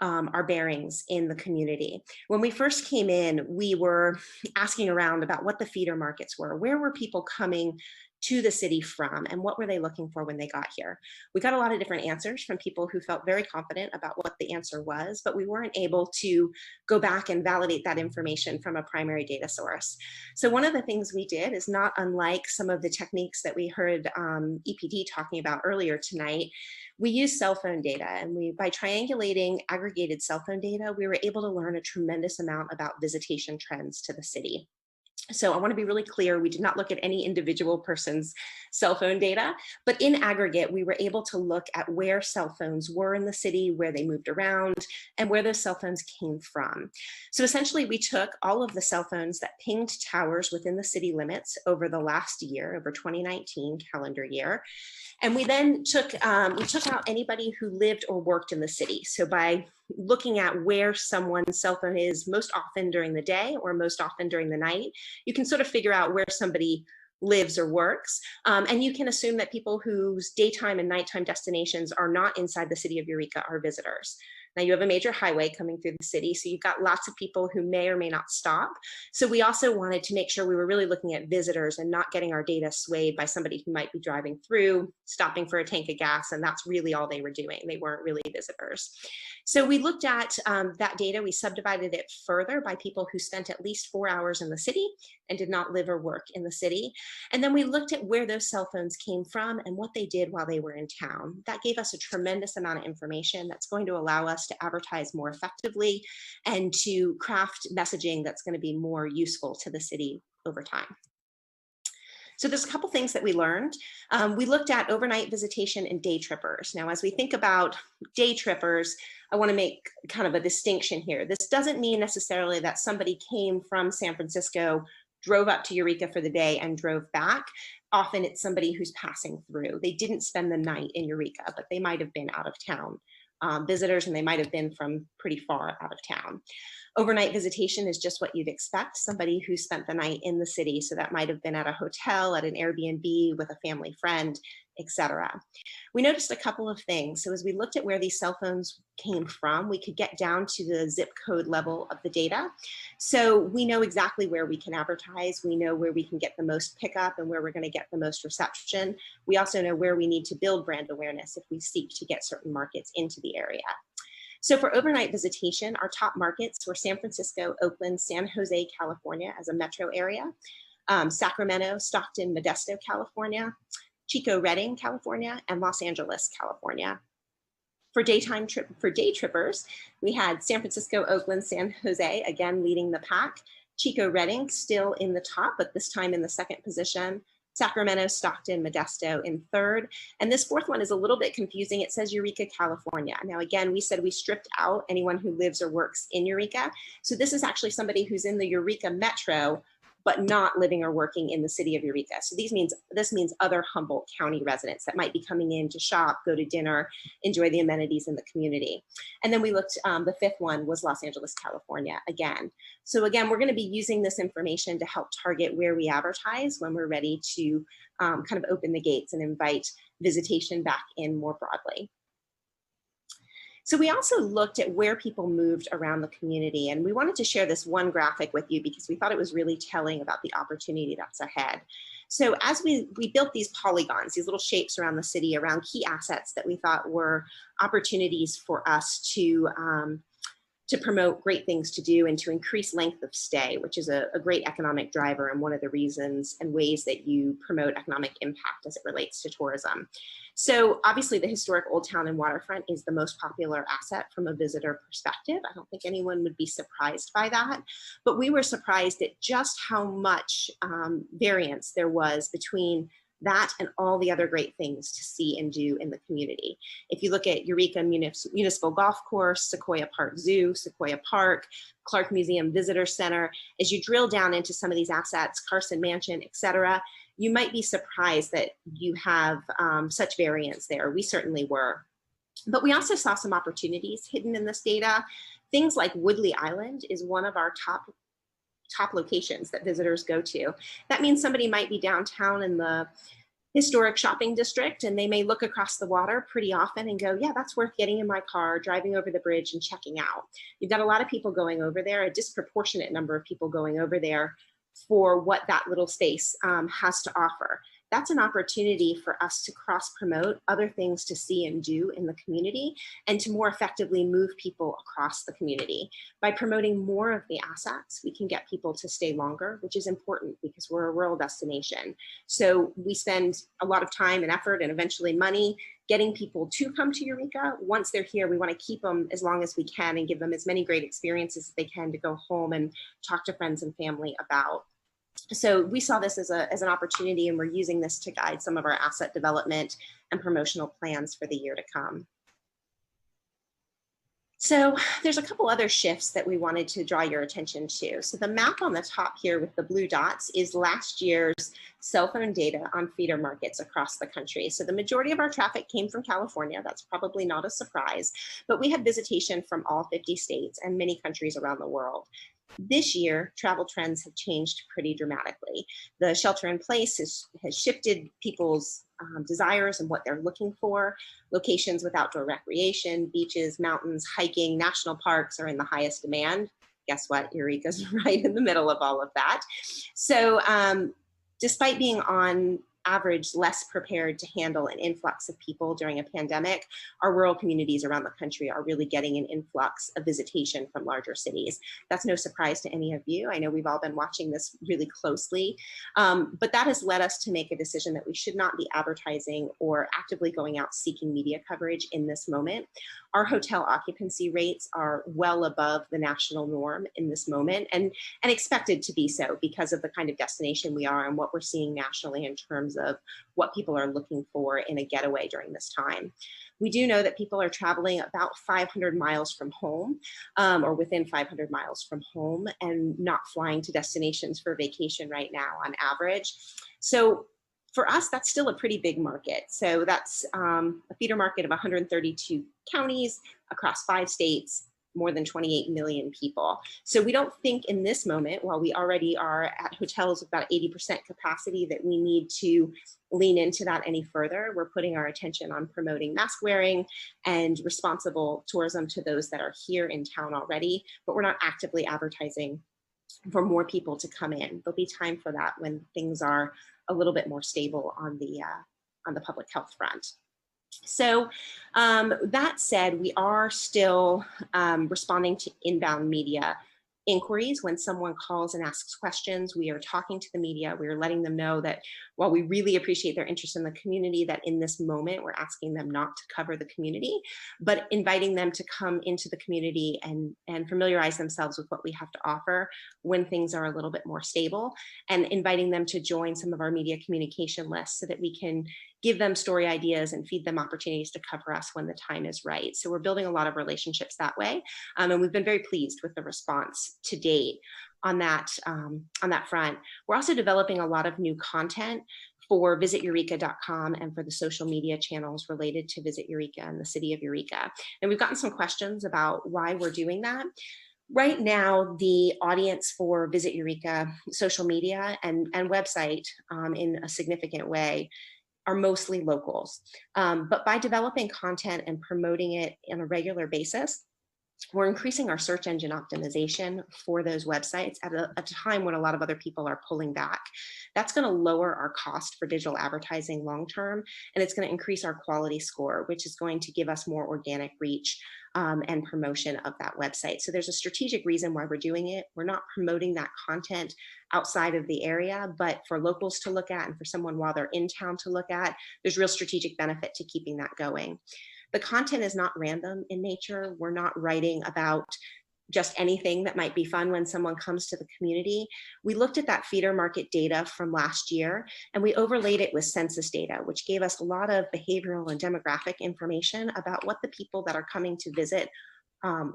S17: our bearings in the community. When we first came in, we were asking around about what the feeder markets were. Where were people coming to the city from, and what were they looking for when they got here? We got a lot of different answers from people who felt very confident about what the answer was, but we weren't able to go back and validate that information from a primary data source. So one of the things we did is not unlike some of the techniques that we heard EPD talking about earlier tonight. We used cell phone data, and by triangulating aggregated cell phone data, we were able to learn a tremendous amount about visitation trends to the city. So I want to be really clear, we did not look at any individual person's cell phone data, but in aggregate, we were able to look at where cell phones were in the city, where they moved around, and where those cell phones came from. So essentially, we took all of the cell phones that pinged towers within the city limits over the last year, over 2019 calendar year, and we then took out anybody who lived or worked in the city. So by looking at where someone's cell phone is most often during the day or most often during the night, you can sort of figure out where somebody lives or works. And you can assume that people whose daytime and nighttime destinations are not inside the city of Eureka are visitors. Now you have a major highway coming through the city, so you've got lots of people who may or may not stop. So we also wanted to make sure we were really looking at visitors and not getting our data swayed by somebody who might be driving through, stopping for a tank of gas, and that's really all they were doing. They weren't really visitors. So we looked at that data, we subdivided it further by people who spent at least 4 hours in the city and did not live or work in the city. And then we looked at where those cell phones came from and what they did while they were in town. That gave us a tremendous amount of information that's going to allow us to advertise more effectively and to craft messaging that's going to be more useful to the city over time. So there's a couple things that we learned. We looked at overnight visitation and day trippers. Now, as we think about day trippers, I want to make kind of a distinction here. This doesn't mean necessarily that somebody came from San Francisco, drove up to Eureka for the day and drove back. Often it's somebody who's passing through. They didn't spend the night in Eureka, but they might have been out of town visitors, and they might have been from pretty far out of town. Overnight visitation is just what you'd expect, somebody who spent the night in the city. So that might have been at a hotel, at an Airbnb, with a family friend, etc. We noticed a couple of things. So as we looked at where these cell phones came from, we could get down to the zip code level of the data. So we know exactly where we can advertise. We know where we can get the most pickup and where we're going to get the most reception. We also know where we need to build brand awareness if we seek to get certain markets into the area. So for overnight visitation, our top markets were San Francisco, Oakland, San Jose, California as a metro area, Sacramento, Stockton, Modesto, California, Chico, Redding, California, and Los Angeles, California. For day trippers, we had San Francisco, Oakland, San Jose, again leading the pack, Chico, Redding still in the top, but this time in the second position, Sacramento, Stockton, Modesto in third. And this fourth one is a little bit confusing. It says Eureka, California. Now, again, we said we stripped out anyone who lives or works in Eureka. So this is actually somebody who's in the Eureka metro, but not living or working in the city of Eureka. So this means other Humboldt County residents that might be coming in to shop, go to dinner, enjoy the amenities in the community. And then we looked, the fifth one was Los Angeles, California again. So again, we're gonna be using this information to help target where we advertise when we're ready to kind of open the gates and invite visitation back in more broadly. So we also looked at where people moved around the community, and we wanted to share this one graphic with you because we thought it was really telling about the opportunity that's ahead. So as we built these polygons, these little shapes around the city, around key assets that we thought were opportunities for us to promote great things to do and to increase length of stay, which is a great economic driver and one of the reasons and ways that you promote economic impact as it relates to tourism. So obviously the historic Old Town and waterfront is the most popular asset from a visitor perspective. I don't think anyone would be surprised by that, but we were surprised at just how much variance there was between that and all the other great things to see and do in the community. If you look at Eureka Municipal Golf Course, Sequoia Park Zoo, Sequoia Park, Clark Museum Visitor Center, as you drill down into some of these assets, Carson Mansion, et cetera, you might be surprised that you have such variance there. We certainly were. But we also saw some opportunities hidden in this data. Things like Woodley Island is one of our top locations that visitors go to. That means somebody might be downtown in the historic shopping district and they may look across the water pretty often and go, yeah, that's worth getting in my car, driving over the bridge and checking out. You've got a lot of people going over there, a disproportionate number of people going over there for what that little space has to offer. That's an opportunity for us to cross-promote other things to see and do in the community and to more effectively move people across the community. By promoting more of the assets, we can get people to stay longer, which is important because we're a rural destination. So we spend a lot of time and effort and eventually money getting people to come to Eureka. Once they're here, we want to keep them as long as we can and give them as many great experiences as they can to go home and talk to friends and family about. So we saw this as an opportunity, and we're using this to guide some of our asset development and promotional plans for the year to come. So there's a couple other shifts that we wanted to draw your attention to. So the map on the top here with the blue dots is last year's cell phone data on feeder markets across the country. So the majority of our traffic came from California. That's probably not a surprise, but we had visitation from all 50 states and many countries around the world. This year, travel trends have changed pretty dramatically. The shelter in place has shifted people's desires and what they're looking for. Locations with outdoor recreation, beaches, mountains, hiking, national parks are in the highest demand. Guess what? Eureka's right in the middle of all of that. So despite being on average less prepared to handle an influx of people during a pandemic, our rural communities around the country are really getting an influx of visitation from larger cities. That's no surprise to any of you. I know we've all been watching this really closely, but that has led us to make a decision that we should not be advertising or actively going out seeking media coverage in this moment. Our hotel occupancy rates are well above the national norm in this moment, and expected to be so because of the kind of destination we are and what we're seeing nationally in terms of what people are looking for in a getaway during this time. We do know that people are traveling about 500 miles from home or within 500 miles from home and not flying to destinations for vacation right now on average. So for us, that's still a pretty big market. So that's a feeder market of 132 counties across 5 states, more than 28 million people. So we don't think in this moment, while we already are at hotels with about 80% capacity, that we need to lean into that any further. We're putting our attention on promoting mask wearing and responsible tourism to those that are here in town already, but we're not actively advertising for more people to come in. There'll be time for that when things are a little bit more stable on the public health front. So that said, we are still responding to inbound media inquiries. When someone calls and asks questions, we are talking to the media. We are letting them know that while we really appreciate their interest in the community, that in this moment, we're asking them not to cover the community, but inviting them to come into the community and familiarize themselves with what we have to offer when things are a little bit more stable, and inviting them to join some of our media communication lists so that we can give them story ideas and feed them opportunities to cover us when the time is right. So we're building a lot of relationships that way. And we've been very pleased with the response to date on that front. We're also developing a lot of new content for visiteureka.com and for the social media channels related to Visit Eureka and the city of Eureka. And we've gotten some questions about why we're doing that. Right now, the audience for Visit Eureka social media and website in a significant way are mostly locals. But by developing content and promoting it on a regular basis, we're increasing our search engine optimization for those websites at a time when a lot of other people are pulling back. That's going to lower our cost for digital advertising long-term, and it's going to increase our quality score, which is going to give us more organic reach and promotion of that website. So there's a strategic reason why we're doing it. We're not promoting that content outside of the area, but for locals to look at and for someone while they're in town to look at, there's real strategic benefit to keeping that going. The content is not random in nature. We're not writing about just anything that might be fun when someone comes to the community. We looked at that feeder market data from last year, and we overlaid it with census data, which gave us a lot of behavioral and demographic information about what the people that are coming to visit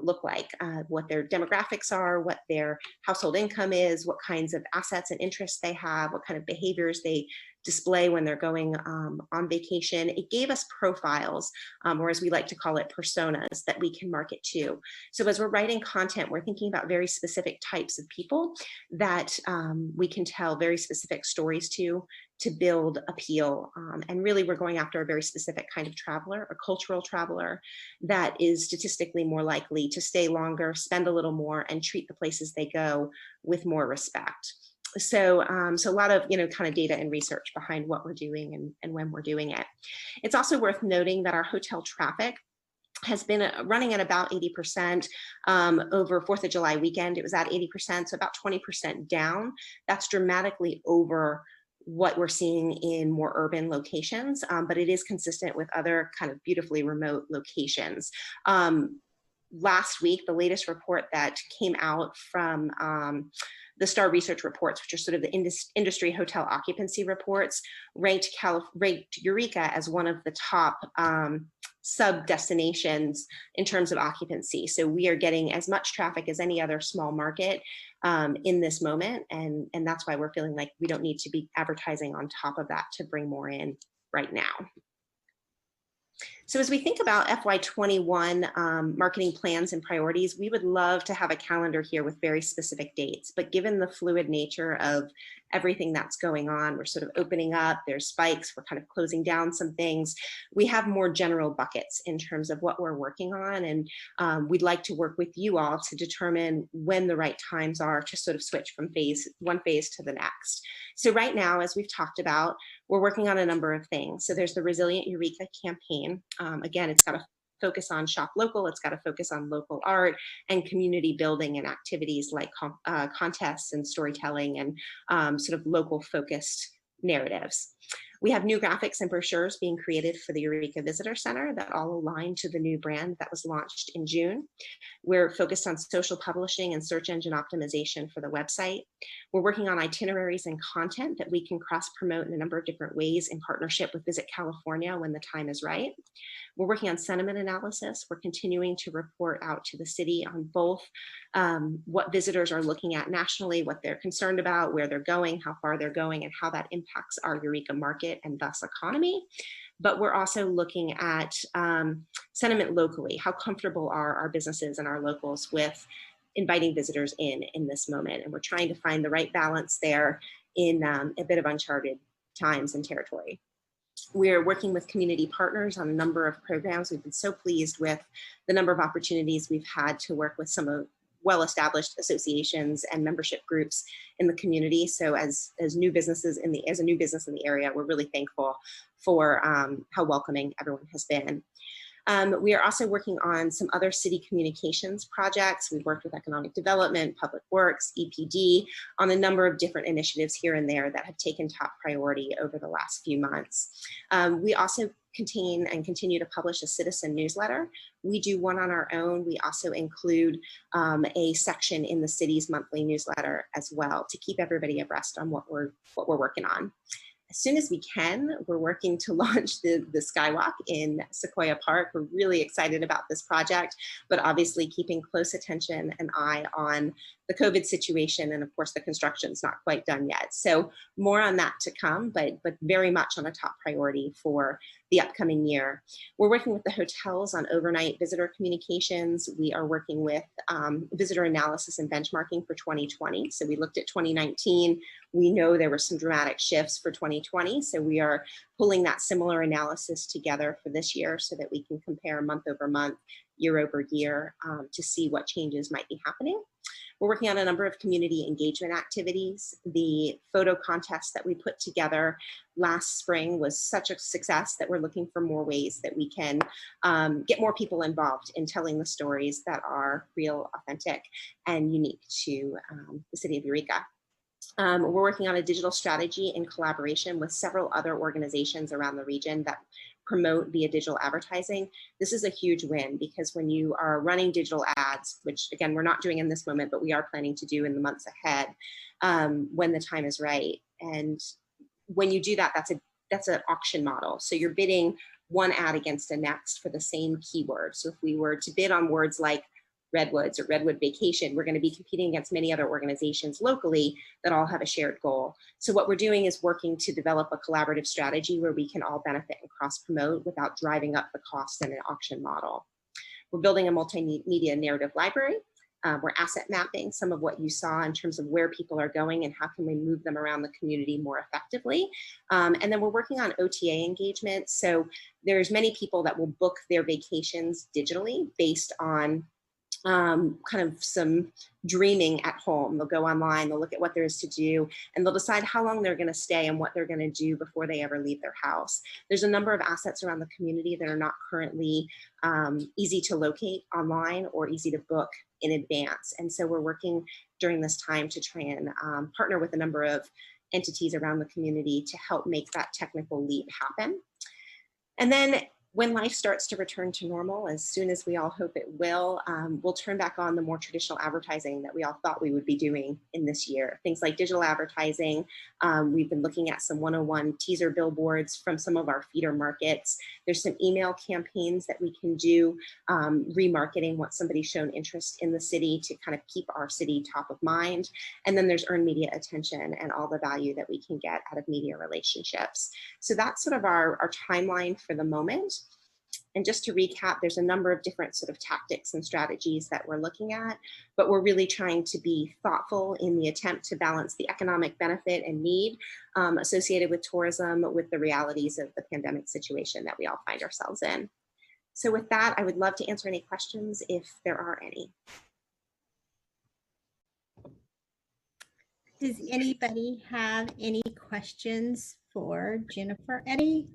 S17: look like, what their demographics are, what their household income is, what kinds of assets and interests they have, what kind of behaviors they display when they're going on vacation. It gave us profiles, or as we like to call it, personas that we can market to. So as we're writing content, we're thinking about very specific types of people that we can tell very specific stories to build appeal. And really, we're going after a very specific kind of traveler, a cultural traveler that is statistically more likely to stay longer, spend a little more, and treat the places they go with more respect. So a lot of, kind of data and research behind what we're doing and when we're doing it. It's also worth noting that our hotel traffic has been running at about 80% over 4th of July weekend. It was at 80%, so about 20% down. That's dramatically over what we're seeing in more urban locations, but it is consistent with other kind of beautifully remote locations. Last week, the latest report that came out from the STAR research reports, which are sort of the industry hotel occupancy reports, ranked Eureka as one of the top sub destinations in terms of occupancy. So we are getting as much traffic as any other small market in this moment. And that's why we're feeling like we don't need to be advertising on top of that to bring more in right now. So as we think about FY21 marketing plans and priorities, we would love to have a calendar here with very specific dates, but given the fluid nature of everything that's going on, we're sort of opening up, there's spikes, we're kind of closing down some things. We have more general buckets in terms of what we're working on, and we'd like to work with you all to determine when the right times are to sort of switch from one phase to the next. So right now, as we've talked about, we're working on a number of things. So there's the Resilient Eureka campaign. Again, it's got to focus on shop local, it's got to focus on local art and community building and activities like contests and storytelling and sort of local focused narratives. We have new graphics and brochures being created for the Eureka Visitor Center that all align to the new brand that was launched in June. We're focused on social publishing and search engine optimization for the website. We're working on itineraries and content that we can cross-promote in a number of different ways in partnership with Visit California when the time is right. We're working on sentiment analysis. We're continuing to report out to the city on both what visitors are looking at nationally, what they're concerned about, where they're going, how far they're going, and how that impacts our Eureka market and thus economy. But we're also looking at sentiment locally. How comfortable are our businesses and our locals with inviting visitors in this moment? And we're trying to find the right balance there in a bit of uncharted times and territory. We're working with community partners on a number of programs. We've been so pleased with the number of opportunities we've had to work with some of well-established associations and membership groups in the community. So as a new business in the area, we're really thankful for how welcoming everyone has been. We are also working on some other city communications projects. We've worked with economic development, public works, EPD on a number of different initiatives here and there that have taken top priority over the last few months. We also contain and continue to publish a citizen newsletter. We do one on our own. We also include a section in the city's monthly newsletter as well to keep everybody abreast on what we're working on. As soon as we can, we're working to launch the Skywalk in Sequoia Park. We're really excited about this project, but obviously keeping close attention and eye on the COVID situation. And of course, the construction's not quite done yet. So more on that to come, but very much on a top priority for the upcoming year. We're working with the hotels on overnight visitor communications. We are working with visitor analysis and benchmarking for 2020. So we looked at 2019. We know there were some dramatic shifts for 2020. So we are pulling that similar analysis together for this year so that we can compare month over month, year over year to see what changes might be happening. We're working on a number of community engagement activities. The photo contest that we put together last spring was such a success that we're looking for more ways that we can get more people involved in telling the stories that are real, authentic, and unique to the city of Eureka. We're working on a digital strategy in collaboration with several other organizations around the region that promote via digital advertising. This is a huge win because when you are running digital ads, which again, we're not doing in this moment, but we are planning to do in the months ahead when the time is right. And when you do that, that's an auction model. So you're bidding one ad against the next for the same keyword. So if we were to bid on words like Redwoods or Redwood Vacation, we're going to be competing against many other organizations locally that all have a shared goal. So what we're doing is working to develop a collaborative strategy where we can all benefit and cross-promote without driving up the cost in an auction model. We're building a multimedia narrative library. We're asset mapping some of what you saw in terms of where people are going and how can we move them around the community more effectively. And then we're working on OTA engagement. So there's many people that will book their vacations digitally based on kind of some dreaming at home. They'll go online, they'll look at what there is to do, and they'll decide how long they're going to stay and what they're going to do before they ever leave their house. There's a number of assets around the community that are not currently easy to locate online or easy to book in advance. And so we're working during this time to try and partner with a number of entities around the community to help make that technical leap happen. And then When life starts to return to normal, as soon as we all hope it will, we'll turn back on the more traditional advertising that we all thought we would be doing in this year. Things like digital advertising. We've been looking at some 101 teaser billboards from some of our feeder markets. There's some email campaigns that we can do, remarketing once somebody's shown interest in the city to kind of keep our city top of mind. And then there's earned media attention and all the value that we can get out of media relationships. So that's sort of our timeline for the moment. And just to recap, there's a number of different sort of tactics and strategies that we're looking at, but we're really trying to be thoughtful in the attempt to balance the economic benefit and need associated with tourism with the realities of the pandemic situation that we all find ourselves in. So with that, I would love to answer any questions if there are any.
S1: Does anybody have any questions for Jennifer, Eddie?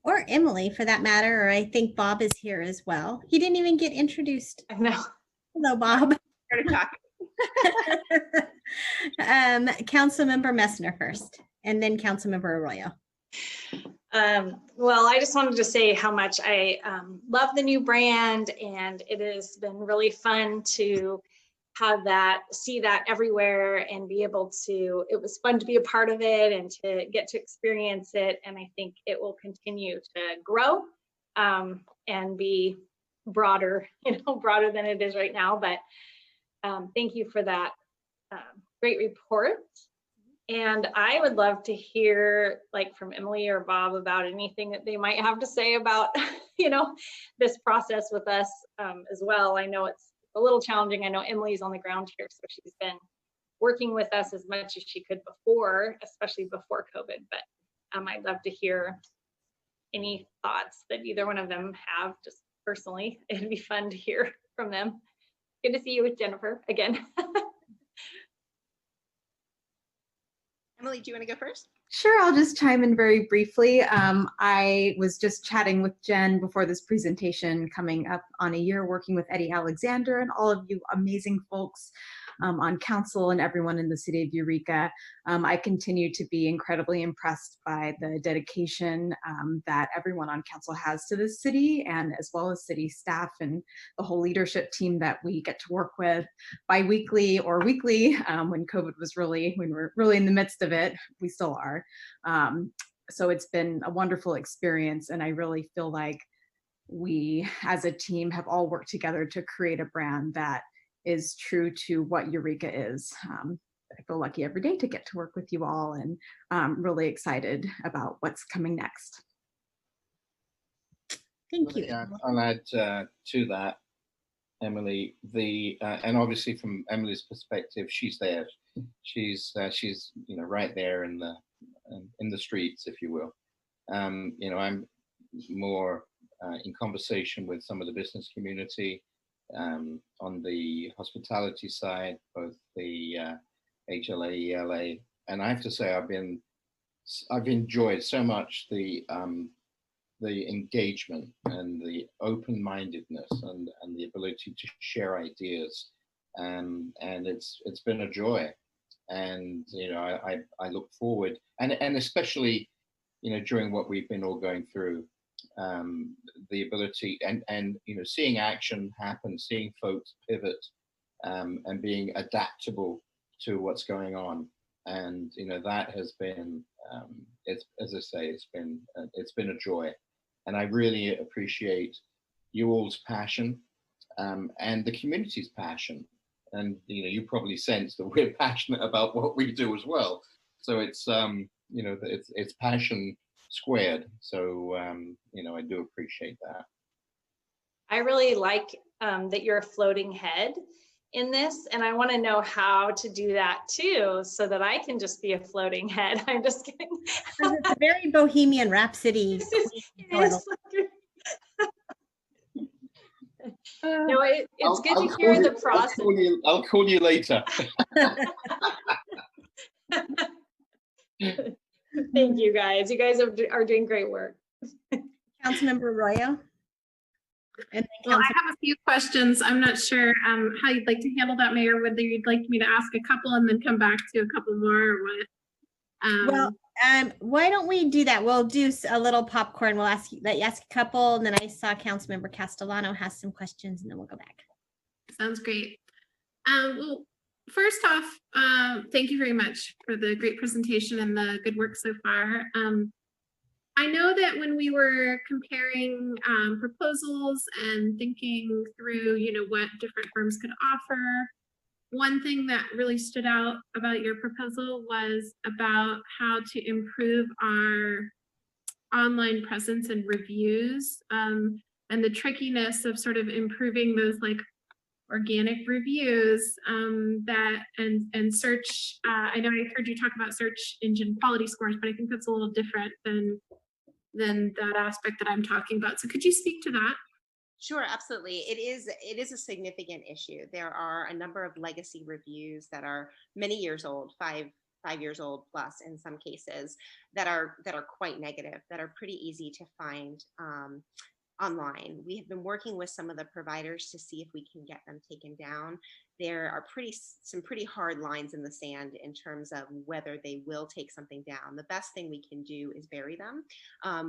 S1: Or Emily, for that matter, or I think Bob is here as well. He didn't even get introduced.
S8: I know.
S1: Hello, Bob. Councilmember Messner first, and then Councilmember Arroyo.
S8: Well, I just wanted to say how much I love the new brand, and it has been really fun to have that, see that everywhere and be able to, it was fun to be a part of it and to get to experience it. And I think it will continue to grow and be broader, broader than it is right now. But thank you for that great report. And I would love to hear from Emily or Bob about anything that they might have to say about, this process with us as well. I know it's a little challenging. I know Emily's on the ground here, so she's been working with us as much as she could before, especially before COVID. But I'd love to hear any thoughts that either one of them have, just personally. It'd be fun to hear from them. Good to see you with Jennifer again.
S17: Emily, do you want to go first?
S2: Sure, I'll just chime in very briefly. I was just chatting with Jen before this presentation, coming up on a year working with Eddie Alexander and all of you amazing folks on council and everyone in the city of Eureka. I continue to be incredibly impressed by the dedication that everyone on council has to this city, and as well as city staff and the whole leadership team that we get to work with bi-weekly or weekly when COVID was when we're really in the midst of it. We still are. So it's been a wonderful experience, and I really feel like we as a team have all worked together to create a brand that is true to what Eureka is. I feel lucky every day to get to work with you all, and really excited about what's coming next.
S1: Thank you.
S22: I'll add to that, Emily. And obviously from Emily's perspective, she's there. She's right there in the streets, if you will. I'm more in conversation with some of the business community. On the hospitality side, both the HLA, ELA, and I have to say I've enjoyed so much the engagement and the open-mindedness and the ability to share ideas, and it's been a joy. And I look forward, and especially during what we've been all going through. The ability and seeing action happen, seeing folks pivot, and being adaptable to what's going on, and that has been it's, as I say, it's been a joy, and I really appreciate you all's passion and the community's passion, and you probably sense that we're passionate about what we do as well. So it's it's passion squared. So I do appreciate that.
S8: I really like that you're a floating head in this, and I want to know how to do that too, so that I can just be a floating head. I'm just kidding.
S1: It's a very Bohemian Rhapsody.
S8: No, it's good to hear the process.
S22: I'll call you later.
S8: Thank you guys. You guys are doing great work.
S1: Councilmember Arroyo.
S4: Well, I have a few questions. I'm not sure how you'd like to handle that, Mayor, whether you'd like me to ask a couple and then come back to a couple more or what.
S1: Well, Why don't we do that? We'll do a little popcorn. We'll let you ask a couple, and then I saw Councilmember Castellano has some questions, and then we'll go back.
S4: Sounds great. Well, first off, thank you very much for the great presentation and the good work so far. I know that when we were comparing proposals and thinking through, what different firms could offer, one thing that really stood out about your proposal was about how to improve our online presence and reviews, and the trickiness of sort of improving those like organic reviews and search. I know I heard you talk about search engine quality scores, but I think that's a little different than that aspect that I'm talking about. So could you speak to that?
S17: Sure, absolutely. It is a significant issue. There are a number of legacy reviews that are many years old, five years old plus in some cases, that are quite negative, that are pretty easy to find online. We have been working with some of the providers to see if we can get them taken down. There are some pretty hard lines in the sand in terms of whether they will take something down. The best thing we can do is bury them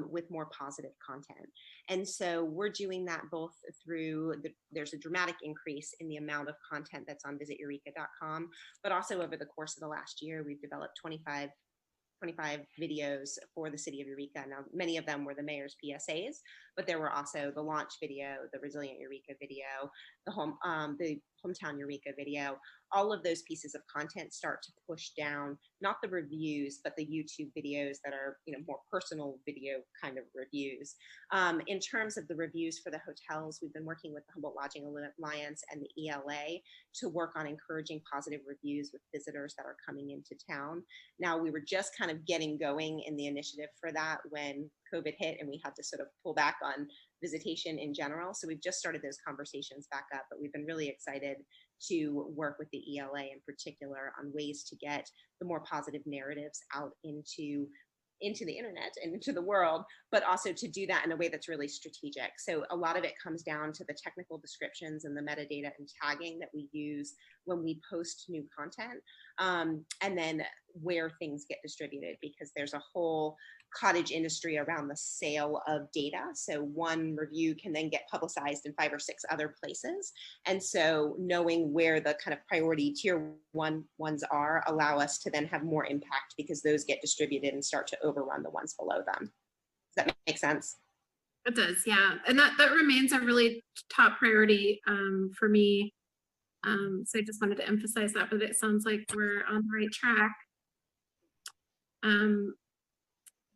S17: with more positive content. And so we're doing that both through there's a dramatic increase in the amount of content that's on visiteureka.com, but also over the course of the last year, we've developed 25 videos for the city of Eureka. Now, many of them were the mayor's PSAs, but there were also the launch video, the Resilient Eureka video, the Hometown Eureka video. All of those pieces of content start to push down, not the reviews, but the YouTube videos that are, more personal video kind of reviews. In terms of the reviews for the hotels, we've been working with the Humboldt Lodging Alliance and the ELA to work on encouraging positive reviews with visitors that are coming into town. Now, we were just kind of getting going in the initiative for that when COVID hit and we had to sort of pull back on visitation in general. So we've just started those conversations back up, but we've been really excited to work with the ELA in particular on ways to get the more positive narratives out into the internet and into the world, but also to do that in a way that's really strategic. So a lot of it comes down to the technical descriptions and the metadata and tagging that we use when we post new content, and then where things get distributed, because there's a whole cottage industry around the sale of data. So one review can then get publicized in 5 or 6 other places. And so knowing where the kind of priority tier 1 ones are allow us to then have more impact, because those get distributed and start to overrun the ones below them. Does that make sense?
S4: It does, yeah. And that remains a really top priority for me. So I just wanted to emphasize that, but it sounds like we're on the right track.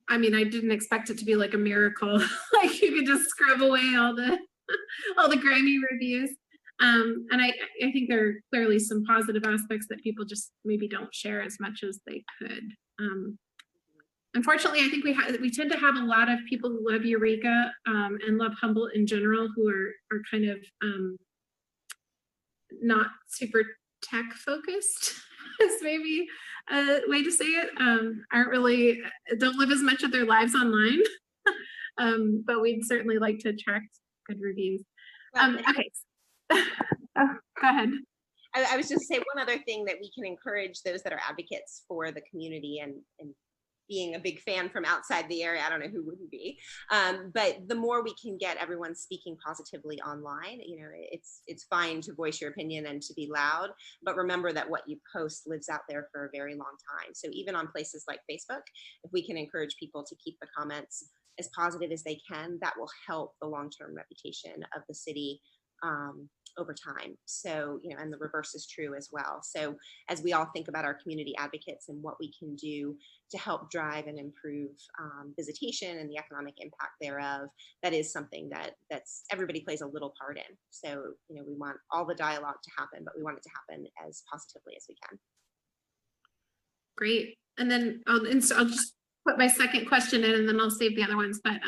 S4: I mean, I didn't expect it to be like a miracle, like you could just scrub away all the grimy reviews. And I think there are clearly some positive aspects that people just maybe don't share as much as they could. Unfortunately, I think we tend to have a lot of people who love Eureka and love Humboldt in general, who are kind of not super tech focused, is maybe a way to say it. Don't live as much of their lives online, but we'd certainly like to attract good reviews. Okay, oh, go ahead.
S17: I was just saying one other thing that we can encourage those that are advocates for the community and being a big fan from outside the area, I don't know who wouldn't be, but the more we can get everyone speaking positively online, it's fine to voice your opinion and to be loud, but remember that what you post lives out there for a very long time. So even on places like Facebook, if we can encourage people to keep the comments as positive as they can, that will help the long-term reputation of the city over time. So, and the reverse is true as well. So as we all think about our community advocates and what we can do to help drive and improve visitation and the economic impact thereof, that is something that's everybody plays a little part in. So, we want all the dialogue to happen, but we want it to happen as positively as we can.
S4: Great. And then I'll just put my second question in and then I'll save the other ones. But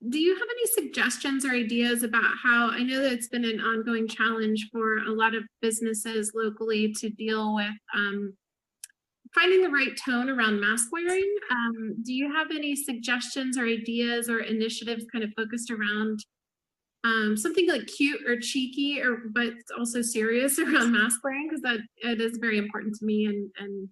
S4: do you have any suggestions or ideas about how, I know that it's been an ongoing challenge for a lot of businesses locally to deal with finding the right tone around mask wearing? Do you have any suggestions or ideas or initiatives kind of focused around something like cute or cheeky, but also serious around mask wearing? Because it is very important to me and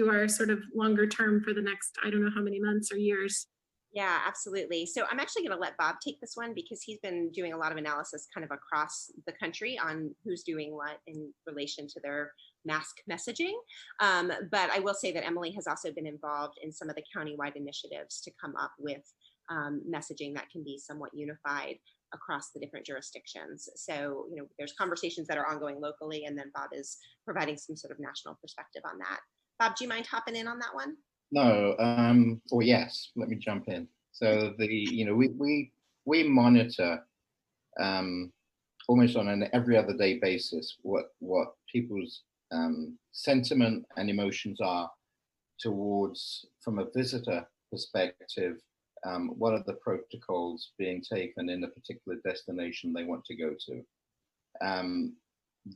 S4: our sort of longer term for the next, I don't know how many months or years.
S17: Yeah, absolutely. So I'm actually going to let Bob take this one because he's been doing a lot of analysis kind of across the country on who's doing what in relation to their mask messaging. But I will say that Emily has also been involved in some of the countywide initiatives to come up with messaging that can be somewhat unified across the different jurisdictions. So, you know, there's conversations that are ongoing locally, and then Bob is providing some sort of national perspective on that. Bob, do you mind hopping in on that one?
S22: No, or yes, let me jump in. So we monitor almost on an every other day basis what people's sentiment and emotions are towards, from a visitor perspective, what are the protocols being taken in a particular destination they want to go to.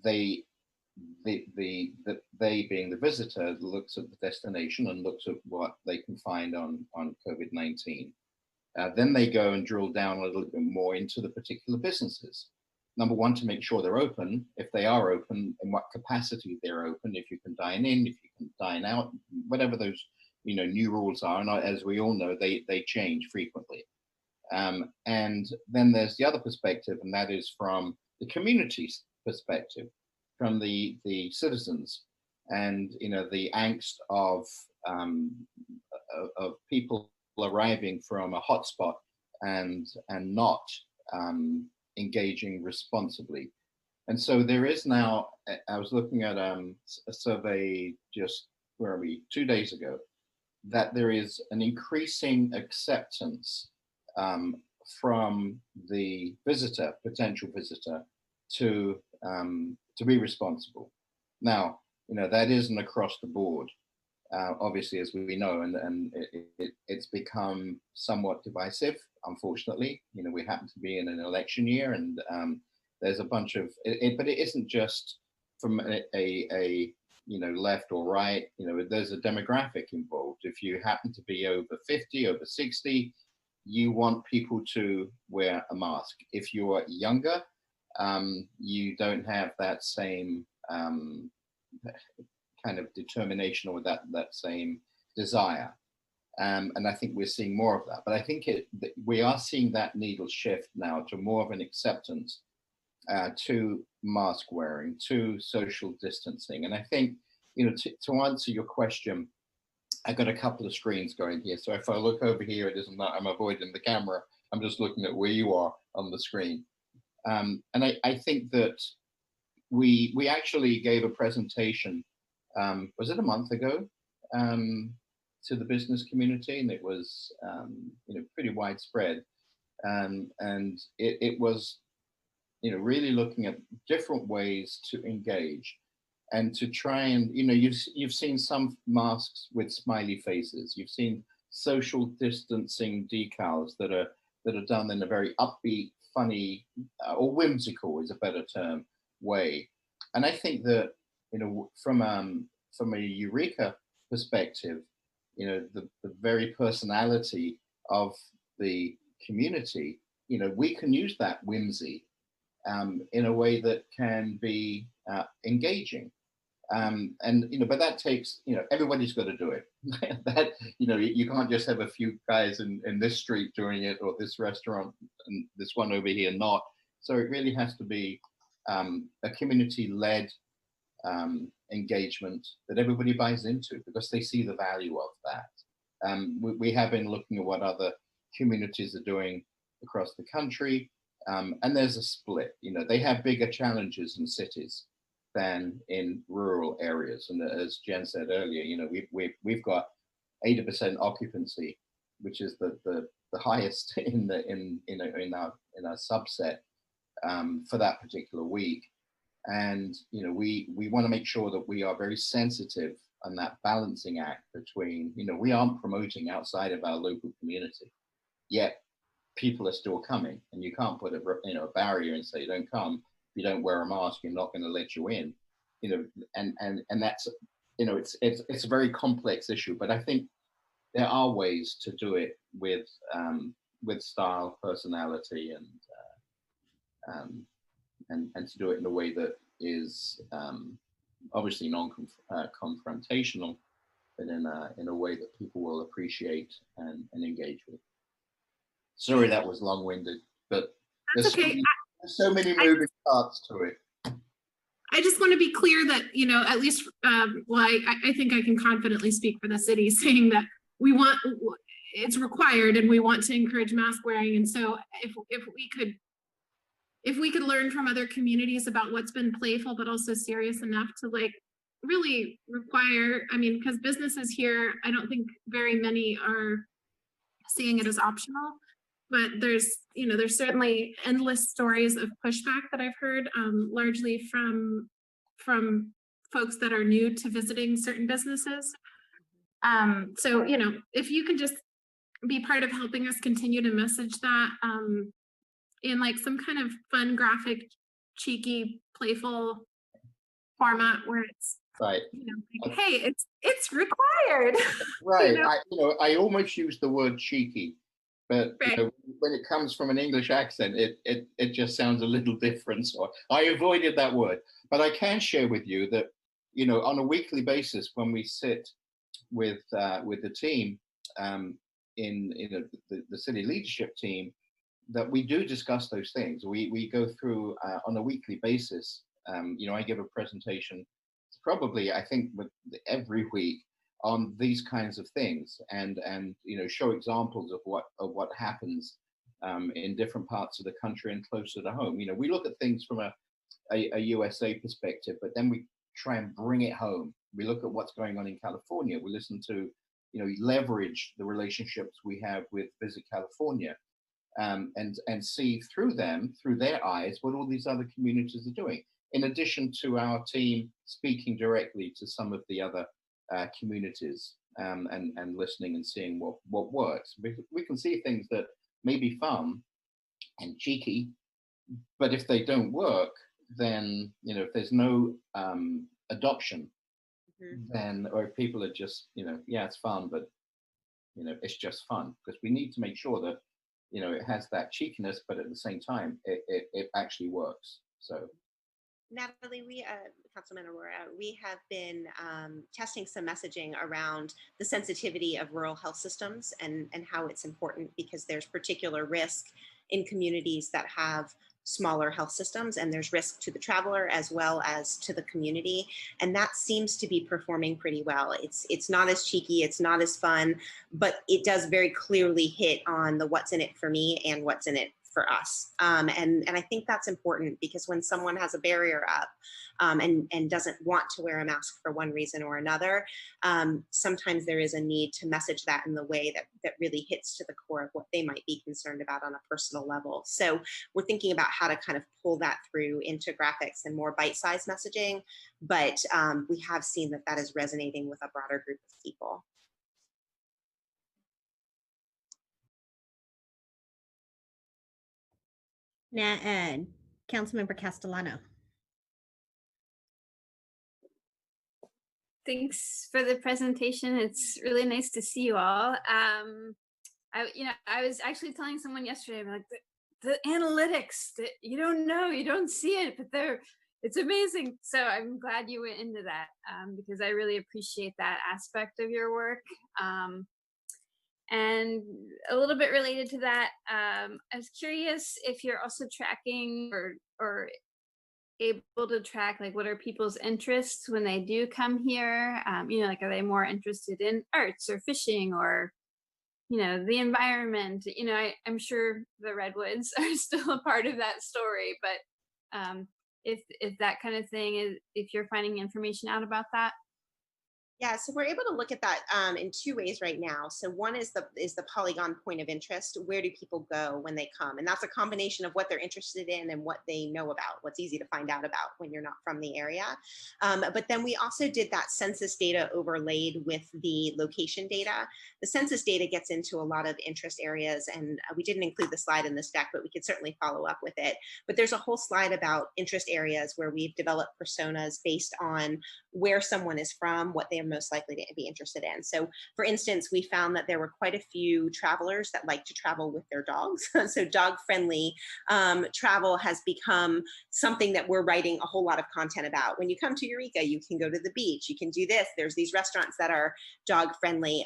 S22: They being the visitor looks at the destination and looks at what they can find on COVID-19. Then they go and drill down a little bit more into the particular businesses. Number one, to make sure they're open. If they are open, in what capacity they're open, if you can dine in, if you can dine out, whatever those new rules are. And as we all know, they change frequently. And then there's the other perspective, and that is from the community's perspective, from the citizens, and the angst of people arriving from a hotspot and not engaging responsibly. And so there is now, I was looking at a survey just, 2 days ago, that there is an increasing acceptance from the potential visitor, to be responsible. Now, that isn't across the board, obviously, as we know, and it's become somewhat divisive, unfortunately. We happen to be in an election year, and there's a bunch of, but it isn't just from a left or right. There's a demographic involved. If you happen to be over 50, over 60, you want people to wear a mask. If you're younger, you don't have that same kind of determination or that same desire. And I think we're seeing more of that. But I think we are seeing that needle shift now to more of an acceptance to mask wearing, to social distancing. And I think, to answer your question, I got a couple of screens going here. So if I look over here, it isn't that I'm avoiding the camera. I'm just looking at where you are on the screen. And I think that we actually gave a presentation, was it a month ago, to the business community, and it was pretty widespread. And it was really looking at different ways to engage and to try and, you've seen some masks with smiley faces. You've seen social distancing decals that are done in a very upbeat, funny, or whimsical is a better term, way. And I think that, from a Eureka perspective, the very personality of the community, we can use that whimsy in a way that can be engaging. But that takes, everybody's got to do it. That, you can't just have a few guys in this street doing it, or this restaurant and this one over here not. So it really has to be a community-led engagement that everybody buys into, because they see the value of that. We have been looking at what other communities are doing across the country, and there's a split. They have bigger challenges in cities than in rural areas. And as Jen said earlier, we've got 80% occupancy, which is the highest in our subset for that particular week. And we want to make sure that we are very sensitive on that balancing act between, we aren't promoting outside of our local community, yet people are still coming, and you can't put a barrier and say, don't come. If you don't wear a mask, you're not going to let you in. And that's, it's a very complex issue, but I think there are ways to do it with style, personality, and to do it in a way that is obviously non-confrontational, in a way that people will appreciate and engage with. Sorry that was long-winded, but
S4: That's okay.
S22: There's so many moving parts to it.
S4: I just want to be clear that, you know, at least, well, I think I can confidently speak for the city, saying that we want, it's required, and we want to encourage mask wearing. And so if we could learn from other communities about what's been playful but also serious enough to like really require, I mean, because businesses here, I don't think very many are seeing it as optional. But there's, you know, there's certainly endless stories of pushback that I've heard, largely from folks that are new to visiting certain businesses. So, you know, if you can just be part of helping us continue to message that in like some kind of fun, graphic, cheeky, playful format where it's,
S22: right,
S4: you know, like, hey, it's required.
S22: Right.
S4: You know?
S22: I almost use the word cheeky. But you know, when it comes from an English accent, it just sounds a little different. So I avoided that word. But I can share with you that, you know, on a weekly basis, when we sit with the team, in the city leadership team, that we do discuss those things. We go through on a weekly basis. You know, I give a presentation, probably I think every week, on these kinds of things, and you know, show examples of what happens in different parts of the country and closer to home. You know, we look at things from a USA perspective, but then we try and bring it home. We look at what's going on in California. We listen to, you know, leverage the relationships we have with Visit California, and see through them, through their eyes, what all these other communities are doing. In addition to our team speaking directly to some of the other communities, and listening and seeing what works. We can see things that may be fun and cheeky, but if they don't work, then, you know, if there's no adoption, then, or if people are just, you know, yeah, it's fun, but, you know, it's just fun, because we need to make sure that, you know, it has that cheekiness, but at the same time, it actually works. So.
S17: Natalie, Councilman Aurora, we have been testing some messaging around the sensitivity of rural health systems and how it's important, because there's particular risk in communities that have smaller health systems, and there's risk to the traveler as well as to the community. And that seems to be performing pretty well. It's not as cheeky, it's not as fun, but it does very clearly hit on the what's in it for me and what's in it for us. And I think that's important, because when someone has a barrier up and doesn't want to wear a mask for one reason or another, sometimes there is a need to message that in the way that really hits to the core of what they might be concerned about on a personal level. So we're thinking about how to kind of pull that through into graphics and more bite-sized messaging, but we have seen that is resonating with a broader group of people.
S1: Now, Councilmember Castellano.
S12: Thanks for the presentation. It's really nice to see you all. I was actually telling someone yesterday, I'm like, the analytics that you don't know, you don't see it, but it's amazing. So I'm glad you went into that, because I really appreciate that aspect of your work. And a little bit related to that, I was curious if you're also tracking or able to track, like, what are people's interests when they do come here? You know, like, are they more interested in arts or fishing or, you know, the environment? You know, I'm sure the redwoods are still a part of that story, but if that kind of thing is, if you're finding information out about that.
S17: Yeah, so we're able to look at that in two ways right now. So one is the polygon point of interest. Where do people go when they come? And that's a combination of what they're interested in and what they know about, what's easy to find out about when you're not from the area. But then we also did that census data overlaid with the location data. The census data gets into a lot of interest areas, and we didn't include the slide in this deck, but we could certainly follow up with it. But there's a whole slide about interest areas where we've developed personas based on where someone is from, what they most likely to be interested in. So for instance, we found that there were quite a few travelers that like to travel with their dogs. So dog-friendly travel has become something that we're writing a whole lot of content about. When you come to Eureka, you can go to the beach, you can do this. There's these restaurants that are dog-friendly.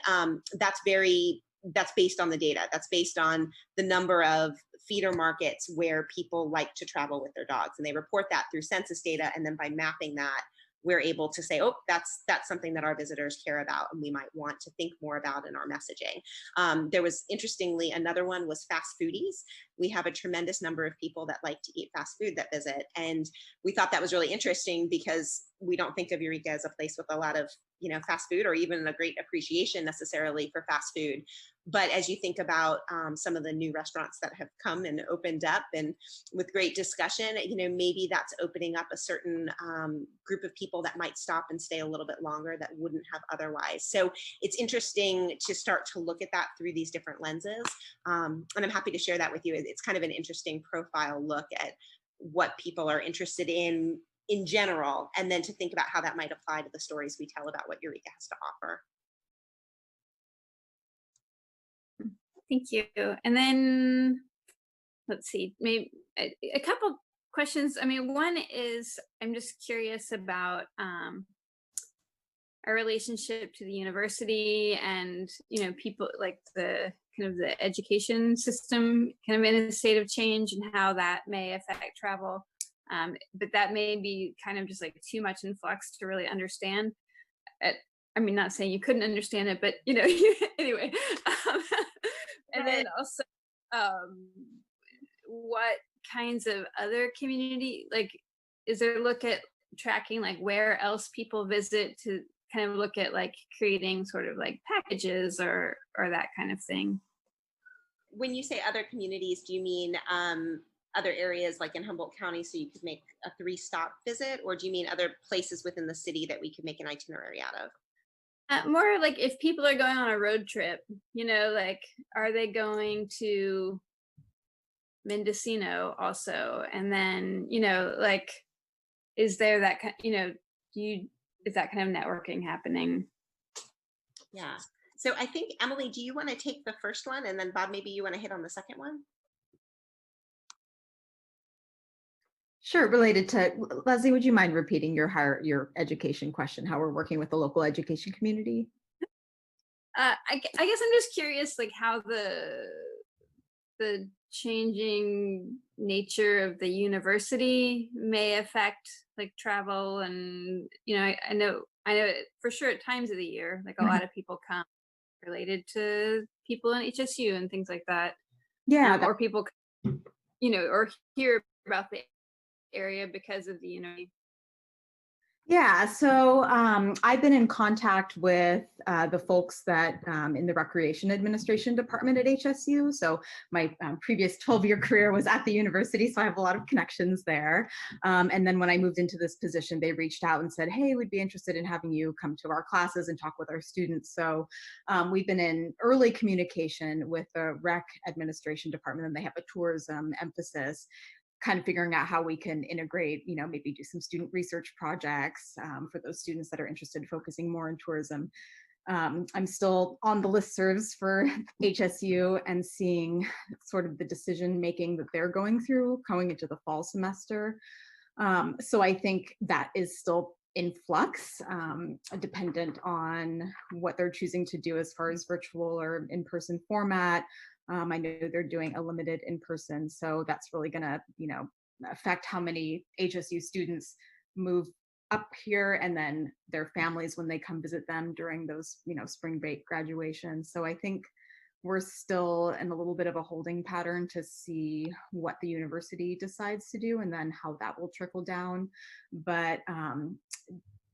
S17: That's based on the data. That's based on the number of feeder markets where people like to travel with their dogs. And they report that through census data. And then by mapping that, we're able to say, oh, that's something that our visitors care about and we might want to think more about in our messaging. There was, interestingly, another one was fast foodies. We have a tremendous number of people that like to eat fast food that visit. And we thought that was really interesting because we don't think of Eureka as a place with a lot of, fast food or even a great appreciation necessarily for fast food. But as you think about some of the new restaurants that have come and opened up and with great discussion, maybe that's opening up a certain group of people that might stop and stay a little bit longer that wouldn't have otherwise. So it's interesting to start to look at that through these different lenses. And I'm happy to share that with you. It's kind of an interesting profile look at what people are interested in general, and then to think about how that might apply to the stories we tell about what Eureka has to offer.
S12: Thank you. And then let's see, maybe a couple questions. I mean, one is I'm just curious about our relationship to the university and, people like the kind of the education system kind of in a state of change and how that may affect travel. But that may be kind of just like too much in flux to really understand. I mean, not saying you couldn't understand it, but anyway. And then also, what kinds of other community, is there a look at tracking like where else people visit to kind of look at like creating sort of like packages or that kind of thing?
S17: When you say other communities, do you mean other areas like in Humboldt County so you could make a 3-stop visit, or do you mean other places within the city that we could make an itinerary out of?
S12: More like if people are going on a road trip, are they going to Mendocino also? And then, is there that kind, is that kind of networking happening?
S17: Yeah. So I think, Emily, do you want to take the first one? And then Bob, maybe you want to hit on the second one?
S2: Sure. Related to, Leslie, would you mind repeating your education question, how we're working with the local education community?
S12: I guess I'm just curious, like how the changing nature of the university may affect like travel, and I know for sure at times of the year, like a lot of people come related to people in HSU and things like that.
S2: Yeah.
S12: Or people, or hear about the area because of the
S2: Yeah, so I've been in contact with the folks that in the Recreation Administration Department at HSU. So my previous 12-year career was at the university, so I have a lot of connections there. And then when I moved into this position, they reached out and said, hey, we'd be interested in having you come to our classes and talk with our students. So we've been in early communication with the Rec Administration Department, and they have a tourism emphasis, kind of figuring out how we can integrate, maybe do some student research projects for those students that are interested in focusing more on tourism. I'm still on the listservs for HSU and seeing sort of the decision making that they're going through going into the fall semester. So I think that is still in flux, dependent on what they're choosing to do as far as virtual or in-person format. I know they're doing a limited in-person, so that's really going to, affect how many HSU students move up here and then their families when they come visit them during those, spring break graduations. So I think we're still in a little bit of a holding pattern to see what the university decides to do and then how that will trickle down. But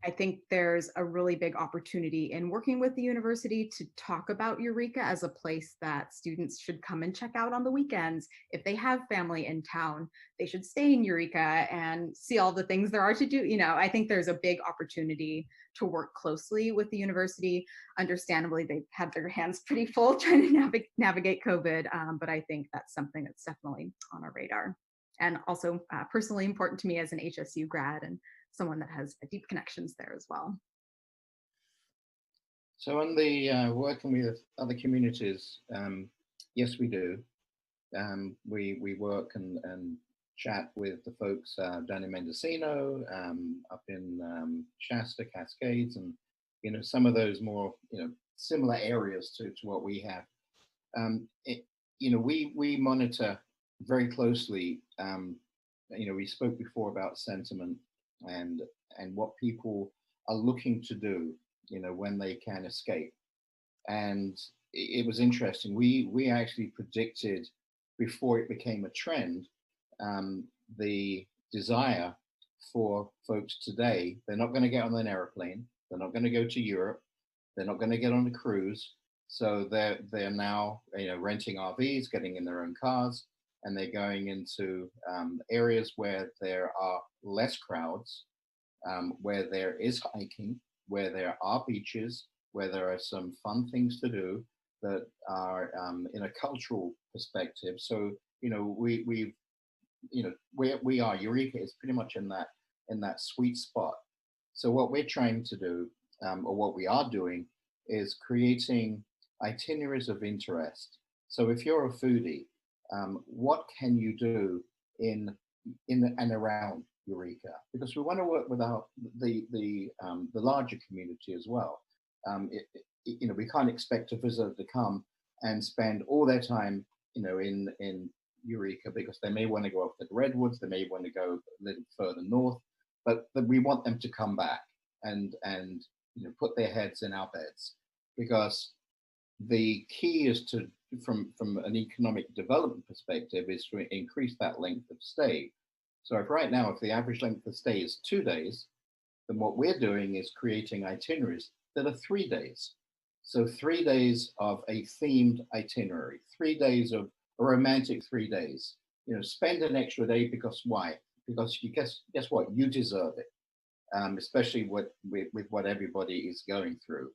S2: I think there's a really big opportunity in working with the university to talk about Eureka as a place that students should come and check out on the weekends. If they have family in town, they should stay in Eureka and see all the things there are to do. I think there's a big opportunity to work closely with the university. Understandably, they've had their hands pretty full trying to navigate COVID, but I think that's something that's definitely on our radar. And also personally important to me as an HSU grad and someone that has deep connections there as well.
S22: So on the working with other communities, yes, we do. We work and chat with the folks down in Mendocino, up in Shasta, Cascades, and some of those more similar areas to what we have. We monitor very closely. We spoke before about sentiment and what people are looking to do, when they can escape. And it was interesting. We actually predicted before it became a trend, the desire for folks today. They're not going to get on an airplane. They're not going to go to Europe. They're not going to get on a cruise. So they're now renting RVs, getting in their own cars, and they're going into areas where there are less crowds, where there is hiking, where there are beaches, where there are some fun things to do that are in a cultural perspective. So we are, Eureka is pretty much in that sweet spot. So what we're trying to do, or what we are doing, is creating itineraries of interest. So if you're a foodie, what can you do in and around Eureka? Because we want to work with the larger community as well. We can't expect a visitor to come and spend all their time, in Eureka, because they may want to go up to the Redwoods, they may want to go a little further north, but we want them to come back and put their heads in our beds, because the key is to, from an economic development perspective, is to increase that length of stay. So if right now, if the average length of stay is 2 days, then what we're doing is creating itineraries that are 3 days. So 3 days of a themed itinerary, 3 days of a romantic 3 days. Spend an extra day, because why? Because you guess what? You deserve it, especially with what everybody is going through.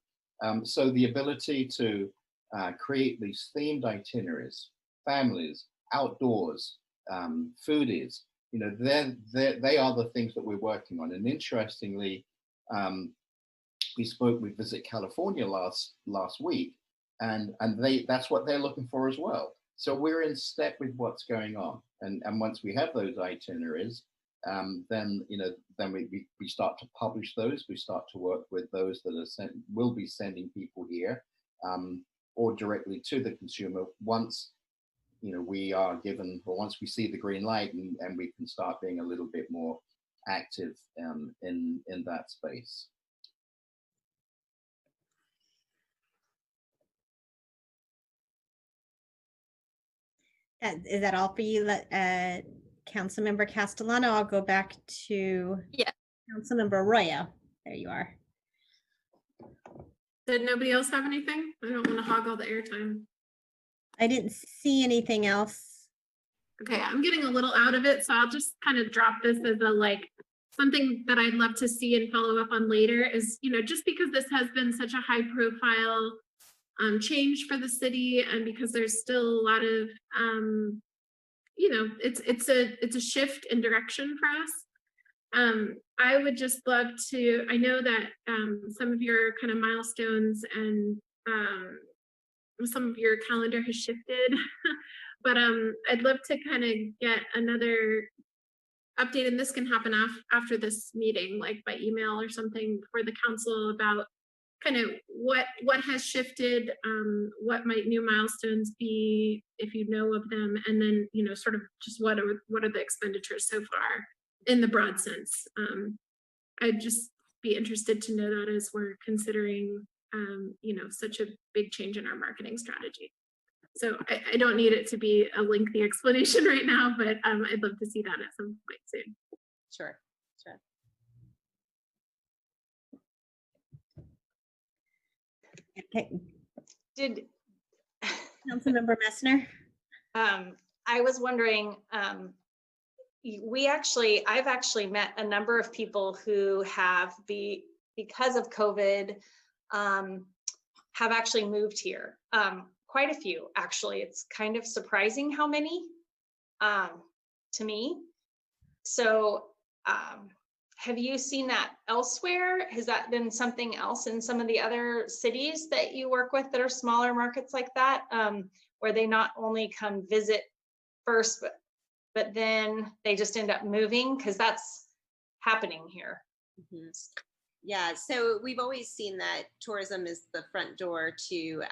S22: So the ability to create these themed itineraries, families, outdoors, foodies, they are the things that we're working on. And interestingly, we spoke with Visit California last week, and that's what they're looking for as well. So we're in step with what's going on. And once we have those itineraries, then we start to publish those. We start to work with those that will be sending people here, or directly to the consumer once we are given, or once we see the green light, and we can start being a little bit more active in that space.
S1: Is that all for you, Councilmember Castellano? I'll go back to Councilmember Arroyo. There you are.
S4: Did nobody else have anything? I don't want to hog all the airtime.
S1: I didn't see anything else.
S4: Okay, I'm getting a little out of it, so I'll just kind of drop this as a something that I'd love to see and follow up on later is, just because this has been such a high profile change for the city, and because there's still a lot of it's a shift in direction for us. I would just love to, I know that some of your kind of milestones and some of your calendar has shifted, but I'd love to kind of get another update, and this can happen after this meeting, like by email or something, for the council about kind of what has shifted, what might new milestones be, if you know of them, and then sort of just what are the expenditures so far in the broad sense. I'd just be interested to know that as we're considering such a big change in our marketing strategy. So I don't need it to be a lengthy explanation right now, but I'd love to see that at some point soon.
S17: Sure.
S1: Okay.
S8: Did
S1: Councilmember Messner?
S8: I was wondering, I've actually met a number of people who have because of COVID, have actually moved here. Quite a few, actually. It's kind of surprising how many to me. So have you seen that elsewhere? Has that been something else in some of the other cities that you work with that are smaller markets like that, where they not only come visit first, but then they just end up moving? Because that's happening here.
S17: Mm-hmm. Yeah, so we've always seen that tourism is the front door to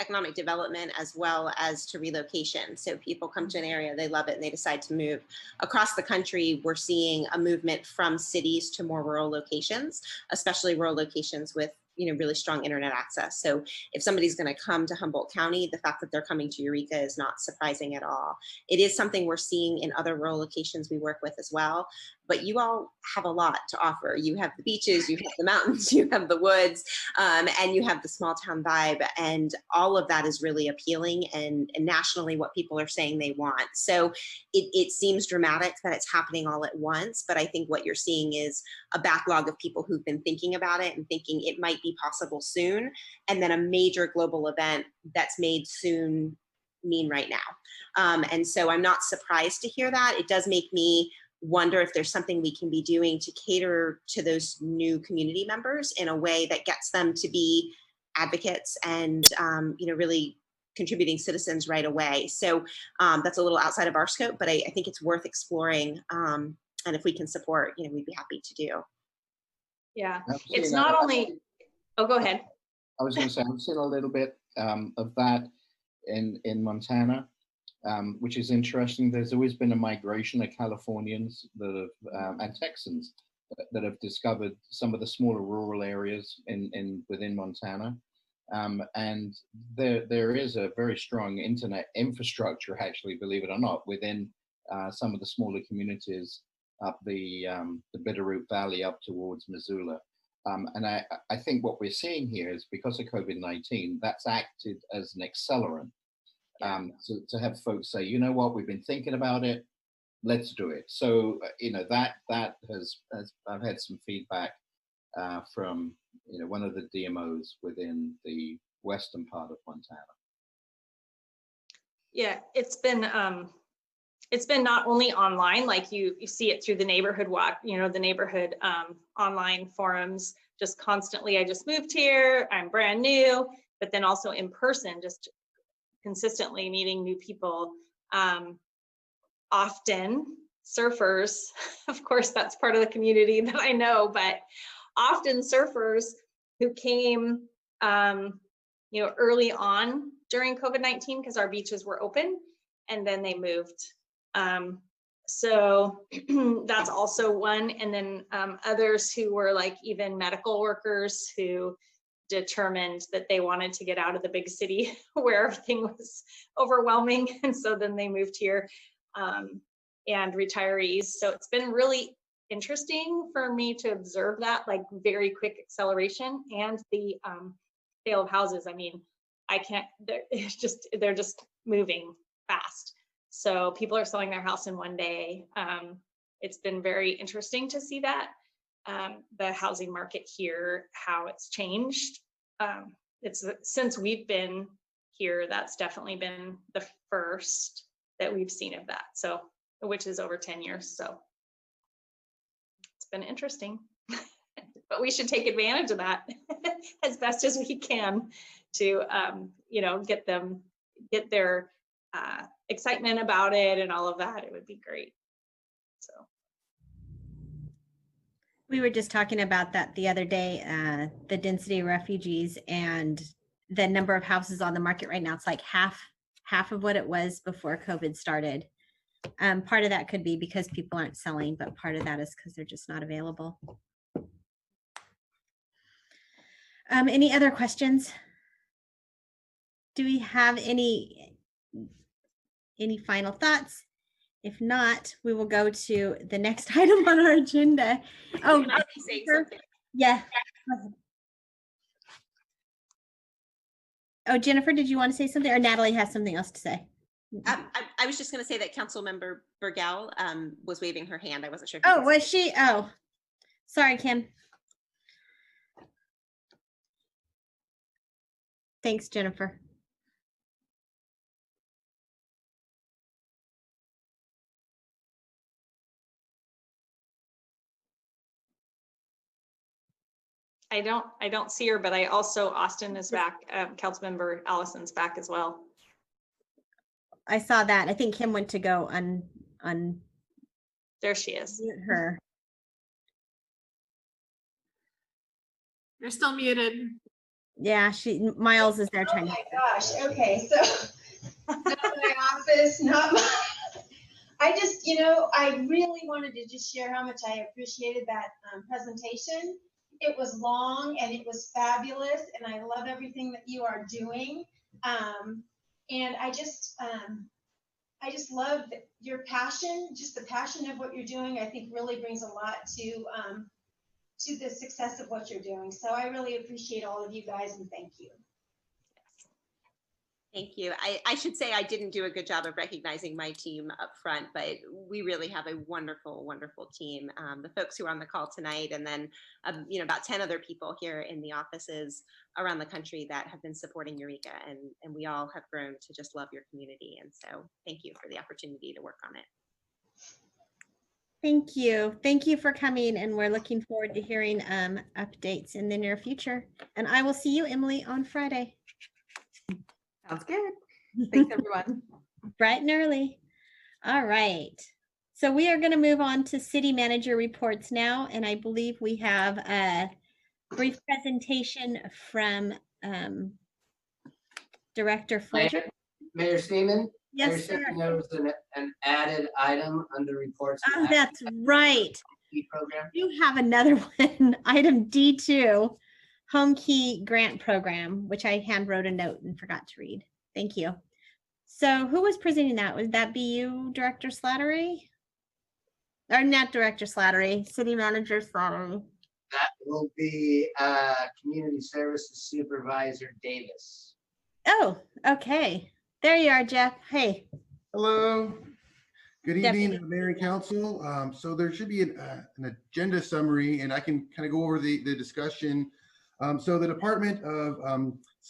S17: economic development as well as to relocation. So people come to an area, they love it, and they decide to move. Across the country, we're seeing a movement from cities to more rural locations, especially rural locations with really strong internet access. So if somebody's going to come to Humboldt County, the fact that they're coming to Eureka is not surprising at all. It is something we're seeing in other rural locations we work with as well. But you all have a lot to offer. You have the beaches, you have the mountains, you have the woods, and you have the small town vibe. And all of that is really appealing and nationally what people are saying they want. So it seems dramatic that it's happening all at once. But I think what you're seeing is a backlog of people who've been thinking about it and thinking it might be possible soon. And then a major global event that's made soon mean right now. And so I'm not surprised to hear that. It does make me wonder if there's something we can be doing to cater to those new community members in a way that gets them to be advocates and really contributing citizens right away. So that's a little outside of our scope, but I think it's worth exploring. And if we can support, we'd be happy to do.
S8: Yeah, it's not only, oh, go ahead.
S22: I was going to say, I've seen a little bit of that in Montana. Which is interesting. There's always been a migration of Californians that have, and Texans that have discovered some of the smaller rural areas within Montana. And there is a very strong internet infrastructure, actually, believe it or not, within some of the smaller communities up the Bitterroot Valley up towards Missoula. And I think what we're seeing here is because of COVID-19, that's acted as an accelerant. To have folks say, you know what, we've been thinking about it, let's do it. So, that has I've had some feedback from, one of the DMOs within the western part of Montana.
S8: Yeah, it's been not only online, like you see it through the neighborhood walk, the neighborhood online forums, just constantly, I just moved here, I'm brand new, but then also in person, just consistently meeting new people, often surfers. Of course, that's part of the community that I know, but often surfers who came, early on during COVID-19 because our beaches were open, and then they moved. So that's also one. And then others who were like even medical workers who determined that they wanted to get out of the big city where everything was overwhelming, and so then they moved here, and retirees. So it's been really interesting for me to observe that, like, very quick acceleration. And the sale of houses, I mean, they're just moving fast. So people are selling their house in one day. It's been very interesting to see that. The housing market here, how it's changed. It's since we've been here, that's definitely been the first that we've seen of that. So, which is over 10 years. So it's been interesting, but we should take advantage of that as best as we can to, get their excitement about it and all of that. It would be great. So.
S1: We were just talking about that the other day, the density of refugees and the number of houses on the market right now. It's like half of what it was before COVID started. Part of that could be because people aren't selling, but part of that is because they're just not available. Any other questions? Do we have any final thoughts? If not, we will go to the next item on our agenda. Oh,
S17: Can I say something?
S1: Yeah. Oh, Jennifer, did you want to say something, or Natalie has something else to say?
S17: I was just going to say that Councilmember Burgell was waving her hand. I wasn't sure.
S1: Oh, was she? Oh, sorry, Kim. Thanks, Jennifer.
S8: I don't see her, but I also, Austin is back. Councilmember Allison's back as well.
S1: I saw that. I think Kim went to go
S8: There she is.
S1: mute her.
S4: You're still muted.
S1: Yeah, Miles is there
S13: Oh
S1: trying to.
S13: my gosh, okay, so not my office, not my, I just, I really wanted to just share how much I appreciated that presentation. It was long and it was fabulous, and I love everything that you are doing. And I just love your passion, just the passion of what you're doing, I think really brings a lot to the success of what you're doing. So I really appreciate all of you guys, and thank you.
S17: Thank you. I should say I didn't do a good job of recognizing my team up front, but we really have a wonderful, wonderful team. The folks who are on the call tonight, and then about 10 other people here in the offices around the country that have been supporting Eureka, and we all have grown to just love your community. And so thank you for the opportunity to work on it.
S1: Thank you. Thank you for coming, and we're looking forward to hearing updates in the near future. And I will see you, Emily, on Friday.
S2: Sounds good. Thanks, everyone.
S1: Bright and early. All right. So we are going to move on to city manager reports now, and I believe we have a brief presentation from Director Folger.
S21: Mayor Seaman?
S1: Yes,
S21: Mayor
S1: sir.
S21: Seaman, there was an added item under reports.
S1: Oh, that's right.
S21: Program.
S1: You have another one, item D2, Home Key Grant Program, which I hand wrote a note and forgot to read. Thank you. So who was presenting that? Would that be you, Director Slattery? Or not Director Slattery, City Manager Slattery.
S21: That will be Community Services Supervisor Davis.
S1: Oh, okay. There you are, Jeff. Hey.
S3: Hello. Good evening,
S1: Deputy.
S3: Mayor and Council. So there should be an agenda summary, and I can kind of go over the discussion. So the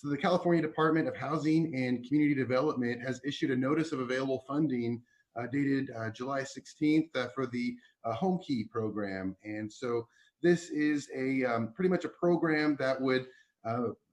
S3: the California Department of Housing and Community Development has issued a notice of available funding dated July 16th for the Home Key program. And so this is a pretty much a program that would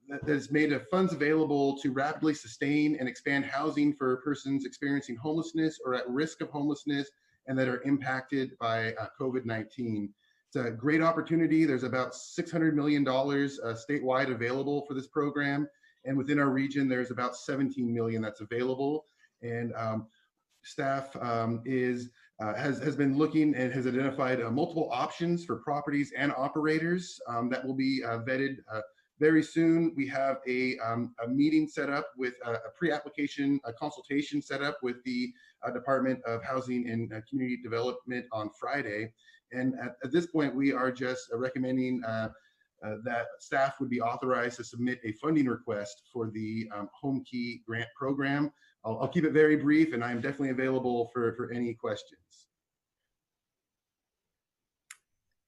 S3: that has made funds available to rapidly sustain and expand housing for persons experiencing homelessness or at risk of homelessness and that are impacted by COVID-19. It's a great opportunity. There's about $600 million statewide available for this program. And within our region, there's about 17 million that's available. And staff has been looking and has identified multiple options for properties and operators that will be vetted very soon. We have a meeting set up with a pre-application consultation set up with the Department of Housing and Community Development on Friday. And at this point, we are just recommending that staff would be authorized to submit a funding request for the Home Key Grant Program. I'll keep it very brief, and I'm definitely available for any questions.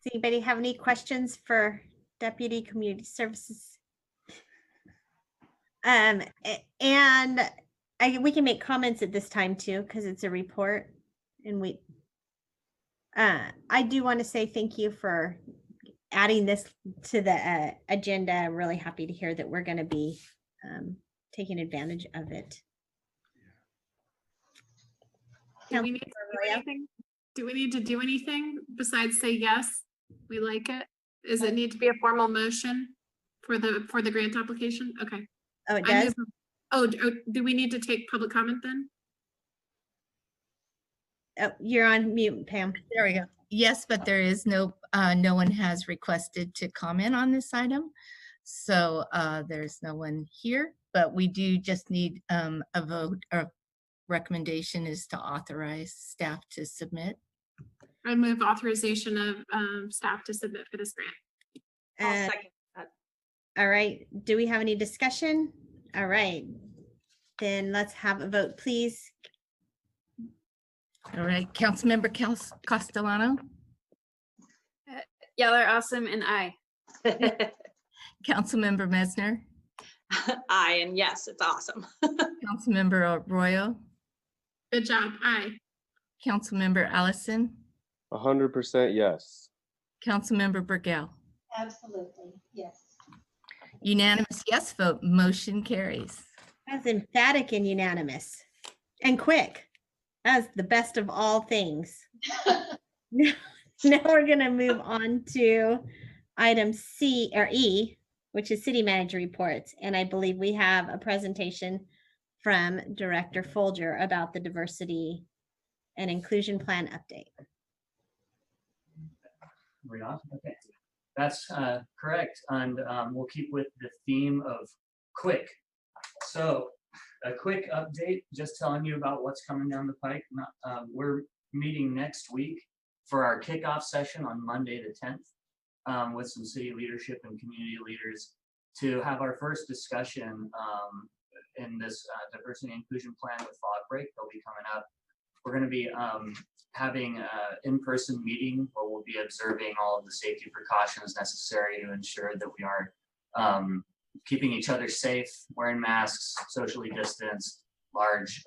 S1: Does anybody have any questions for Deputy Community Services? And we can make comments at this time too, because it's a report, and I do want to say thank you for adding this to the agenda. I'm really happy to hear that we're going to be taking advantage of it.
S4: Do we need to do anything? Do we need to do anything besides say yes, we like it? Does it need to be a formal motion for the grant application? Okay.
S1: Oh, it does?
S4: Do we need to take public comment then?
S1: Oh, you're on mute, Pam.
S10: There we go. Yes, but there is no one has requested to comment on this item. So there's no one here, but we do just need a vote. Or recommendation is to authorize staff to submit.
S4: I move authorization of staff to submit for this grant.
S1: I'll second that. All right. Do we have any discussion? All right. Then let's have a vote, please.
S10: All right. Councilmember Castellano.
S12: Y'all are awesome, and aye.
S10: Councilmember Mesner.
S8: Aye, and yes, it's awesome.
S10: Councilmember Arroyo.
S4: Good job. Aye.
S10: Councilmember Allison.
S11: 100% yes.
S10: Councilmember Burgell.
S13: Absolutely, yes.
S10: Unanimous yes vote, motion carries.
S1: That's emphatic and unanimous and quick. That's the best of all things. Now we're going to move on to item C or E, which is city manager reports. And I believe we have a presentation from Director Folger about the diversity and inclusion plan update.
S6: Right on. Okay, that's correct. And we'll keep with the theme of quick. So a quick update, just telling you about what's coming down the pike. We're meeting next week for our kickoff session on Monday the 10th with some city leadership and community leaders to have our first discussion in this diversity and inclusion plan with Fog Break. They'll be coming up. We're going to be having an in-person meeting where we'll be observing all of the safety precautions necessary to ensure that we are keeping each other safe, wearing masks, socially distanced, large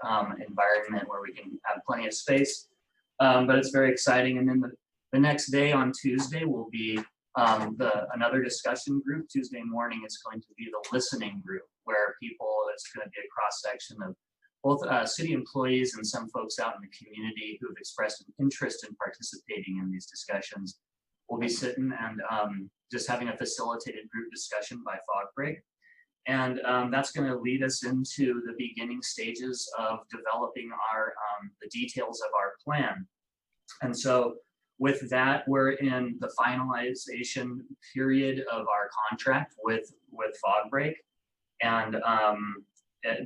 S6: environment where we can have plenty of space. But it's very exciting. And then the next day on Tuesday will be another discussion group. Tuesday morning, it's going to be the listening group where it's going to be a cross-section of both city employees and some folks out in the community who have expressed an interest in participating in these discussions. We'll be sitting and just having a facilitated group discussion by Fog Break. And that's going to lead us into the beginning stages of developing the details of our plan. And so with that, we're in the finalization period of our contract with Fog Break. And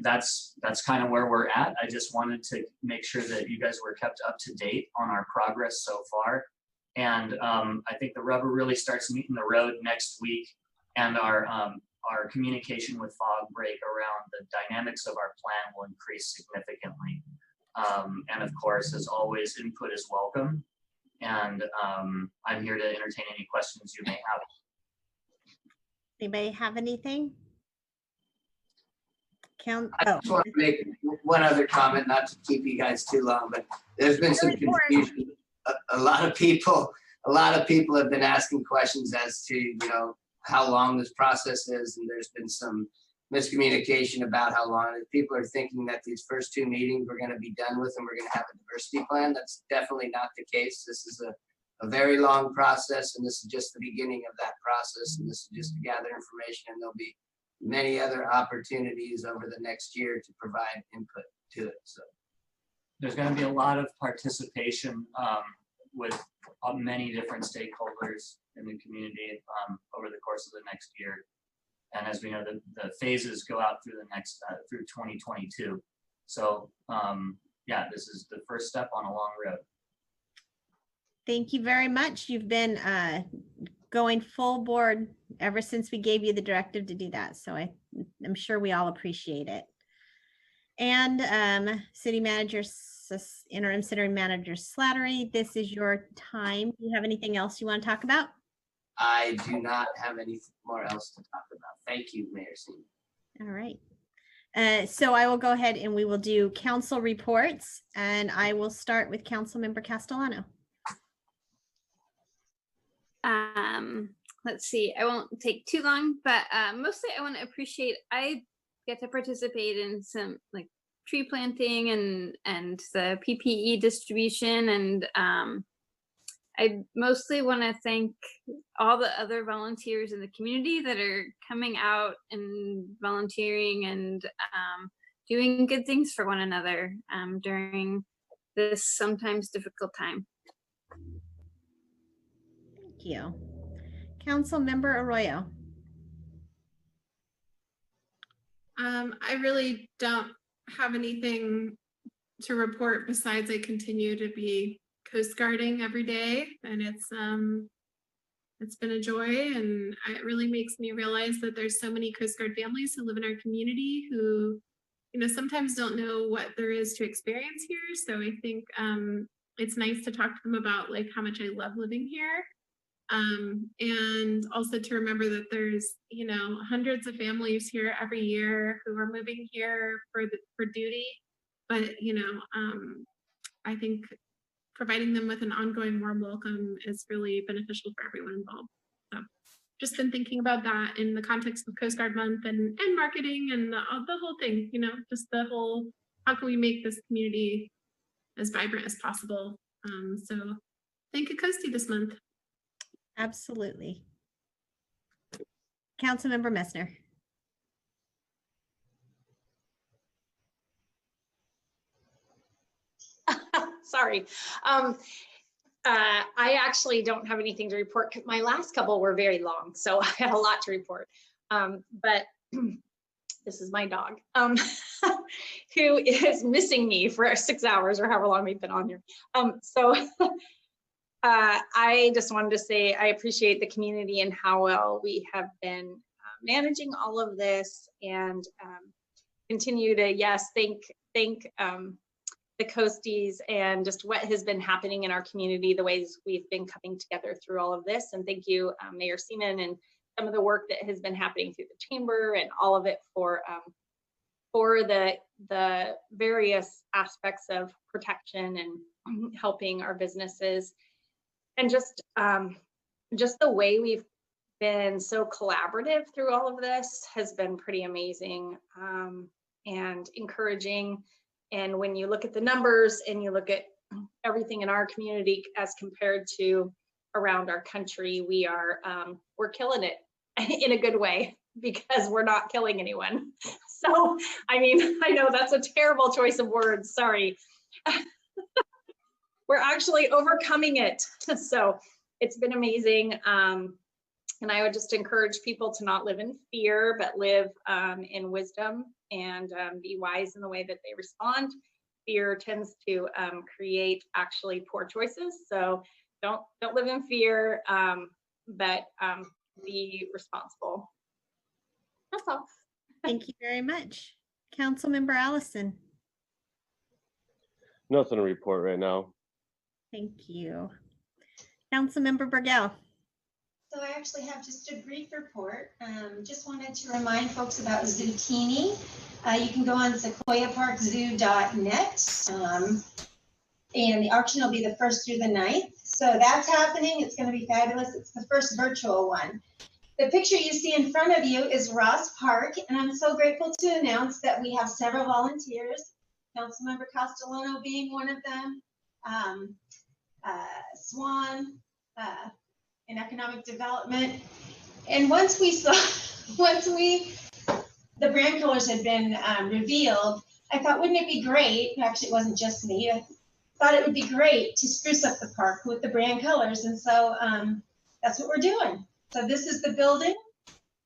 S6: that's kind of where we're at. I just wanted to make sure that you guys were kept up to date on our progress so far. And I think the rubber really starts meeting the road next week, and our communication with Fog Break around the dynamics of our plan will increase significantly. And of course, as always, input is welcome. And I'm here to entertain any questions you may have.
S1: Anybody have anything?
S21: I just want to make one other comment, not to keep you guys too long, but there's been some confusion. A lot of people have been asking questions as to, how long this process is, and there's been some miscommunication about how long it is. People are thinking that these first two meetings we're going to be done with and we're going to have a diversity plan. That's definitely not the case. This is a very long process, and this is just the beginning of that process, and this is just to gather information, and there'll be many other opportunities over the next year to provide input to it. So
S6: there's going to be a lot of participation with many different stakeholders in the community over the course of the next year. And as we know, the phases go out through the next through 2022. So yeah, this is the first step on a long road.
S1: Thank you very much. You've been going full board ever since we gave you the directive to do that. So I'm sure we all appreciate it. And interim city manager Slattery, this is your time. Do you have anything else you want to talk about?
S21: I do not have anything more else to talk about. Thank you, Mayor Seaman.
S1: All right. So I will go ahead and we will do council reports, and I will start with Councilmember Castellano.
S12: Let's see, I won't take too long, but mostly I want to appreciate I get to participate in some like tree planting and the PPE distribution, and I mostly want to thank all the other volunteers in the community that are coming out and volunteering and doing good things for one another during this sometimes difficult time.
S1: Thank you. Councilmember Arroyo.
S4: I really don't have anything to report besides I continue to be coast guarding every day, and it's been a joy, and it really makes me realize that there's so many Coast Guard families who live in our community who, sometimes don't know what there is to experience here. So I think it's nice to talk to them about like how much I love living here. And also to remember that there's, hundreds of families here every year who are moving here for duty. But, I think providing them with an ongoing warm welcome is really beneficial for everyone involved. So just been thinking about that in the context of Coast Guard Month and marketing and the whole thing, you know, just the whole, how can we make this community as vibrant as possible? So thank you, Coastie, this month.
S1: Absolutely. Councilmember Messner.
S8: Sorry. I actually don't have anything to report. My last couple were very long, so I have a lot to report. But this is my dog, who is missing me for 6 hours or however long we've been on here. I just wanted to say I appreciate the community and how well we have been managing all of this, and continue to, yes, thank the Coasties and just what has been happening in our community, the ways we've been coming together through all of this. And thank you, Mayor Seaman, and some of the work that has been happening through the chamber and all of it for the various aspects of protection and helping our businesses. And just the way we've been so collaborative through all of this has been pretty amazing and encouraging. And when you look at the numbers and you look at everything in our community as compared to around our country, we're killing it in a good way because we're not killing anyone. So, I mean, I know that's a terrible choice of words, sorry. We're actually overcoming it. So it's been amazing. And I would just encourage people to not live in fear, but live in wisdom and be wise in the way that they respond. Fear tends to create actually poor choices. So don't live in fear, but be responsible. That's all.
S1: Thank you very much. Councilmember Allison.
S11: Nothing to report right now.
S1: Thank you. Councilmember Burgell.
S13: So I actually have just a brief report. Just wanted to remind folks about Zootini. You can go on sequoiaparkzoo.net, and the auction will be the 1st through the 9th. So that's happening. It's going to be fabulous. It's the first virtual one. The picture you see in front of you is Ross Park, and I'm so grateful to announce that we have several volunteers, Councilmember Castellano being one of them, Swan, in economic development. And once the brand colors had been revealed, I thought, wouldn't it be great? Actually, it wasn't just me. I thought it would be great to spruce up the park with the brand colors. And so that's what we're doing. So this is the building,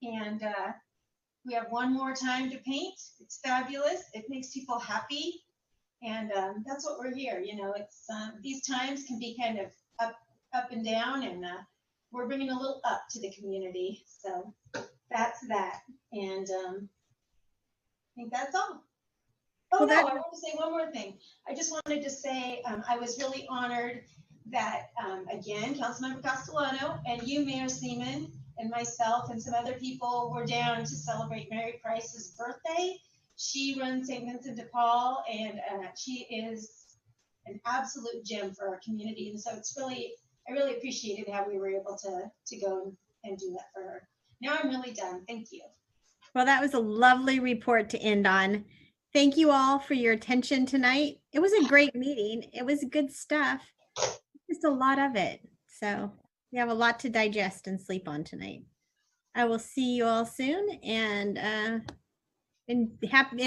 S13: and we have one more time to paint. It's fabulous. It makes people happy. And that's what we're here. You know, it's these times can be kind of up and down, and we're bringing a little up to the community. So that's that. And I think that's all. Oh, no, I want to say one more thing. I just wanted to say I was really honored that, again, Councilmember Castellano and you, Mayor Seaman, and myself and some other people were down to celebrate Mary Price's birthday. She runs St. Vincent de Paul, and she is an absolute gem for our community. And so it's really, I really appreciated how we were able to go and do that for her. Now I'm really done. Thank you.
S1: Well, that was a lovely report to end on. Thank you all for your attention tonight. It was a great meeting. It was good stuff. Just a lot of it. So we have a lot to digest and sleep on tonight. I will see you all soon, and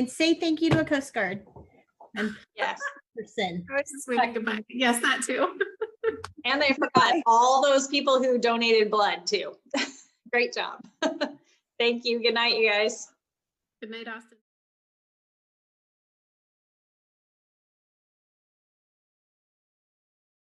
S1: say thank you to a Coast Guard. And
S8: yes.
S1: Person.
S4: Goodbye. Yes, that too.
S8: And I forgot all those people who donated blood too. Great job. Thank you. Good night, you guys.
S4: Good night, Austin.